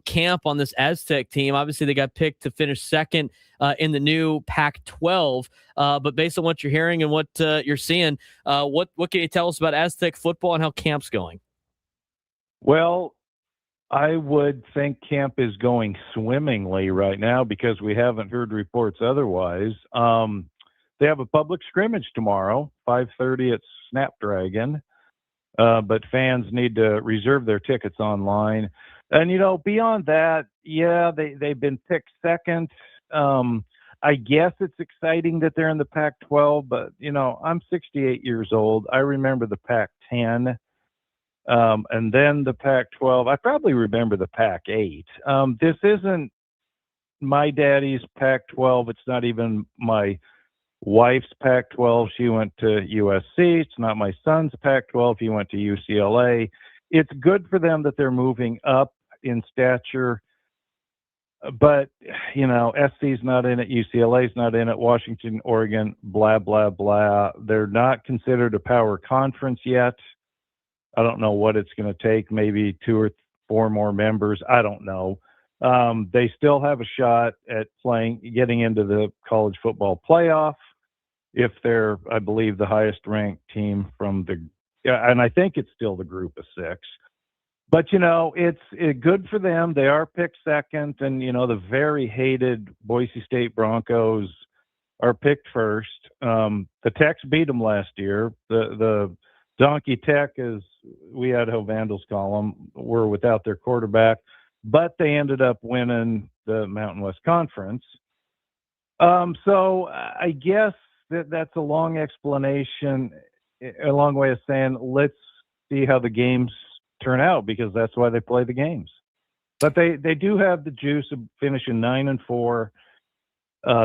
camp on this Aztec team? Obviously, they got picked to finish second in the new Pac-12. But based on what you're hearing and what you're seeing, what can you tell us about Aztec football and how camp's going? Well, I would think camp is going swimmingly right now because we haven't heard reports otherwise. They have a public scrimmage tomorrow, 5:30 at Snapdragon. But fans need to reserve their tickets online. And, beyond that, yeah, they've been picked second. I guess it's exciting that they're in the Pac-12, but, I'm 68 years old. I remember the Pac-10, and then the Pac-12. I probably remember the Pac-8. This isn't my daddy's Pac-12. It's not even my wife's Pac-12. She went to USC. It's not my son's Pac-12. He went to UCLA. It's good for them that they're moving up in stature, but SC's not in it, UCLA's not in it, Washington, Oregon, blah blah blah. They're not considered a power conference yet. I don't know what it's going to take, maybe 2 or 4 more members, I don't know. They still have a shot at getting into the college football playoff if they're, I believe, the highest ranked team from and I think it's still the group of 6. But, it's good for them. They are picked second, and, the very hated Boise State Broncos are picked first. The Techs beat them last year. The Donkey Tech, as we Idaho Vandals call them, were without their quarterback, but they ended up winning the Mountain West Conference. So I guess that's a long explanation, a long way of saying, let's see how the games turn out, because that's why they play the games. But they do have the juice of finishing 9-4.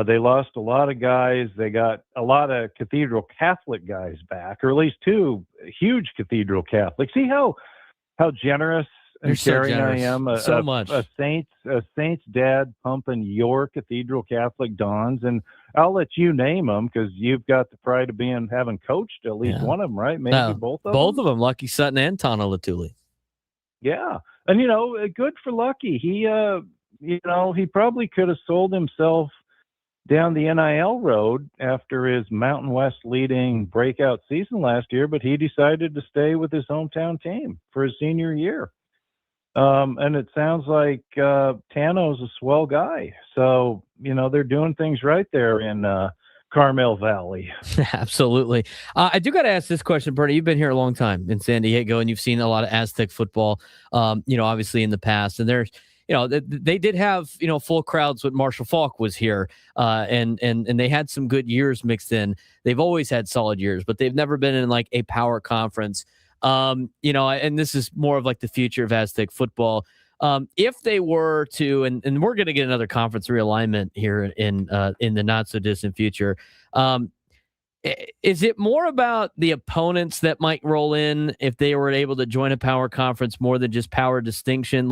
They lost a lot of guys. They got a lot of Cathedral Catholic guys back, or at least 2 huge Cathedral Catholics. See how generous and caring I am. So much. A Saints dad pumping your Cathedral Catholic Dons, and I'll let you name them because you've got the pride of having coached at least one of them, right? Maybe both of them. Both of them, Lucky Sutton and Tana Latuli. Yeah, and good for Lucky. He he probably could have sold himself down the NIL road after his Mountain West leading breakout season last year, but he decided to stay with his hometown team for his senior year. And it sounds like Tano's a swell guy. So, they're doing things right there in Carmel Valley. Absolutely. I do got to ask this question, Bernie. You've been here a long time in San Diego, and you've seen a lot of Aztec football, obviously in the past. And there's, they did have, full crowds when Marshall Faulk was here, and they had some good years mixed in. They've always had solid years, but they've never been in like a power conference. And this is more of like the future of Aztec football. If they were to, and we're going to get another conference realignment here in the not so distant future. Is it more about the opponents that might roll in if they were able to join a power conference more than just power distinction?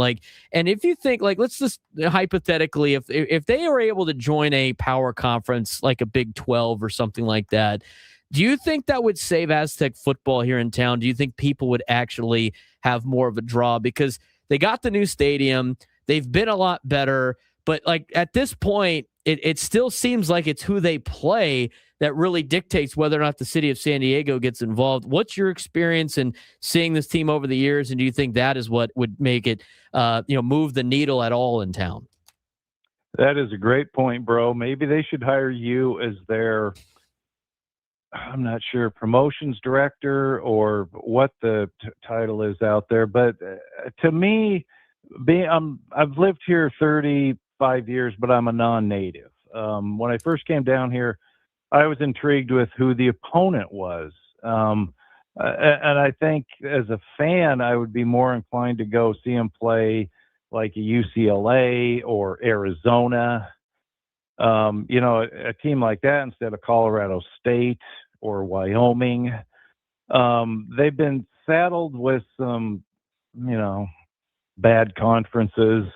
And if you think let's just hypothetically, if they were able to join a power conference like a Big 12 or something like that, do you think that would save Aztec football here in town? Do you think people would actually have more of a draw? Because they got the new stadium. They've been a lot better. But at this point, it still seems like it's who they play that really dictates whether or not the city of San Diego gets involved. What's your experience in seeing this team over the years? And do you think that is what would make it, move the needle at all in town? That is a great point, bro. Maybe they should hire you as their, I'm not sure, promotions director or what the title is out there. But to me, I've lived here 35 years, but I'm a non-native. When I first came down here, I was intrigued with who the opponent was. And I think as a fan, I would be more inclined to go see him play like a UCLA or Arizona, a team like that instead of Colorado State or Wyoming. They've been saddled with some, bad conferences.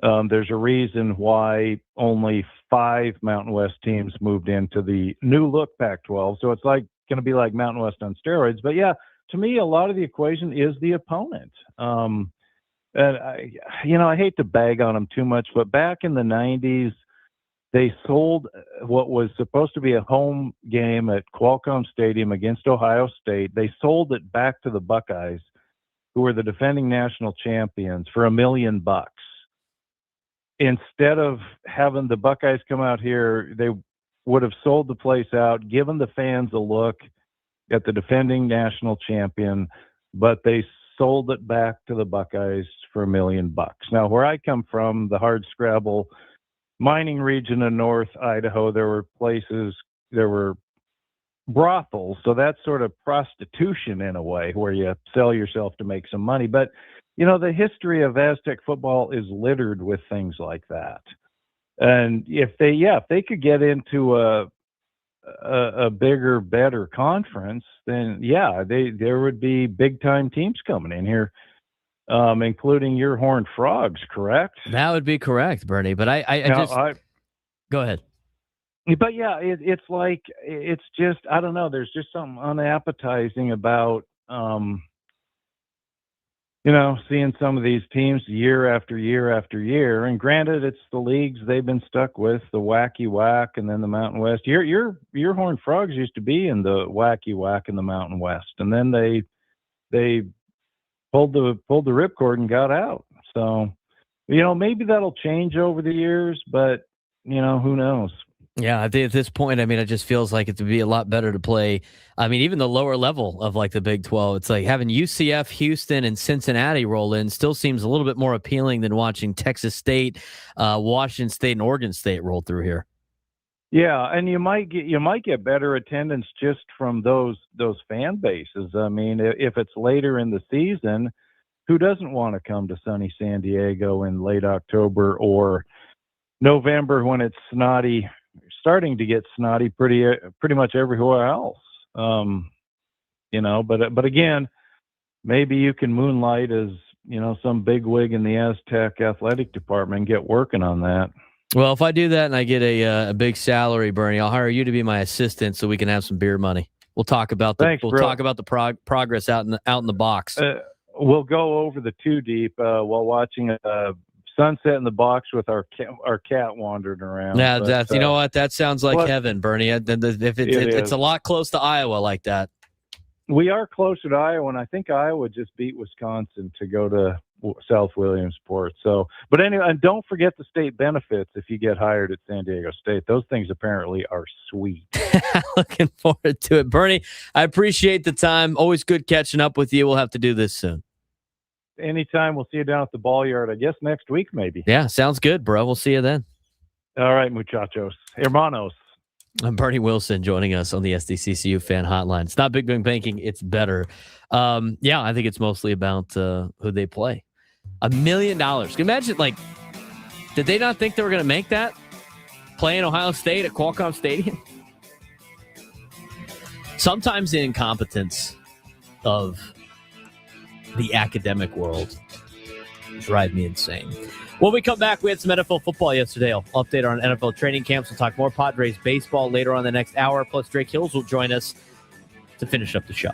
There's a reason why only 5 Mountain West teams moved into the new look Pac-12. So it's going to be like Mountain West on steroids. But yeah, to me, a lot of the equation is the opponent. And I hate to bag on them too much, but back in the 90s, they sold what was supposed to be a home game at Qualcomm Stadium against Ohio State. They sold it back to the Buckeyes, who were the defending national champions, for $1 million. Instead of having the Buckeyes come out here, they would have sold the place out, given the fans a look at the defending national champion, but they sold it back to the Buckeyes for $1 million. Now, where I come from, the hardscrabble mining region of North Idaho, there were brothels. So that's sort of prostitution in a way, where you sell yourself to make some money. But, the history of Aztec football is littered with things like that. And if they could get into a bigger, better conference, then there would be big time teams coming in here, including your Horned Frogs, correct? That would be correct, Bernie. But I go ahead. But yeah, it's just, I don't know. There's just something unappetizing about, seeing some of these teams year after year after year. And granted, it's the leagues they've been stuck with, the Wacky Whack and then the Mountain West. Your Horned Frogs used to be in the Wacky Whack and the Mountain West, and then they pulled the ripcord and got out. So, maybe that'll change over the years, but who knows? Yeah, I think at this point, it just feels like it would be a lot better to play. Even the lower level of like the Big 12, it's like having UCF, Houston, and Cincinnati roll in still seems a little bit more appealing than watching Texas State, Washington State, and Oregon State roll through here. Yeah, and you might get better attendance just from those fan bases. If it's later in the season, who doesn't want to come to sunny San Diego in late October or November when it's starting to get snotty pretty much everywhere else? But again, maybe you can moonlight as some bigwig in the Aztec athletic department and get working on that. Well, if I do that and I get a big salary, Bernie, I'll hire you to be my assistant so we can have some beer money. We'll talk about talk about the progress out in the box. We'll go over the 2 deep while watching a sunset in the box with our cat wandering around. Yeah, that's you know what? That sounds like heaven, Bernie. If it's a lot close to Iowa like that. We are closer to Iowa, and I think Iowa just beat Wisconsin to go to South Williamsport. So, but anyway, and don't forget the state benefits if you get hired at San Diego State. Those things apparently are sweet. Looking forward to it, Bernie. I appreciate the time. Always good catching up with you. We'll have to do this soon. Anytime. We'll see you down at the ball yard, I guess next week maybe. Yeah, sounds good, bro. We'll see you then. All right, muchachos. Hermanos. I'm Bernie Wilson joining us on the SDCCU fan hotline. It's not Big Bang Banking. It's better. I think it's mostly about who they play. $1 million. Can you imagine, did they not think they were going to make that? Playing Ohio State at Qualcomm Stadium? Sometimes the incompetence of the academic world drive me insane. When we come back, we had some NFL football yesterday. I'll update on NFL training camps. We'll talk more Padres baseball later on the next hour. Plus, Drake Hills will join us to finish up the show.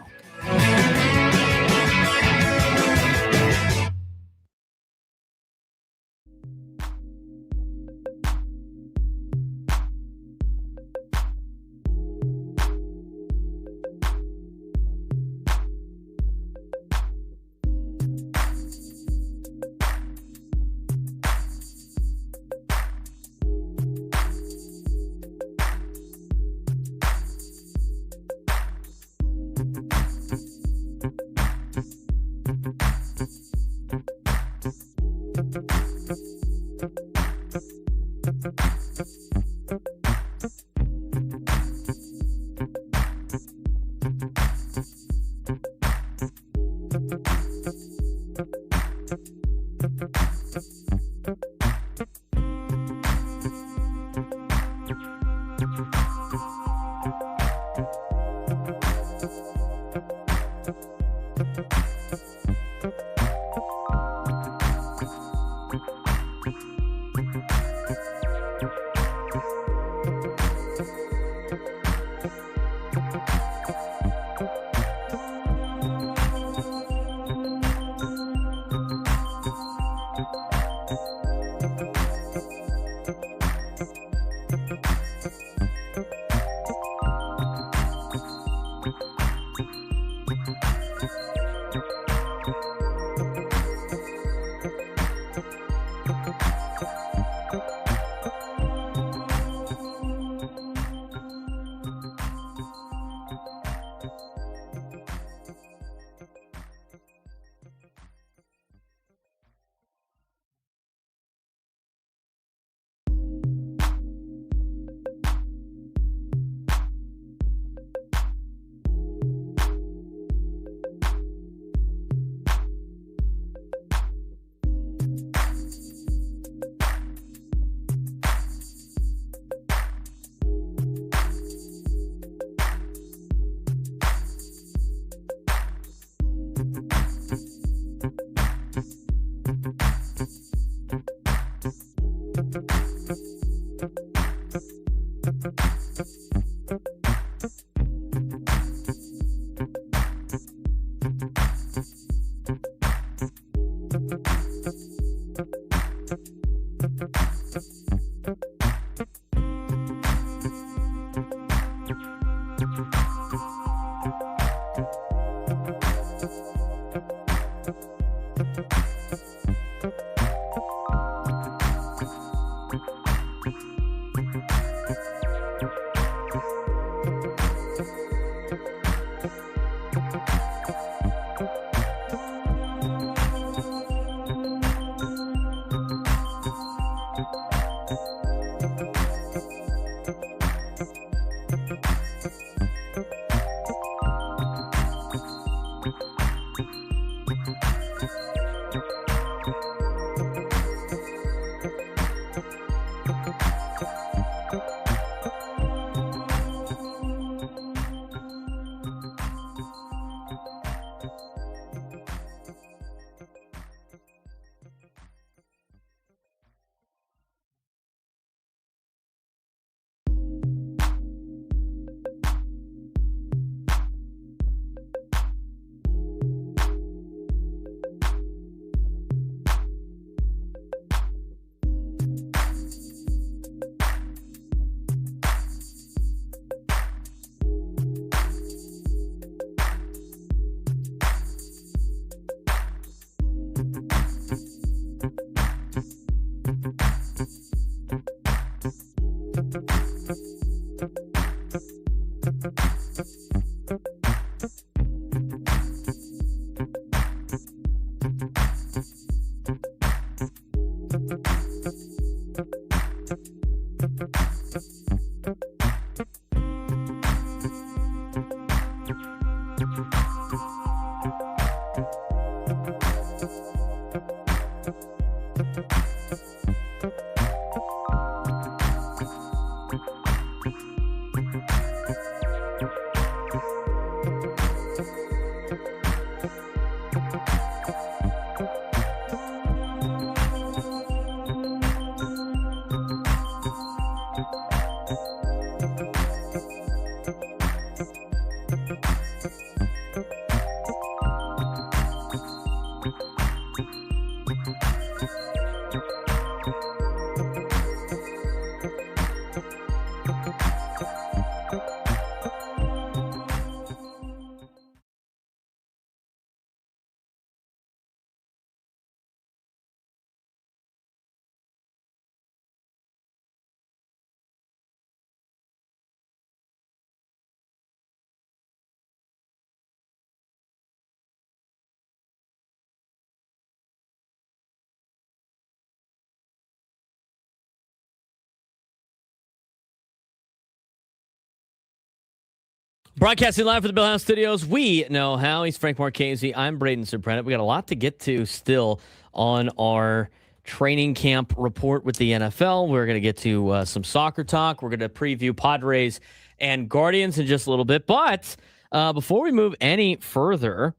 Broadcasting live from the Bill House Studios, we know how. He's Frank Marchese. I'm Braden Surprenant. We got a lot to get to still on our training camp report with the NFL. We're going to get to some soccer talk. We're going to preview Padres and Guardians in just a little bit. But Before we move any further,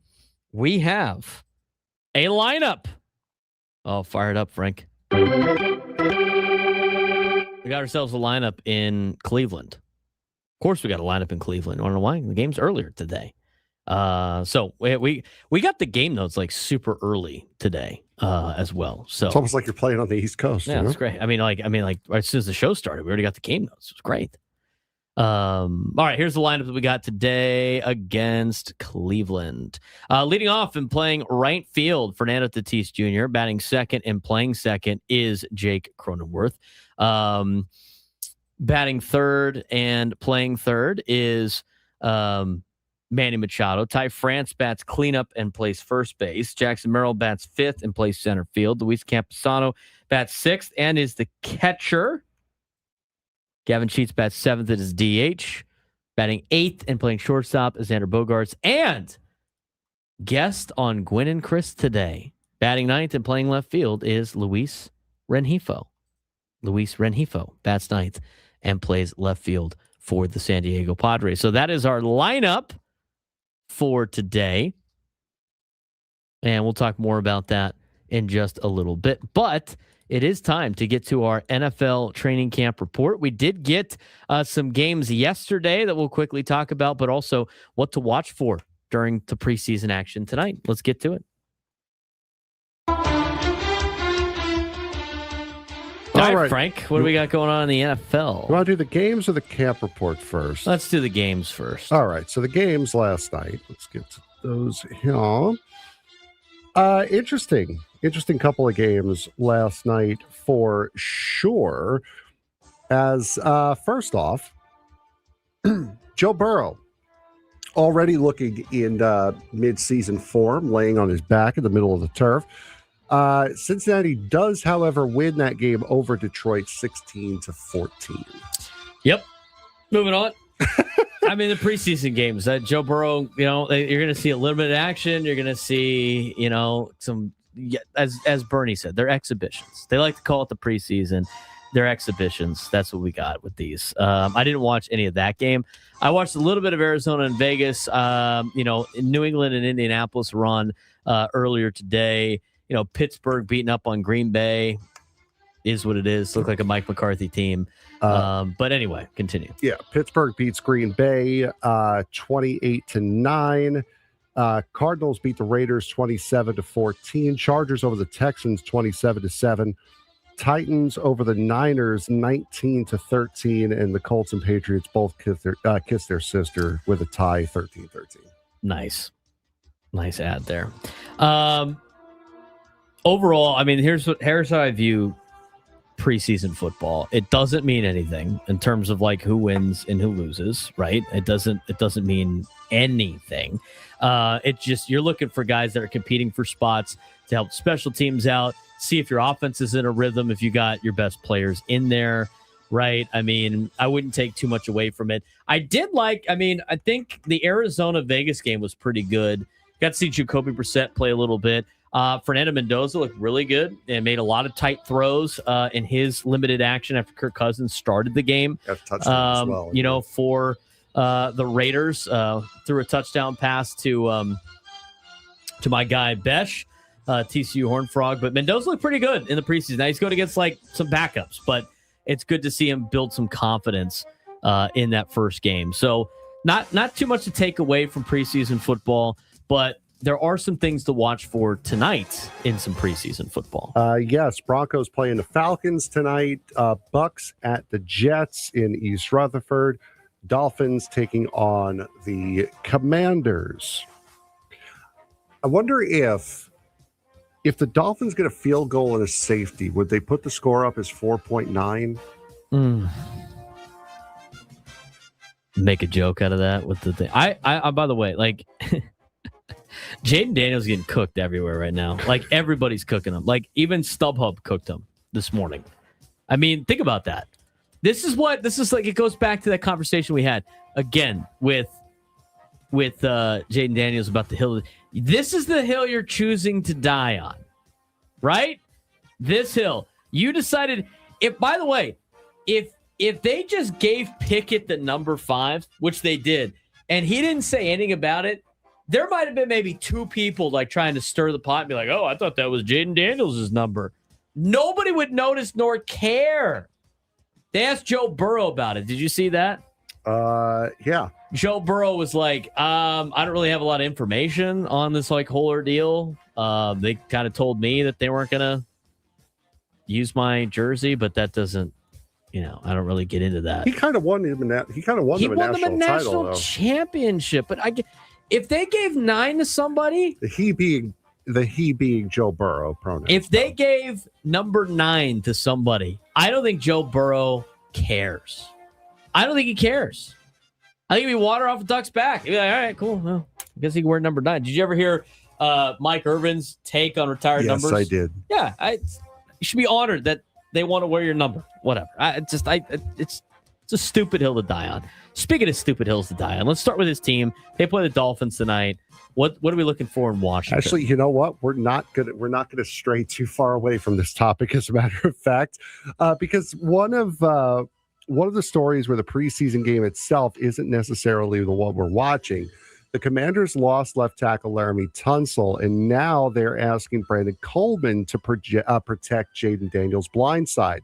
we have a lineup. Oh, fire it up, Frank. We got ourselves a lineup in Cleveland. Of course, we got a lineup in Cleveland. You want to know why? The game's earlier today. So we got the game notes like super early today as well. So it's almost like you're playing on the East Coast. Yeah, it's great. I mean, like as soon as the show started, we already got the game notes. It was great. All right, here's the lineup that we got today against Cleveland. Leading off and playing right field, Fernando Tatis Jr. Batting second and playing second is Jake Cronenworth. Batting third and playing third is Manny Machado. Ty France bats cleanup and plays first base. Jackson Merrill bats fifth and plays center field. Luis Camposano bats sixth and is the catcher. Gavin Sheets bats seventh and is DH. Batting eighth and playing shortstop is Xander Bogaerts. And guest on Gwynn and Chris today, batting ninth and playing left field is Luis Rengifo. Luis Rengifo bats ninth and plays left field for the San Diego Padres. So that is our lineup for today. And we'll talk more about that in just a little bit. But it is time to get to our NFL training camp report. We did get some games yesterday that we'll quickly talk about, but also what to watch for during the preseason action tonight. Let's get to it. All right, Frank, what do we got going on in the NFL? You want to do the games or the camp report first? Let's do the games first. All right, so the games last night. Let's get to those here. Interesting couple of games last night for sure. As first off, Joe Burrow already looking in mid-season form, laying on his back in the middle of the turf. Cincinnati does, however, win that game over Detroit 16-14. Yep. Moving on. I mean, the preseason games, Joe Burrow, you're going to see a little bit of action. You're going to see, some, as Bernie said, they're exhibitions. They like to call it the preseason. They're exhibitions. That's what we got with these. I didn't watch any of that game. I watched a little bit of Arizona and Vegas. New England and Indianapolis were on earlier today. Pittsburgh beating up on Green Bay is what it is. Looked like a Mike McCarthy team. But anyway, continue. Yeah, Pittsburgh beats Green Bay 28-9. Cardinals beat the Raiders 27-14. Chargers over the Texans 27-7. Titans over the Niners 19-13. And the Colts and Patriots both kiss their sister with a tie 13-13. Nice ad there. Overall, I mean, here's how I view preseason football. It doesn't mean anything in terms of like who wins and who loses, right? It doesn't mean anything. It's just you're looking for guys that are competing for spots to help special teams out, see if your offense is in a rhythm, if you got your best players in there, right? I mean, I wouldn't take too much away from it. I think the Arizona-Vegas game was pretty good. Got to see Jacoby Brissett play a little bit. Fernando Mendoza looked really good and made a lot of tight throws in his limited action after Kirk Cousins started the game. Got a touchdown as well. For the Raiders, threw a touchdown pass to my guy Besh, TCU Horned Frog. But Mendoza looked pretty good in the preseason. Now he's going against like some backups, but it's good to see him build some confidence in that first game. So not too much to take away from preseason football, but there are some things to watch for tonight in some preseason football. Yes, Broncos playing the Falcons tonight. Bucks at the Jets in East Rutherford. Dolphins taking on the Commanders. I wonder if the Dolphins get a field goal and a safety, would they put the score up as 4.9? Make a joke out of that with the thing. I by the way, like Jaden Daniels getting cooked everywhere right now. Like everybody's cooking him. Like even StubHub cooked him this morning. I mean, think about that. This is like, it goes back to that conversation we had again with Jaden Daniels about the hill. This is the hill you're choosing to die on, right? This hill. You decided if they just gave Pickett the number 5, which they did, and he didn't say anything about it, there might have been maybe two people like trying to stir the pot and be like, oh, I thought that was Jaden Daniels' number. Nobody would notice nor care. They asked Joe Burrow about it. Did you see that? Yeah. Joe Burrow was like, I don't really have a lot of information on this like whole ordeal. They kind of told me that they weren't going to use my jersey, but that doesn't, I don't really get into that. He kind of won him a national championship. But if they gave 9 to somebody, the he being Joe Burrow pronoun. If they gave number 9 to somebody, I don't think Joe Burrow cares. I don't think he cares. I think he'd be water off a duck's back. He'd be like, all right, cool. Well, I guess he can wear number 9. Did you ever hear Mike Irvin's take on retired numbers? Yes, I did. Yeah, you should be honored that they want to wear your number. Whatever. It's a stupid hill to die on. Speaking of stupid hills to die on, let's start with his team. They play the Dolphins tonight. What are we looking for in Washington? Actually, you know what? We're not gonna stray too far away from this topic, as a matter of fact, because one of the stories where the preseason game itself isn't necessarily the one we're watching. The Commanders lost left tackle Laramie Tunsil, and now they're asking Brandon Coleman to protect Jaden Daniels' blind side.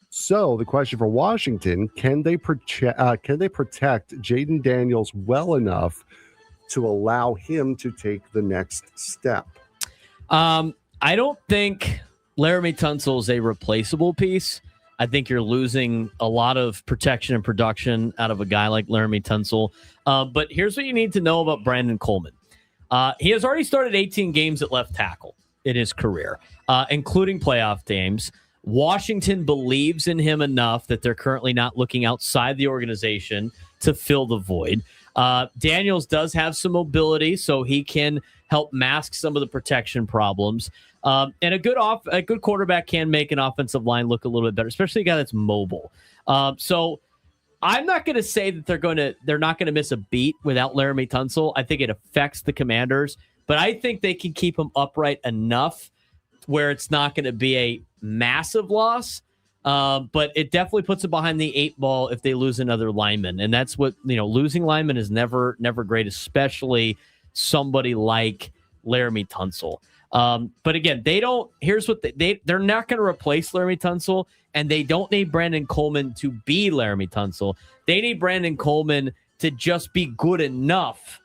So the question for Washington, can they protect Jaden Daniels well enough to allow him to take the next step? I don't think Laramie Tunsil is a replaceable piece. I think you're losing a lot of protection and production out of a guy like Laramie Tunsil. But here's what you need to know about Brandon Coleman. He has already started 18 games at left tackle in his career, including playoff games. Washington believes in him enough that they're currently not looking outside the organization to fill the void. Daniels does have some mobility, so he can help mask some of the protection problems. And a good quarterback can make an offensive line look a little bit better, especially a guy that's mobile. So I'm not going to say that they're not going to miss a beat without Laramie Tunsil. I think it affects the Commanders, but I think they can keep him upright enough where it's not going to be a massive loss. But it definitely puts it behind the 8 ball if they lose another lineman. And that's what, losing linemen is never great, especially somebody like Laramie Tunsil. But again, they're not going to replace Laramie Tunsil, and they don't need Brandon Coleman to be Laramie Tunsil. They need Brandon Coleman to just be good enough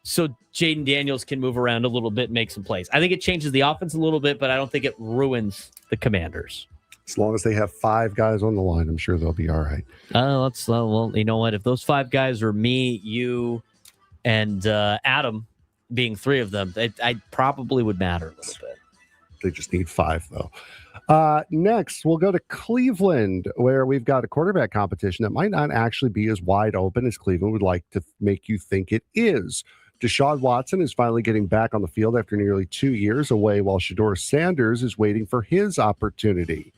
so Jaden Daniels can move around a little bit and make some plays. I think it changes the offense a little bit, but I don't think it ruins the Commanders. As long as they have 5 guys on the line, I'm sure they'll be all right. Well, you know what? If those 5 guys are me, you, and Adam being 3 of them, I probably would matter a little bit. They just need 5, though. Next, we'll go to Cleveland, where we've got a quarterback competition that might not actually be as wide open as Cleveland would like to make you think it is. Deshaun Watson is finally getting back on the field after nearly 2 years away, while Shedeur Sanders is waiting for his opportunity.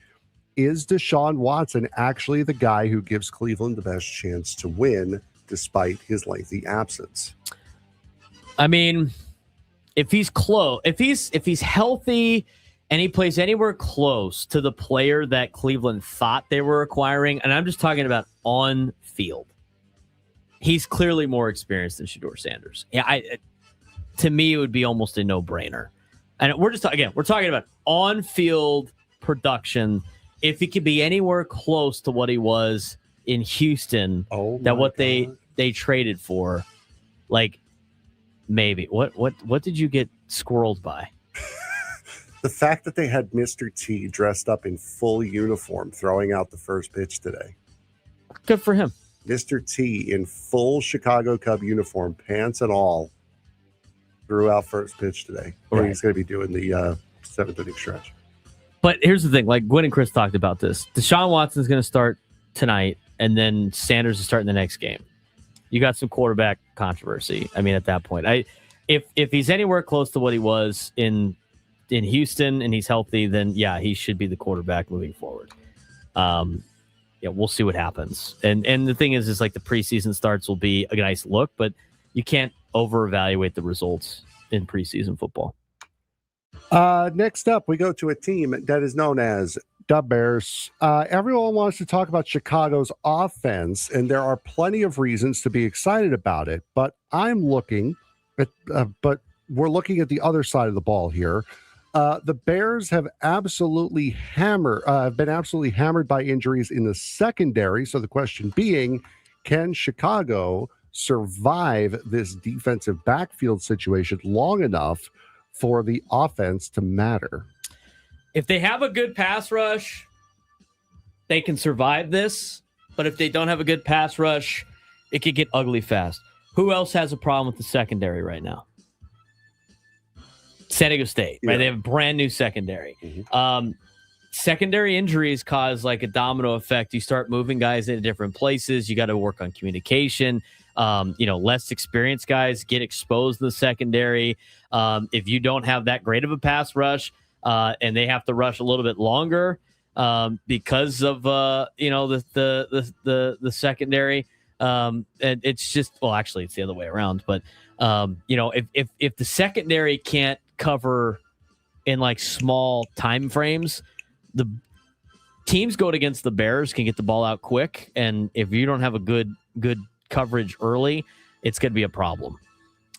Is Deshaun Watson actually the guy who gives Cleveland the best chance to win despite his lengthy absence? I mean, if he's healthy and he plays anywhere close to the player that Cleveland thought they were acquiring, and I'm just talking about on field, he's clearly more experienced than Shedeur Sanders. Yeah, to me, it would be almost a no-brainer. And we're talking about on-field production. If he could be anywhere close to what he was in Houston, they traded for, like, maybe. What did you get squirreled by? The fact that they had Mr. T dressed up in full uniform throwing out the first pitch today. Good for him. Mr. T in full Chicago Cub uniform, pants and all, threw out first pitch today. Or he's going to be doing the 7th inning stretch. But here's the thing, like Gwen and Chris talked about this. Deshaun Watson's going to start tonight, and then Sanders is starting the next game. You got some quarterback controversy. I mean, at that point, if he's anywhere close to what he was in Houston and he's healthy, then yeah, he should be the quarterback moving forward. We'll see what happens. And the thing is like the preseason starts will be a nice look, but you can't over-evaluate the results in preseason football. Next up, we go to a team that is known as Dub Bears. Everyone wants to talk about Chicago's offense, and there are plenty of reasons to be excited about it. But but we're looking at the other side of the ball here. The Bears have been absolutely hammered by injuries in the secondary. So the question being, can Chicago survive this defensive backfield situation long enough for the offense to matter? If they have a good pass rush, they can survive this. But if they don't have a good pass rush, it could get ugly fast. Who else has a problem with the secondary right now? San Diego State, right? Yeah. They have a brand new secondary. Mm-hmm. Secondary injuries cause like a domino effect. You start moving guys into different places. You got to work on communication. Less experienced guys get exposed in the secondary. If you don't have that great of a pass rush, and they have to rush a little bit longer because of the secondary, and it's just actually it's the other way around. But if the secondary can't cover in like small time frames, the teams going against the Bears can get the ball out quick, and if you don't have a good coverage early, it's going to be a problem.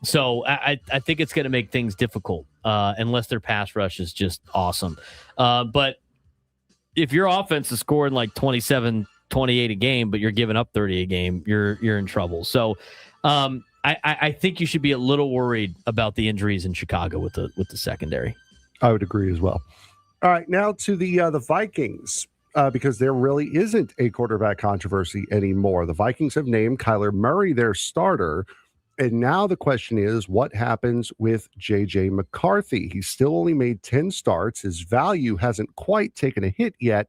So I think it's going to make things difficult unless their pass rush is just awesome. But if your offense is scoring like 27, 28 a game, but you're giving up 30 a game, you're in trouble. So I think you should be a little worried about the injuries in Chicago with the secondary. I would agree as well. All right, now to the Vikings, because there really isn't a quarterback controversy anymore. The Vikings have named Kyler Murray their starter, and now the question is, what happens with J.J. McCarthy? He's still only made 10 starts. His value hasn't quite taken a hit yet,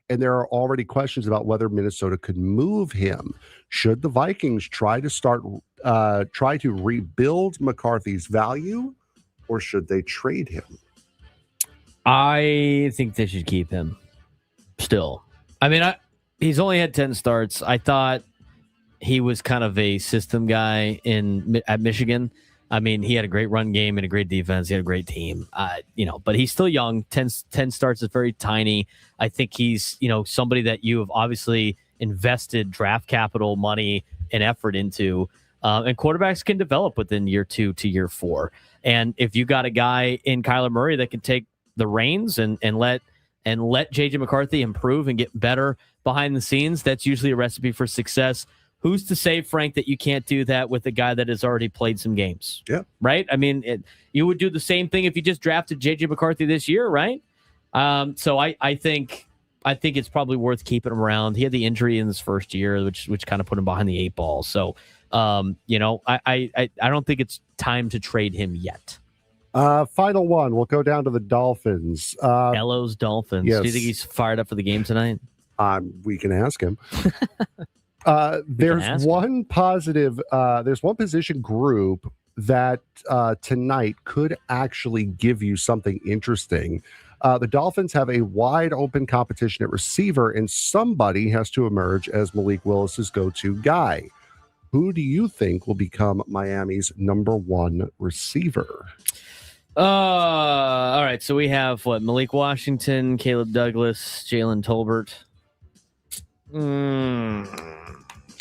and there are already questions about whether Minnesota could move him. Should the Vikings try to rebuild McCarthy's value, or should they trade him? I think they should keep him still. I mean, he's only had 10 starts. I thought he was kind of a system guy at Michigan. I mean, he had a great run game and a great defense. He had a great team, but he's still young. 10 starts is very tiny. I think he's, somebody that you have obviously invested draft capital, money, and effort into. And quarterbacks can develop within year 2 to year 4. And if you got a guy in Kyler Murray that can take the reins and let JJ McCarthy improve and get better behind the scenes, that's usually a recipe for success. Who's to say, Frank, that you can't do that with a guy that has already played some games? Yeah. Right? I mean, you would do the same thing if you just drafted JJ McCarthy this year, right? So I think it's probably worth keeping him around. He had the injury in his first year, which kind of put him behind the 8 ball. So, I don't think it's time to trade him yet. Final one. We'll go down to the Dolphins. Ello's Dolphins. Yes. Do you think he's fired up for the game tonight? We can ask him. There's one position group that tonight could actually give you something interesting. The Dolphins have a wide open competition at receiver, and somebody has to emerge as Malik Willis's go-to guy. Who do you think will become Miami's number 1 receiver? All right. So we have Malik Washington, Caleb Douglas, Jalen Tolbert.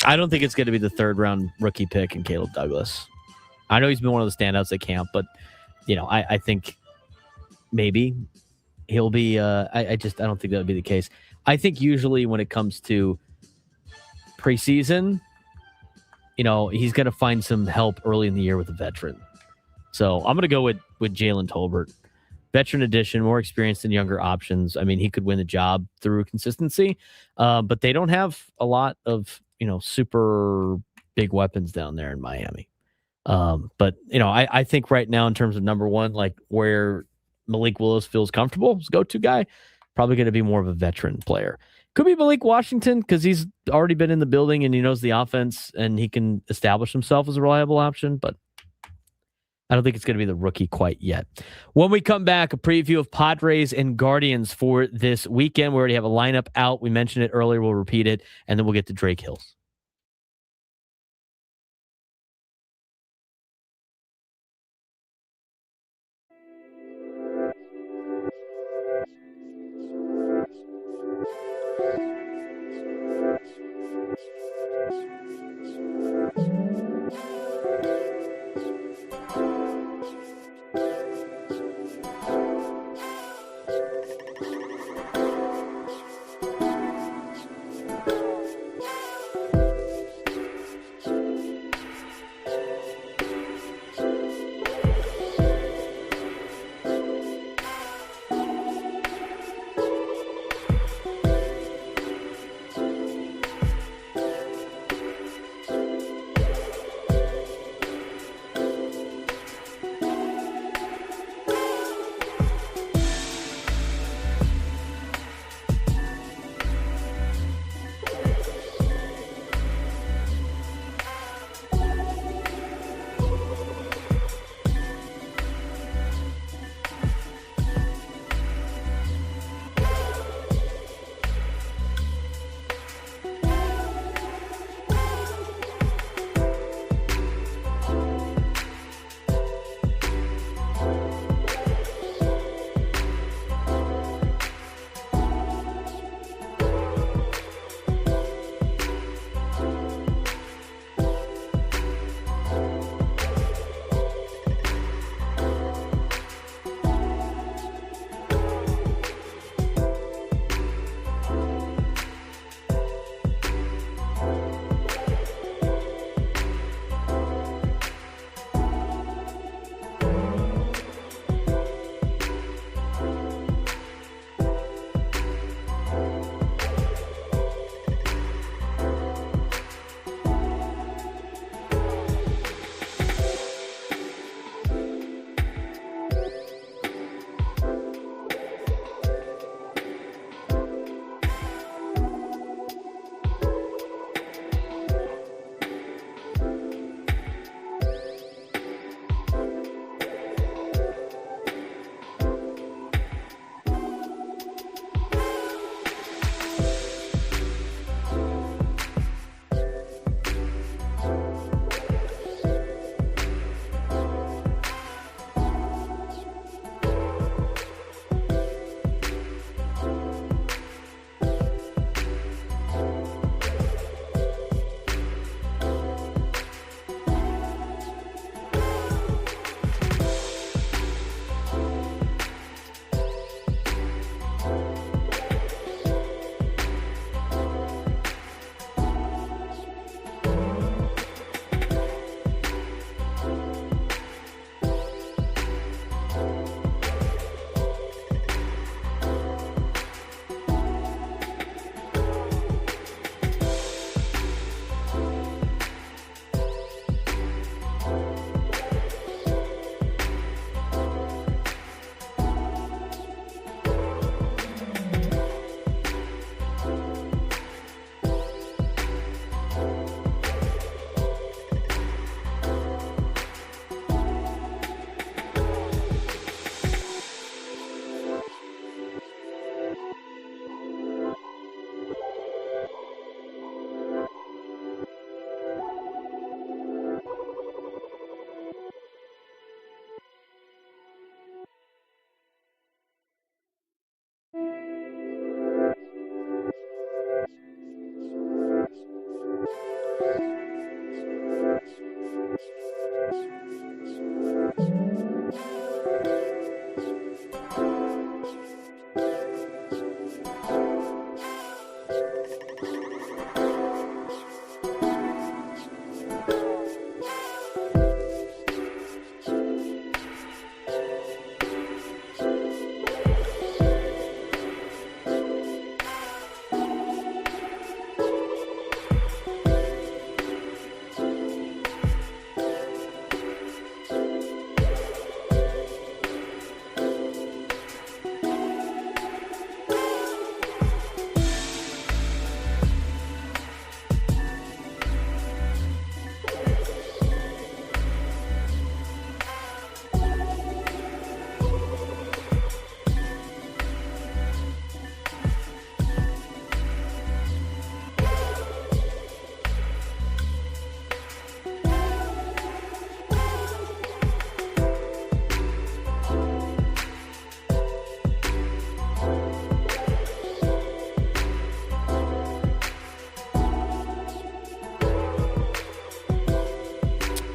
I don't think it's going to be the 3rd round rookie pick in Caleb Douglas. I know he's been one of the standouts at camp, but I think maybe he'll be. I don't think that would be the case. I think usually when it comes to preseason, he's going to find some help early in the year with a veteran. So I'm going to go with Jalen Tolbert. Veteran addition, more experience than younger options. I mean, he could win the job through consistency, but they don't have a lot of, super big weapons down there in Miami. But I think right now in terms of number 1, like where Malik Willis feels comfortable, his go-to guy, probably going to be more of a veteran player. Could be Malik Washington because he's already been in the building and he knows the offense and he can establish himself as a reliable option, but I don't think it's going to be the rookie quite yet. When we come back, a preview of Padres and Guardians for this weekend. We already have a lineup out. We mentioned it earlier. We'll repeat it, and then we'll get to Drake Hills.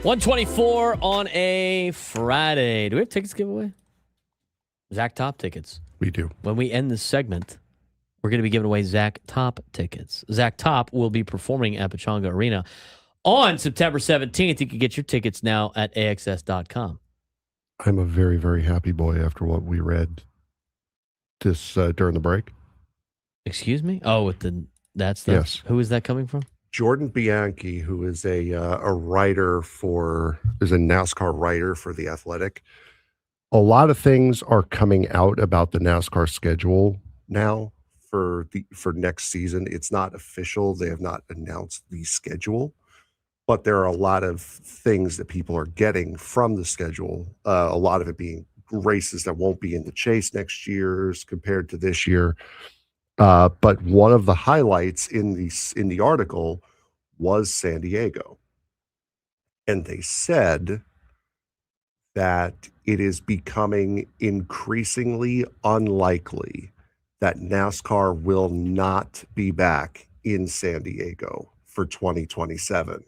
124 on a Friday. Do we have tickets to give away? Zach Top tickets. We do. When we end this segment, we're going to be giving away Zach Top tickets. Zach Top will be performing at Pechanga Arena on September 17th. You can get your tickets now at AXS.com. I'm a very, very happy boy after what we read this during the break. Excuse me? Oh, with that's the, yes. Who is that coming from? Jordan Bianchi, who is a writer is a NASCAR writer for The Athletic. A lot of things are coming out about the NASCAR schedule now for next season. It's not official. They have not announced the schedule, but there are a lot of things that people are getting from the schedule. A lot of it being races that won't be in the chase next year's compared to this year. But one of the highlights in the article was San Diego. And they said that it is becoming increasingly unlikely that NASCAR will not be back in San Diego for 2027.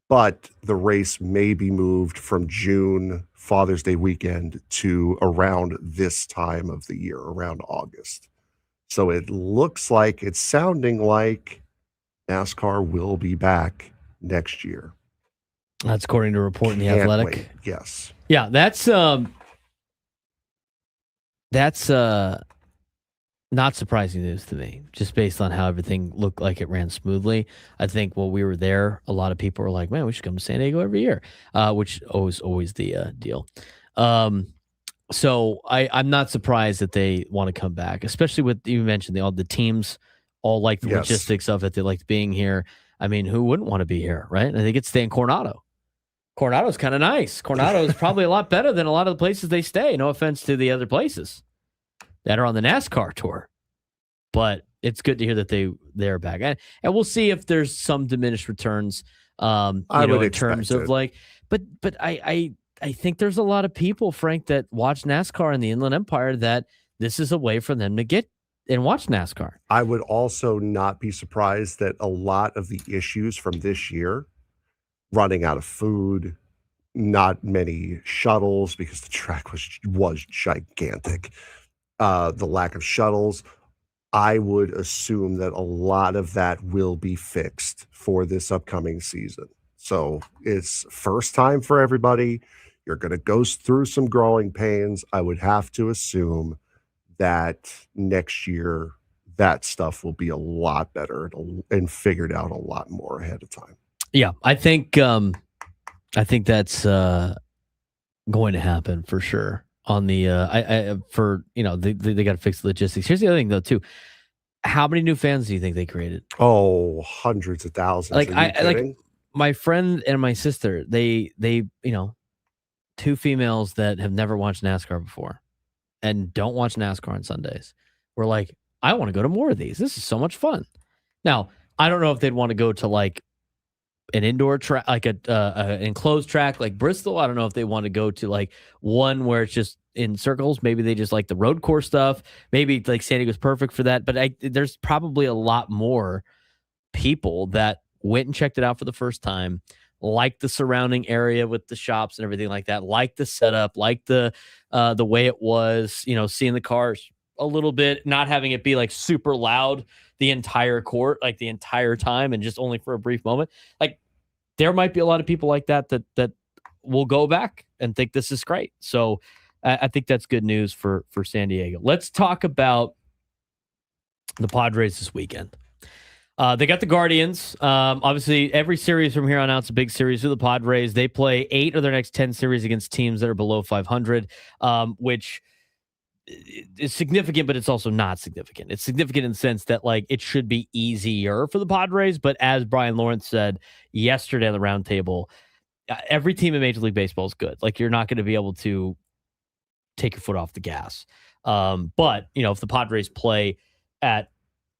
But the race may be moved from June, Father's Day weekend, to around this time of the year, around August. So it's sounding like NASCAR will be back next year. That's according to a report in The Can't Athletic. wait. Yes. Yeah, that's not surprising news to me, just based on how everything looked like it ran smoothly. I think while we were there, a lot of people were like, man, we should come to San Diego every year, which is always the deal. So I'm not surprised that they want to come back, especially with, you mentioned, all the teams all like the logistics of it. They liked being here. I mean, who wouldn't want to be here, right? And they get to stay in Coronado. Coronado's kind of nice. Coronado is probably a lot better than a lot of the places they stay. No offense to the other places that are on the NASCAR tour, but it's good to hear that they're back. And we'll see if there's some diminished returns, in terms of like, but I think there's a lot of people, Frank, that watch NASCAR in the Inland Empire that this is a way for them to get and watch NASCAR. I would also not be surprised that a lot of the issues from this year, running out of food, not many shuttles because the track was gigantic, the lack of shuttles, I would assume that a lot of that will be fixed for this upcoming season. So it's first time for everybody. You're going to go through some growing pains. I would have to assume that next year that stuff will be a lot better and figured out a lot more ahead of time. Yeah, I think that's going to happen for sure. On the they got to fix the logistics. Here's the other thing though too. How many new fans do you think they created? Oh, hundreds of thousands. Like my friend and my sister, they two females that have never watched NASCAR before and don't watch NASCAR on Sundays were like, I want to go to more of these. This is so much fun. Now, I don't know if they'd want to go to like an indoor track, like a enclosed track like Bristol. I don't know if they want to go to like one where it's just in circles. Maybe they just like the road course stuff. Maybe like San Diego's perfect for that. But there's probably a lot more people that went and checked it out for the first time, like the surrounding area with the shops and everything like that, like the setup, like the way it was, seeing the cars a little bit, not having it be like super loud the entire court, like the entire time and just only for a brief moment. Like there might be a lot of people like that will go back and think this is great. So I think that's good news for San Diego. Let's talk about the Padres this weekend. They got the Guardians. Obviously, every series from here on out is a big series for the Padres. They play 8 of their next 10 series against teams that are below 500, which is significant, but it's also not significant. It's significant in the sense that like it should be easier for the Padres, but as Brian Lawrence said yesterday on the roundtable, every team in Major League Baseball is good. Like you're not going to be able to take your foot off the gas. But if the Padres play at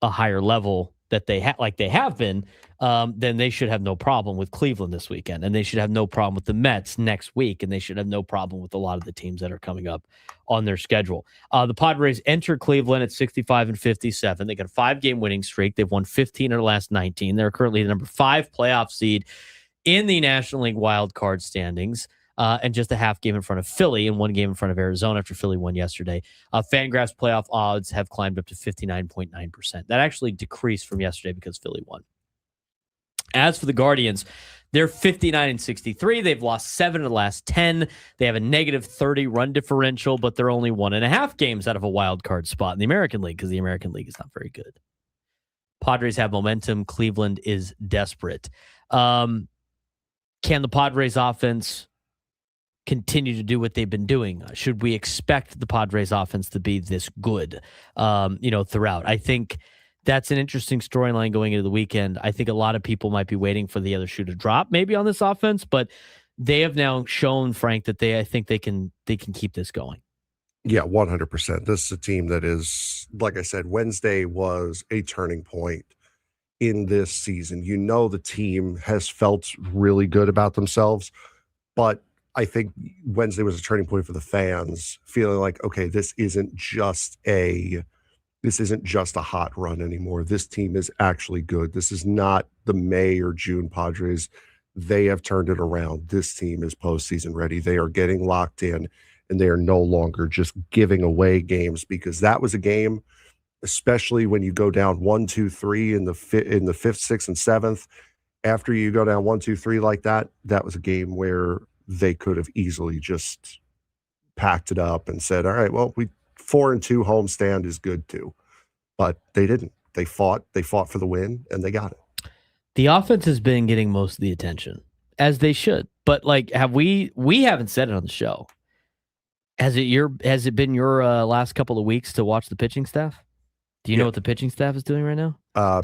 a higher level that they have been, then they should have no problem with Cleveland this weekend, and they should have no problem with the Mets next week, and they should have no problem with a lot of the teams that are coming up on their schedule. The Padres enter Cleveland at 65-57. They got a 5-game winning streak. They've won 15 of their last 19. They're currently the number 5 playoff seed in the National League wild card standings, and just a half game in front of Philly and 1 game in front of Arizona after Philly won yesterday. Fangraphs playoff odds have climbed up to 59.9%. That actually decreased from yesterday because Philly won. As for the Guardians, they're 59-63. They've lost 7 of the last 10. They have a negative 30 run differential, but they're only 1.5 games out of a wild card spot in the American League because the American League is not very good. Padres have momentum. Cleveland is desperate. Can the Padres offense continue to do what they've been doing? Should we expect the Padres offense to be this good, throughout? I think that's an interesting storyline going into the weekend. I think a lot of people might be waiting for the other shoe to drop maybe on this offense, but they have now shown, Frank, that I think they can keep this going. Yeah, 100%. This is a team that is, like I said, Wednesday was a turning point in this season. The team has felt really good about themselves, but I think Wednesday was a turning point for the fans, feeling like, okay, this isn't just a hot run anymore. This team is actually good. This is not the May or June Padres. They have turned it around. This team is postseason ready. They are getting locked in, and they are no longer just giving away games, because that was a game, especially when you go down 1-2-3 in the 5th, 6th, and 7th. After you go down 1-2-3 like that, that was a game where they could have easily just packed it up and said, all right, well, 4-2 homestand is good too. But they didn't. They fought for the win, and they got it. The offense has been getting most of the attention, as they should. But we haven't said it on the show. Has it been your last couple of weeks to watch the pitching staff? Do you know what the pitching staff is doing right now?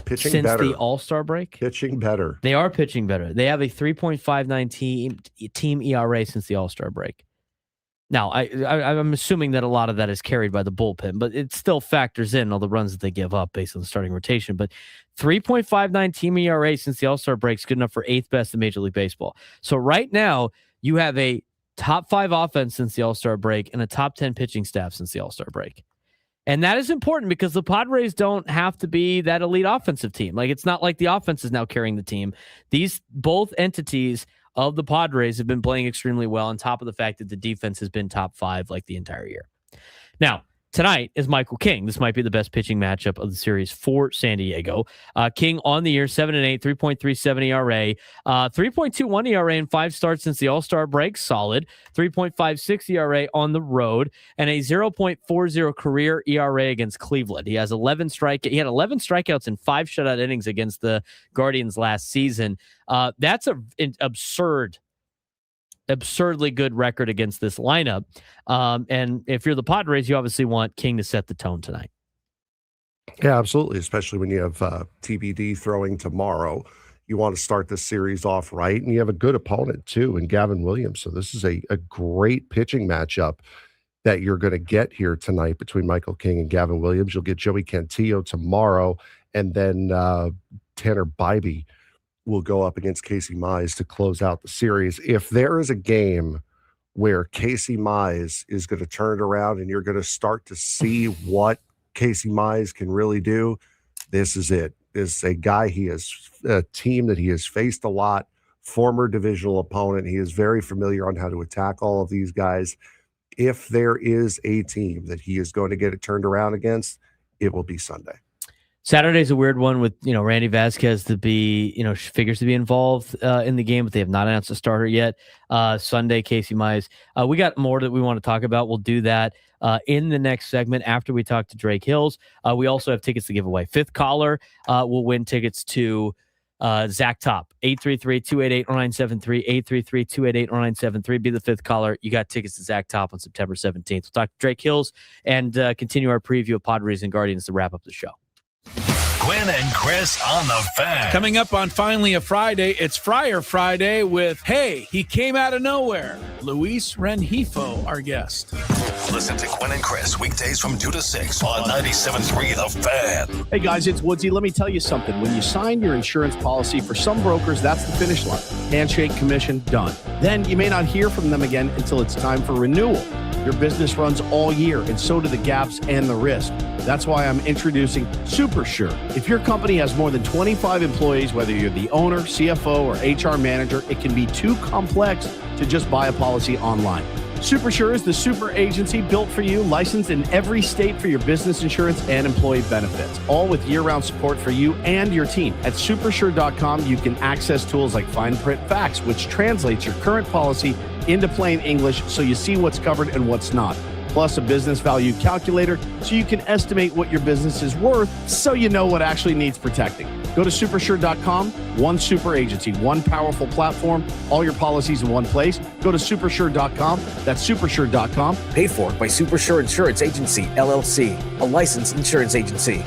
Pitching since better. The All-Star break? Pitching better. They are pitching better. They have a 3.59 team ERA since the All-Star break. Now, I'm assuming that a lot of that is carried by the bullpen, but it still factors in all the runs that they give up based on the starting rotation. But 3.59 team ERA since the All-Star break is good enough for 8th best in Major League Baseball. So right now, you have a top 5 offense since the All-Star break and a top 10 pitching staff since the All-Star break. And that is important because the Padres don't have to be that elite offensive team. It's not like the offense is now carrying the team. Both entities of the Padres have been playing extremely well, on top of the fact that the defense has been top 5 the entire year. Now, tonight is Michael King. This might be the best pitching matchup of the series for San Diego. King on the year, 7-8, 3.37 ERA, 3.21 ERA in 5 starts since the All-Star break, solid. 3.56 ERA on the road, and a 0.40 career ERA against Cleveland. He had 11 strikeouts in 5 shutout innings against the Guardians last season. That's an absurdly good record against this lineup. And if you're the Padres, you obviously want King to set the tone tonight. Yeah, absolutely. Especially when you have TBD throwing tomorrow. You want to start this series off right, and you have a good opponent too in Gavin Williams. So this is a great pitching matchup that you're going to get here tonight between Michael King and Gavin Williams. You'll get Joey Cantillo tomorrow, and then Tanner Bybee will go up against Casey Mize to close out the series. If there is a game where Casey Mize is going to turn it around and you're going to start to see what Casey Mize can really do, this is it. This is a guy, he has a team that he has faced a lot, former divisional opponent. He is very familiar on how to attack all of these guys. If there is a team that he is going to get it turned around against, it will be Sunday. Saturday's a weird one with, Randy Vasquez to be, figures to be involved in the game, but they have not announced a starter yet. Sunday, Casey Mize. We got more that we want to talk about. We'll do that in the next segment after we talk to Drake Hills. We also have tickets to give away. 5th caller will win tickets to Zach Top, 833-288-0973, 833-288-0973. Be the 5th caller. You got tickets to Zach Top on September 17th. We'll talk to Drake Hills and continue our preview of Padres and Guardians to wrap up the show. Quinn and Chris on the Fan. Coming up on Finally a Friday, it's Friar Friday with, hey, he came out of nowhere. Luis Rengifo, our guest. Listen to Quinn and Chris weekdays from 2 to 6 on 97.3 The Fan. Hey guys, it's Woodsy. Let me tell you something. When you sign your insurance policy, for some brokers, that's the finish line. Handshake, commission, done. Then you may not hear from them again until it's time for renewal. Your business runs all year, and so do the gaps and the risk. That's why I'm introducing Super Sure. If your company has more than 25 employees, whether you're the owner, CFO, or HR manager, it can be too complex to just buy a policy online. Super Sure is the super agency built for you, licensed in every state for your business insurance and employee benefits, all with year-round support for you and your team. At supersure.com, you can access tools like Fine Print Facts, which translates your current policy into plain English so you see what's covered and what's not. Plus a business value calculator so you can estimate what your business is worth so you know what actually needs protecting. Go to supersure.com, one super agency, one powerful platform, all your policies in one place. Go to supersure.com. That's supersure.com. Paid for by Supersure Insurance Agency, LLC, a licensed insurance agency.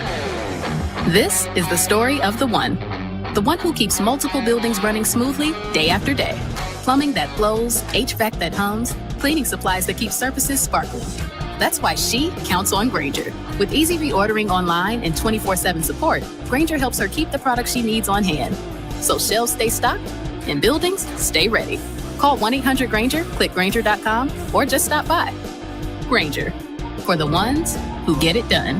This is the story of the one who keeps multiple buildings running smoothly day after day. Plumbing that flows, HVAC that hums, cleaning supplies that keep surfaces sparkling. That's why she counts on Grainger. With easy reordering online and 24/7 support, Grainger helps her keep the products she needs on hand. So shelves stay stocked and buildings stay ready. Call 1-800-GRAINGER, click Grainger.com, or just stop by. Grainger, for the ones who get it done.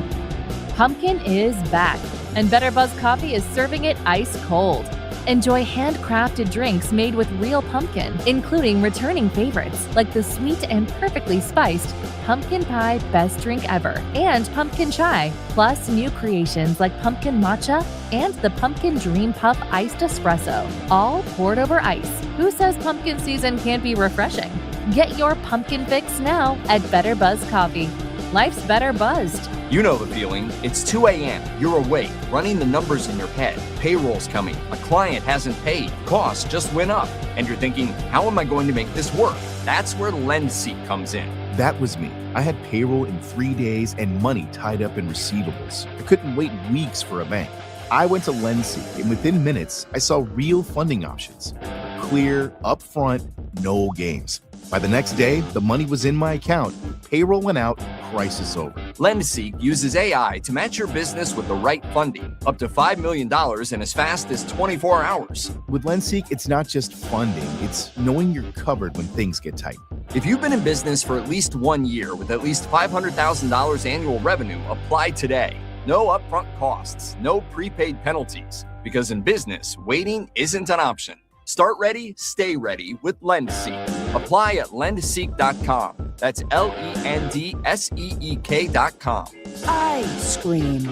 Pumpkin is back, and Better Buzz Coffee is serving it ice cold. Enjoy handcrafted drinks made with real pumpkin, including returning favorites like the sweet and perfectly spiced Pumpkin Pie Best Drink Ever and Pumpkin Chai, plus new creations like Pumpkin Matcha and the Pumpkin Dream Puff Iced Espresso, all poured over ice. Who says pumpkin season can't be refreshing? Get your pumpkin fix now at Better Buzz Coffee. Life's better buzzed. You know the feeling. It's 2 a.m. You're awake, running the numbers in your head. Payroll's coming. A client hasn't paid. Costs just went up. And you're thinking, how am I going to make this work? That's where LendSeek comes in. That was me. I had payroll in 3 days and money tied up in receivables. I couldn't wait weeks for a bank. I went to LendSeek, and within minutes, I saw real funding options. Clear, upfront, no games. By the next day, the money was in my account. Payroll went out, crisis over. LendSeek uses AI to match your business with the right funding, up to $5 million in as fast as 24 hours. With LendSeek, it's not just funding, it's knowing you're covered when things get tight. If you've been in business for at least 1 year with at least $500,000 annual revenue, apply today. No upfront costs, no prepaid penalties, because in business, waiting isn't an option. Start ready, stay ready with LendSeek. Apply at lendseek.com. That's LENDSEEK.com. I scream.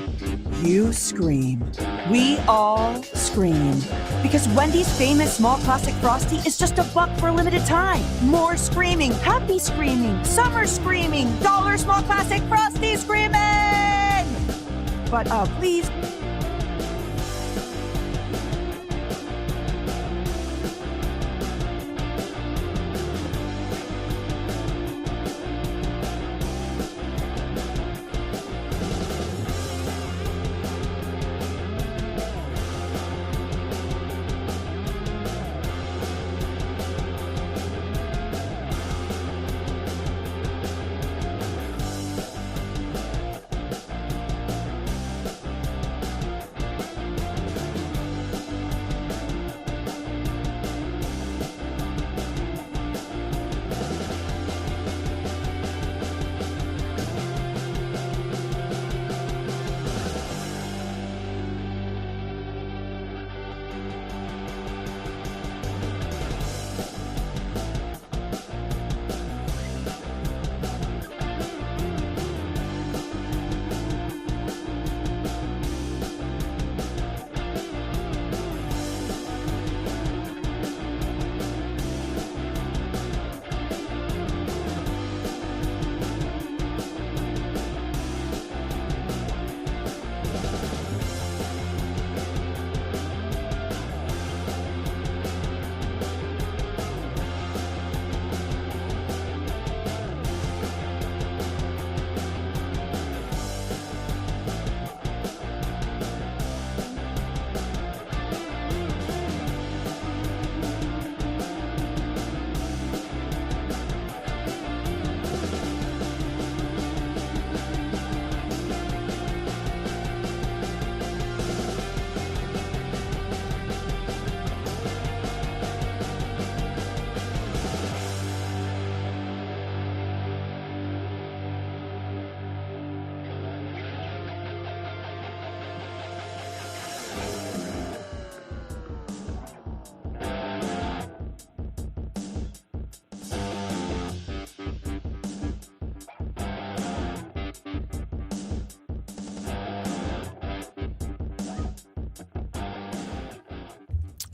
You scream. We all scream. Because Wendy's famous small classic Frosty is just $1 for a limited time. More screaming, happy screaming, summer screaming, dollar small classic Frosty screaming! But please...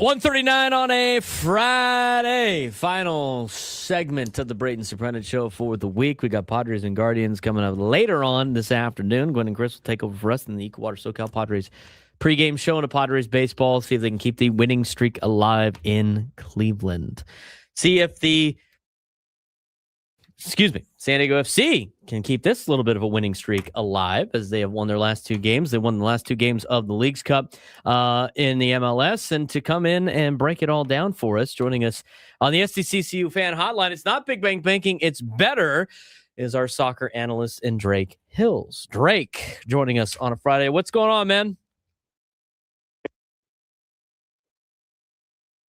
1:39 on a Friday. Final segment of the Braden Surprenant Show for the week. We got Padres and Guardians coming up later on this afternoon. Gwen and Chris will take over for us in the Equator SoCal Padres pregame show into Padres baseball. See if they can keep the winning streak alive in Cleveland. See if the San Diego FC can keep this little bit of a winning streak alive as they have won their last two games. They won the last two games of the Leagues Cup in the MLS. And to come in and break it all down for us, joining us on the SDCCU fan hotline, it's not Big Bang Banking, it's better, is our soccer analyst in Drake Hills. Drake joining us on a Friday. What's going on, man?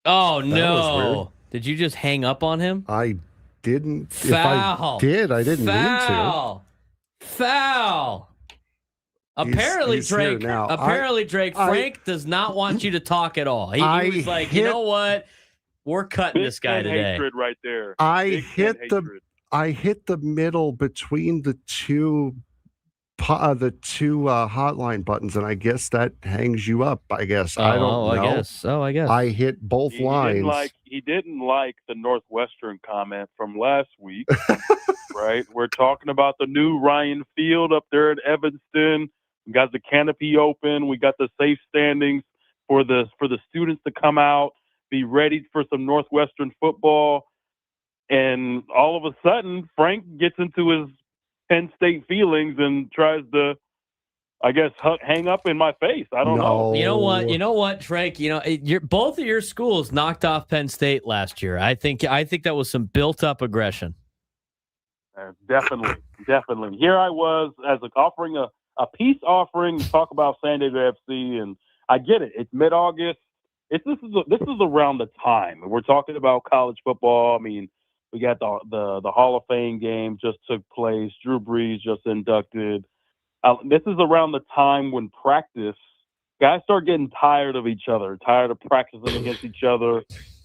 Oh, no. Did you just hang up on him? I didn't. Foul. If I did, I didn't mean to. Foul. Apparently, he's Drake. Drake. Frank does not want you to talk at all. He was like, you know what? We're cutting this guy today. Hatred right there. I hit the middle between the two hotline buttons, and I guess that hangs you up. I guess I don't know. I guess I hit both lines. He didn't like the Northwestern comment from last week, right? We're talking about the new Ryan Field up there at Evanston. We got the canopy open. We got the safe standings for the students to come out, be ready for some Northwestern football. And all of a sudden, Frank gets into his Penn State feelings and tries to, I guess, hang up in my face. I don't know. You know what, Drake? Both of your schools knocked off Penn State last year. I think that was some built-up aggression. Definitely. Here I was as offering a peace offering to talk about San Diego FC, and I get it. It's mid-August. This is around the time we're talking about college football. I mean, we got the Hall of Fame game just took place. Drew Brees just inducted. This is around the time when guys start getting tired of each other, tired of practicing against each other.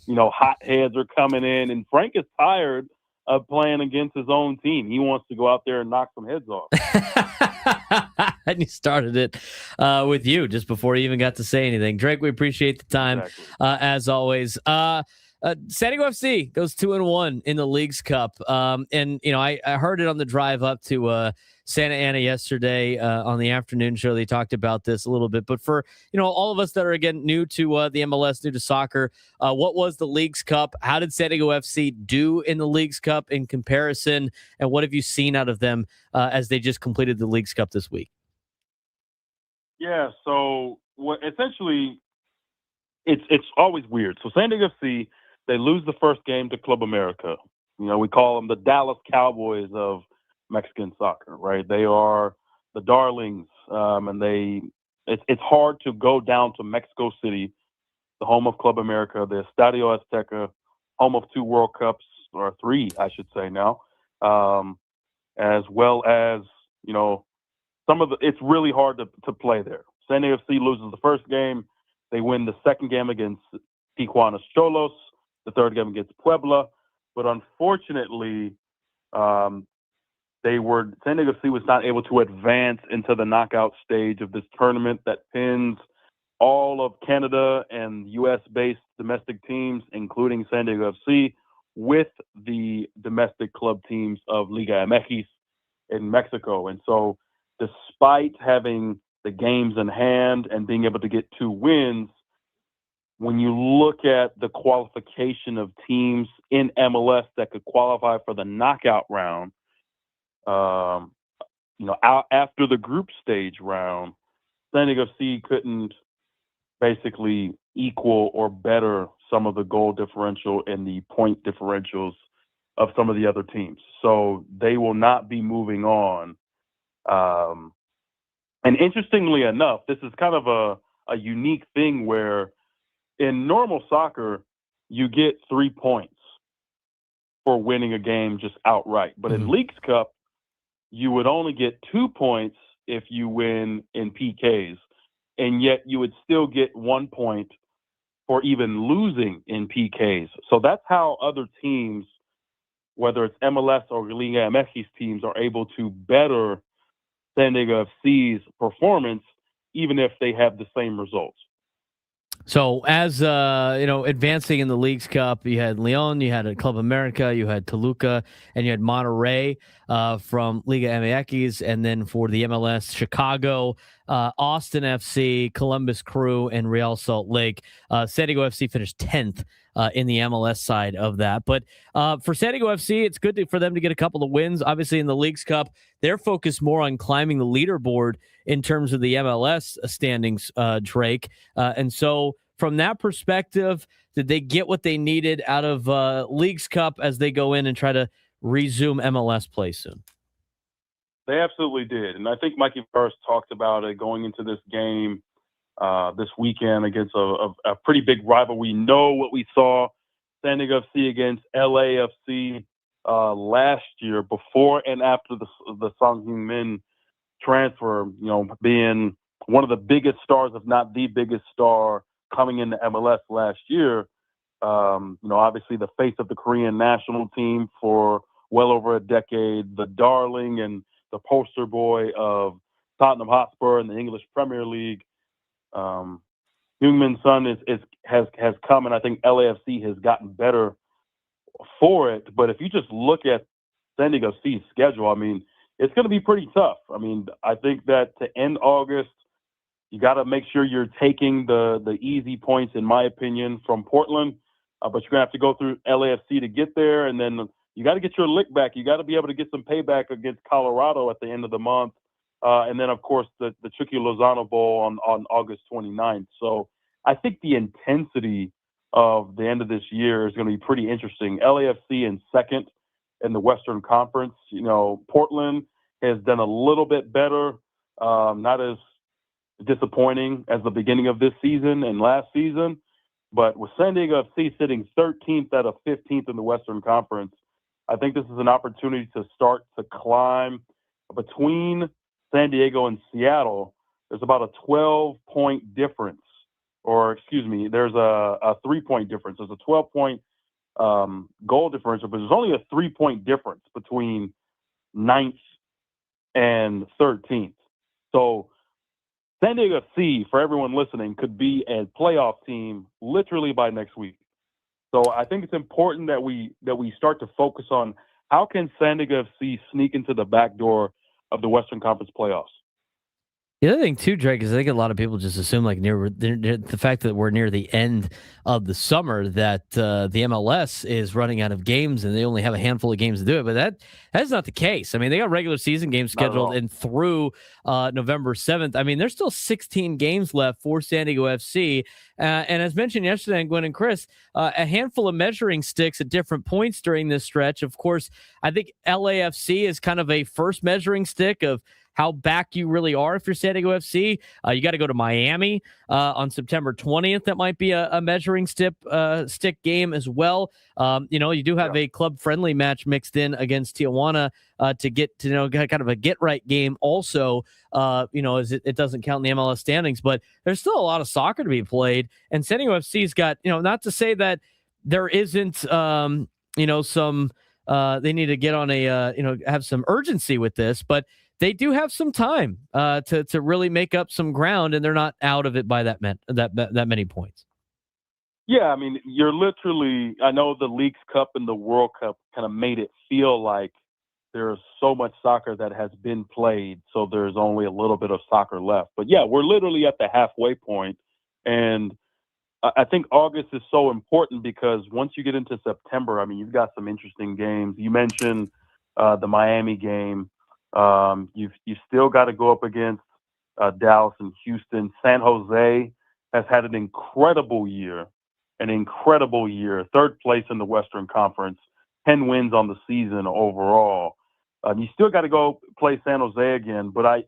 Hot heads are coming in, and Frank is tired of playing against his own team. He wants to go out there and knock some heads off. And he started it with you just before he even got to say anything. Drake, we appreciate the time, as always. San Diego FC goes 2-1 in the Leagues Cup. I heard it on the drive up to Santa Ana yesterday on the afternoon show. They talked about this a little bit, but for all of us that are again new to the MLS, new to soccer, what was the Leagues Cup? How did San Diego FC do in the Leagues Cup in comparison, and what have you seen out of them as they just completed the Leagues Cup this week? Yeah, so essentially, it's always weird. So San Diego FC, they lose the first game to Club America. We call them the Dallas Cowboys of Mexican soccer, right? They are the darlings, and it's hard to go down to Mexico City, the home of Club America, the Estadio Azteca, home of 2 World Cups, or 3, I should say now, as well as, it's really hard to play there. San Diego FC loses the first game. They win the second game against Tijuana's Cholos, the third game against Puebla. But unfortunately, San Diego FC was not able to advance into the knockout stage of this tournament that pins all of Canada and U.S.-based domestic teams, including San Diego FC, with the domestic club teams of Liga MX in Mexico. And so despite having the games in hand and being able to get 2 wins, when you look at the qualification of teams in MLS that could qualify for the knockout round, after the group stage round, San Diego FC couldn't basically equal or better some of the goal differential and the point differentials of some of the other teams. So they will not be moving on. And interestingly enough, this is kind of a unique thing where in normal soccer, you get 3 points for winning a game just outright. But in Leagues Cup, you would only get 2 points if you win in PKs, and yet you would still get 1 point for even losing in PKs. So that's how other teams, whether it's MLS or Liga MX teams, are able to better San Diego FC's performance, even if they have the same results. So as advancing in the Leagues Cup, you had Leon, you had Club America, you had Toluca, and you had Monterrey from Liga MX, and then for the MLS, Chicago, Austin FC, Columbus Crew, and Real Salt Lake. San Diego FC finished 10th in the MLS side of that. But for San Diego FC, it's good for them to get a couple of wins. Obviously, in the Leagues Cup, they're focused more on climbing the leaderboard in terms of the MLS standings, Drake. And so from that perspective, did they get what they needed out of Leagues Cup as they go in and try to resume MLS play soon? They absolutely did. And I think Mikey first talked about it going into this game this weekend against a pretty big rival. We know what we saw San Diego FC against LAFC last year, before and after the Song Heung-min transfer, being one of the biggest stars, if not the biggest star, coming into MLS last year. Obviously the face of the Korean national team for well over a decade, the darling and the poster boy of Tottenham Hotspur in the English Premier League. Heung-min Son has come, and I think LAFC has gotten better for it. But if you just look at San Diego City's schedule, I mean, it's going to be pretty tough. I mean, I think that to end August, you got to make sure you're taking the easy points, in my opinion, from Portland. But you're going to have to go through LAFC to get there, and then you got to get your lick back. You got to be able to get some payback against Colorado at the end of the month. And then, of course, the Chucky Lozano Bowl on August 29th. So I think the intensity of the end of this year is going to be pretty interesting. LAFC in second in the Western Conference. Portland has done a little bit better, not as disappointing as the beginning of this season and last season. But with San Diego FC sitting 13th out of 15th in the Western Conference, I think this is an opportunity to start to climb. Between San Diego and Seattle, there's about a 12-point difference. There's a 3-point difference. There's a 12-point goal differential, but there's only a 3-point difference between 9th and 13th. So San Diego FC, for everyone listening, could be a playoff team literally by next week. So I think it's important that we start to focus on how can San Diego FC sneak into the back door of the Western Conference playoffs. The other thing too, Drake, is I think a lot of people just assume, like, near the fact that we're near the end of the summer, that the MLS is running out of games and they only have a handful of games to do it. But that's not the case. I mean, they got regular season games scheduled and through November 7th. I mean, there's still 16 games left for San Diego FC. And as mentioned yesterday, Gwen and Chris, a handful of measuring sticks at different points during this stretch. Of course, I think LAFC is kind of a first measuring stick of how back you really are if you're San Diego FC. You got to go to Miami on September 20th. That might be a measuring stick game as well. You do have a club-friendly match mixed in against Tijuana to get to kind of a get-right game also, as it doesn't count in the MLS standings. But there's still a lot of soccer to be played. And San Diego FC's got, not to say that there isn't, they need to get on have some urgency with this, but they do have some time to really make up some ground, and they're not out of it by that many points. Yeah, I mean, you're literally. I know the Leagues Cup and the World Cup kind of made it feel like there's so much soccer that has been played, so there's only a little bit of soccer left. But yeah, we're literally at the halfway point, and I think August is so important because once you get into September, I mean, you've got some interesting games. You mentioned the Miami game. You've still got to go up against Dallas and Houston. San Jose has had an incredible year, third place in the Western Conference, 10 wins on the season overall. You still got to go play San Jose again, but I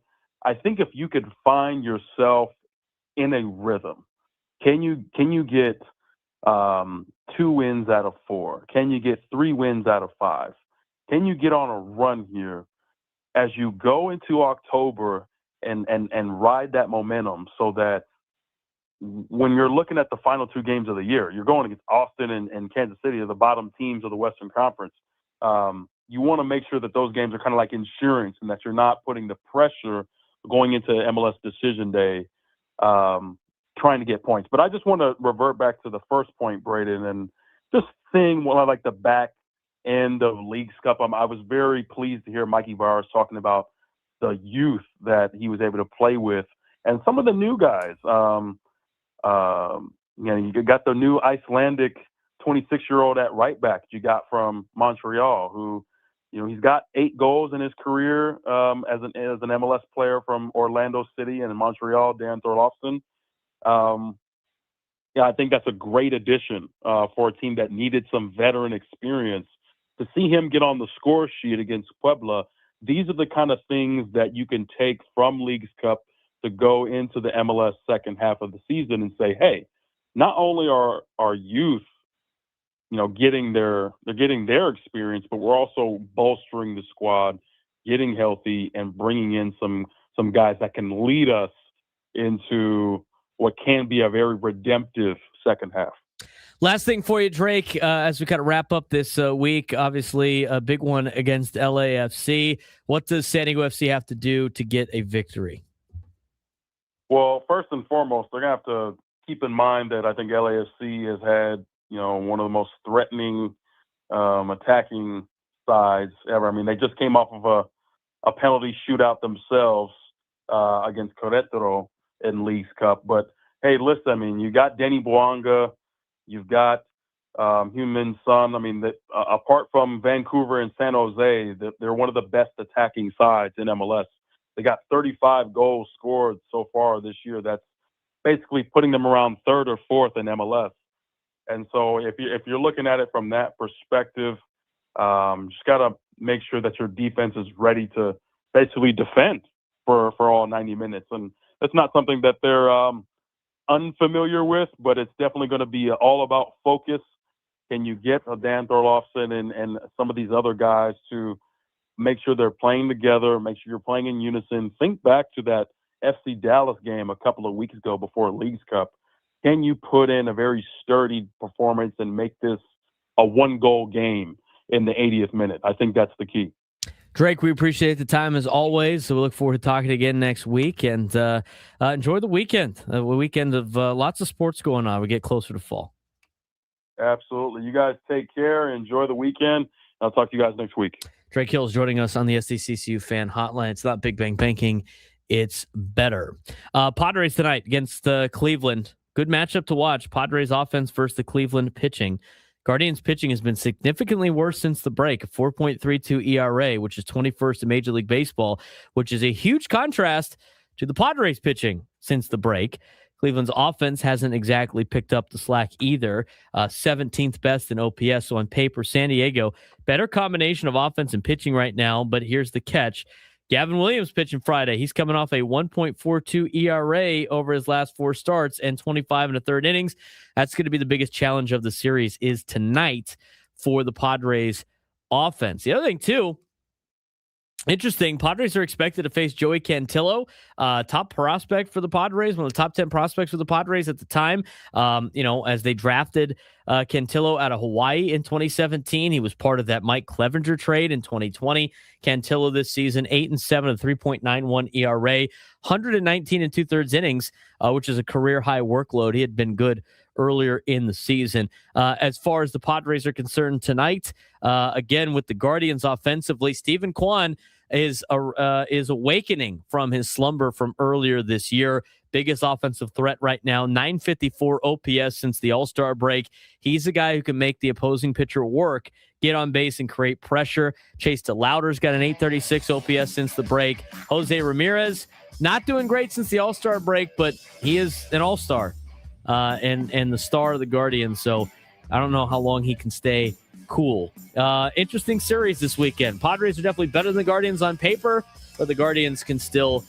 think if you could find yourself in a rhythm, can you get 2 wins out of 4? Can you get 3 wins out of 5? Can you get on a run here as you go into October and ride that momentum, so that when you're looking at the final 2 games of the year, you're going against Austin and Kansas City, the bottom teams of the Western Conference. You want to make sure that those games are kind of like insurance, and that you're not putting the pressure going into MLS decision day. trying to get points. But I just want to revert back to the first point, Braden, and just seeing like the back end of Leagues Cup. I was very pleased to hear Mikey Bowers talking about the youth that he was able to play with and some of the new guys. You got the new Icelandic 26-year-old at right back you got from Montreal, who, he's got 8 goals in his career as an MLS player from Orlando City and in Montreal, Dan Thorlofsson. I think that's a great addition for a team that needed some veteran experience. To see him get on the score sheet against Puebla, these are the kind of things that you can take from Leagues Cup to go into the MLS second half of the season and say, hey, not only are our youth, getting their experience, but we're also bolstering the squad, getting healthy, and bringing in some guys that can lead us into what can be a very redemptive second half. Last thing for you, Drake, as we kind of wrap up this week, obviously a big one against LAFC. What does San Diego FC have to do to get a victory? Well, first and foremost, they're going to have to keep in mind that I think LAFC has had, one of the most threatening attacking sides ever. I mean, they just came off of a penalty shootout themselves against Querétaro in Leagues Cup. But, hey, listen, I mean, you got Denny Bouanga, you've got Heung-min Son. I mean, apart from Vancouver and San Jose, they're one of the best attacking sides in MLS. They got 35 goals scored so far this year. That's basically putting them around 3rd or 4th in MLS. And so if you're looking at it from that perspective, just got to make sure that your defense is ready to basically defend for all 90 minutes. And that's not something that they're unfamiliar with, but it's definitely going to be all about focus. Can you get Dan Thorlofsson and some of these other guys to make sure they're playing together, make sure you're playing in unison? Think back to that FC Dallas game a couple of weeks ago before Leagues Cup. Can you put in a very sturdy performance and make this a 1-goal game in the 80th minute? I think that's the key. Drake, we appreciate the time as always. So we look forward to talking again next week, and enjoy the weekend. A weekend of lots of sports going on. We get closer to fall. Absolutely. You guys take care. Enjoy the weekend. I'll talk to you guys next week. Drake Hill is joining us on the SDCCU Fan Hotline. It's not Big Bang Banking. It's better. Padres tonight against Cleveland. Good matchup to watch. Padres offense versus the Cleveland pitching. Guardians pitching has been significantly worse since the break, a 4.32 ERA, which is 21st in Major League Baseball, which is a huge contrast to the Padres pitching since the break. Cleveland's offense hasn't exactly picked up the slack either, 17th best in OPS. So on paper, San Diego, better combination of offense and pitching right now, but here's the catch. Gavin Williams pitching Friday. He's coming off a 1.42 ERA over his last 4 starts and 25 1/3 innings. That's going to be the biggest challenge of the series is tonight for the Padres offense. The other thing, too, interesting, Padres are expected to face Joey Cantillo, top prospect for the Padres, one of the top 10 prospects for the Padres at the time. As they drafted Cantillo out of Hawaii in 2017. He was part of that Mike Clevenger trade in 2020. Cantillo this season, 8-7, a 3.91 ERA, 119 2/3 innings, which is a career high workload. He had been good earlier in the season. As far as the Padres are concerned tonight, again with the Guardians offensively, Stephen Kwan is awakening from his slumber from earlier this year. Biggest offensive threat right now, 954 OPS since the All-Star break. He's a guy who can make the opposing pitcher work, get on base, and create pressure. Chase DeLauder's got an 836 OPS since the break. Jose Ramirez, not doing great since the All-Star break, but he is an All-Star and the star of the Guardians. So I don't know how long he can stay cool. Interesting series this weekend. Padres are definitely better than the Guardians on paper, but the Guardians can still,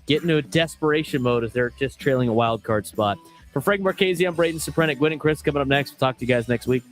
get into a desperation mode as they're just trailing a wild card spot. For Frank Marchese, I'm Braden Surprenant. Gwen and Chris coming up next. We'll talk to you guys next week.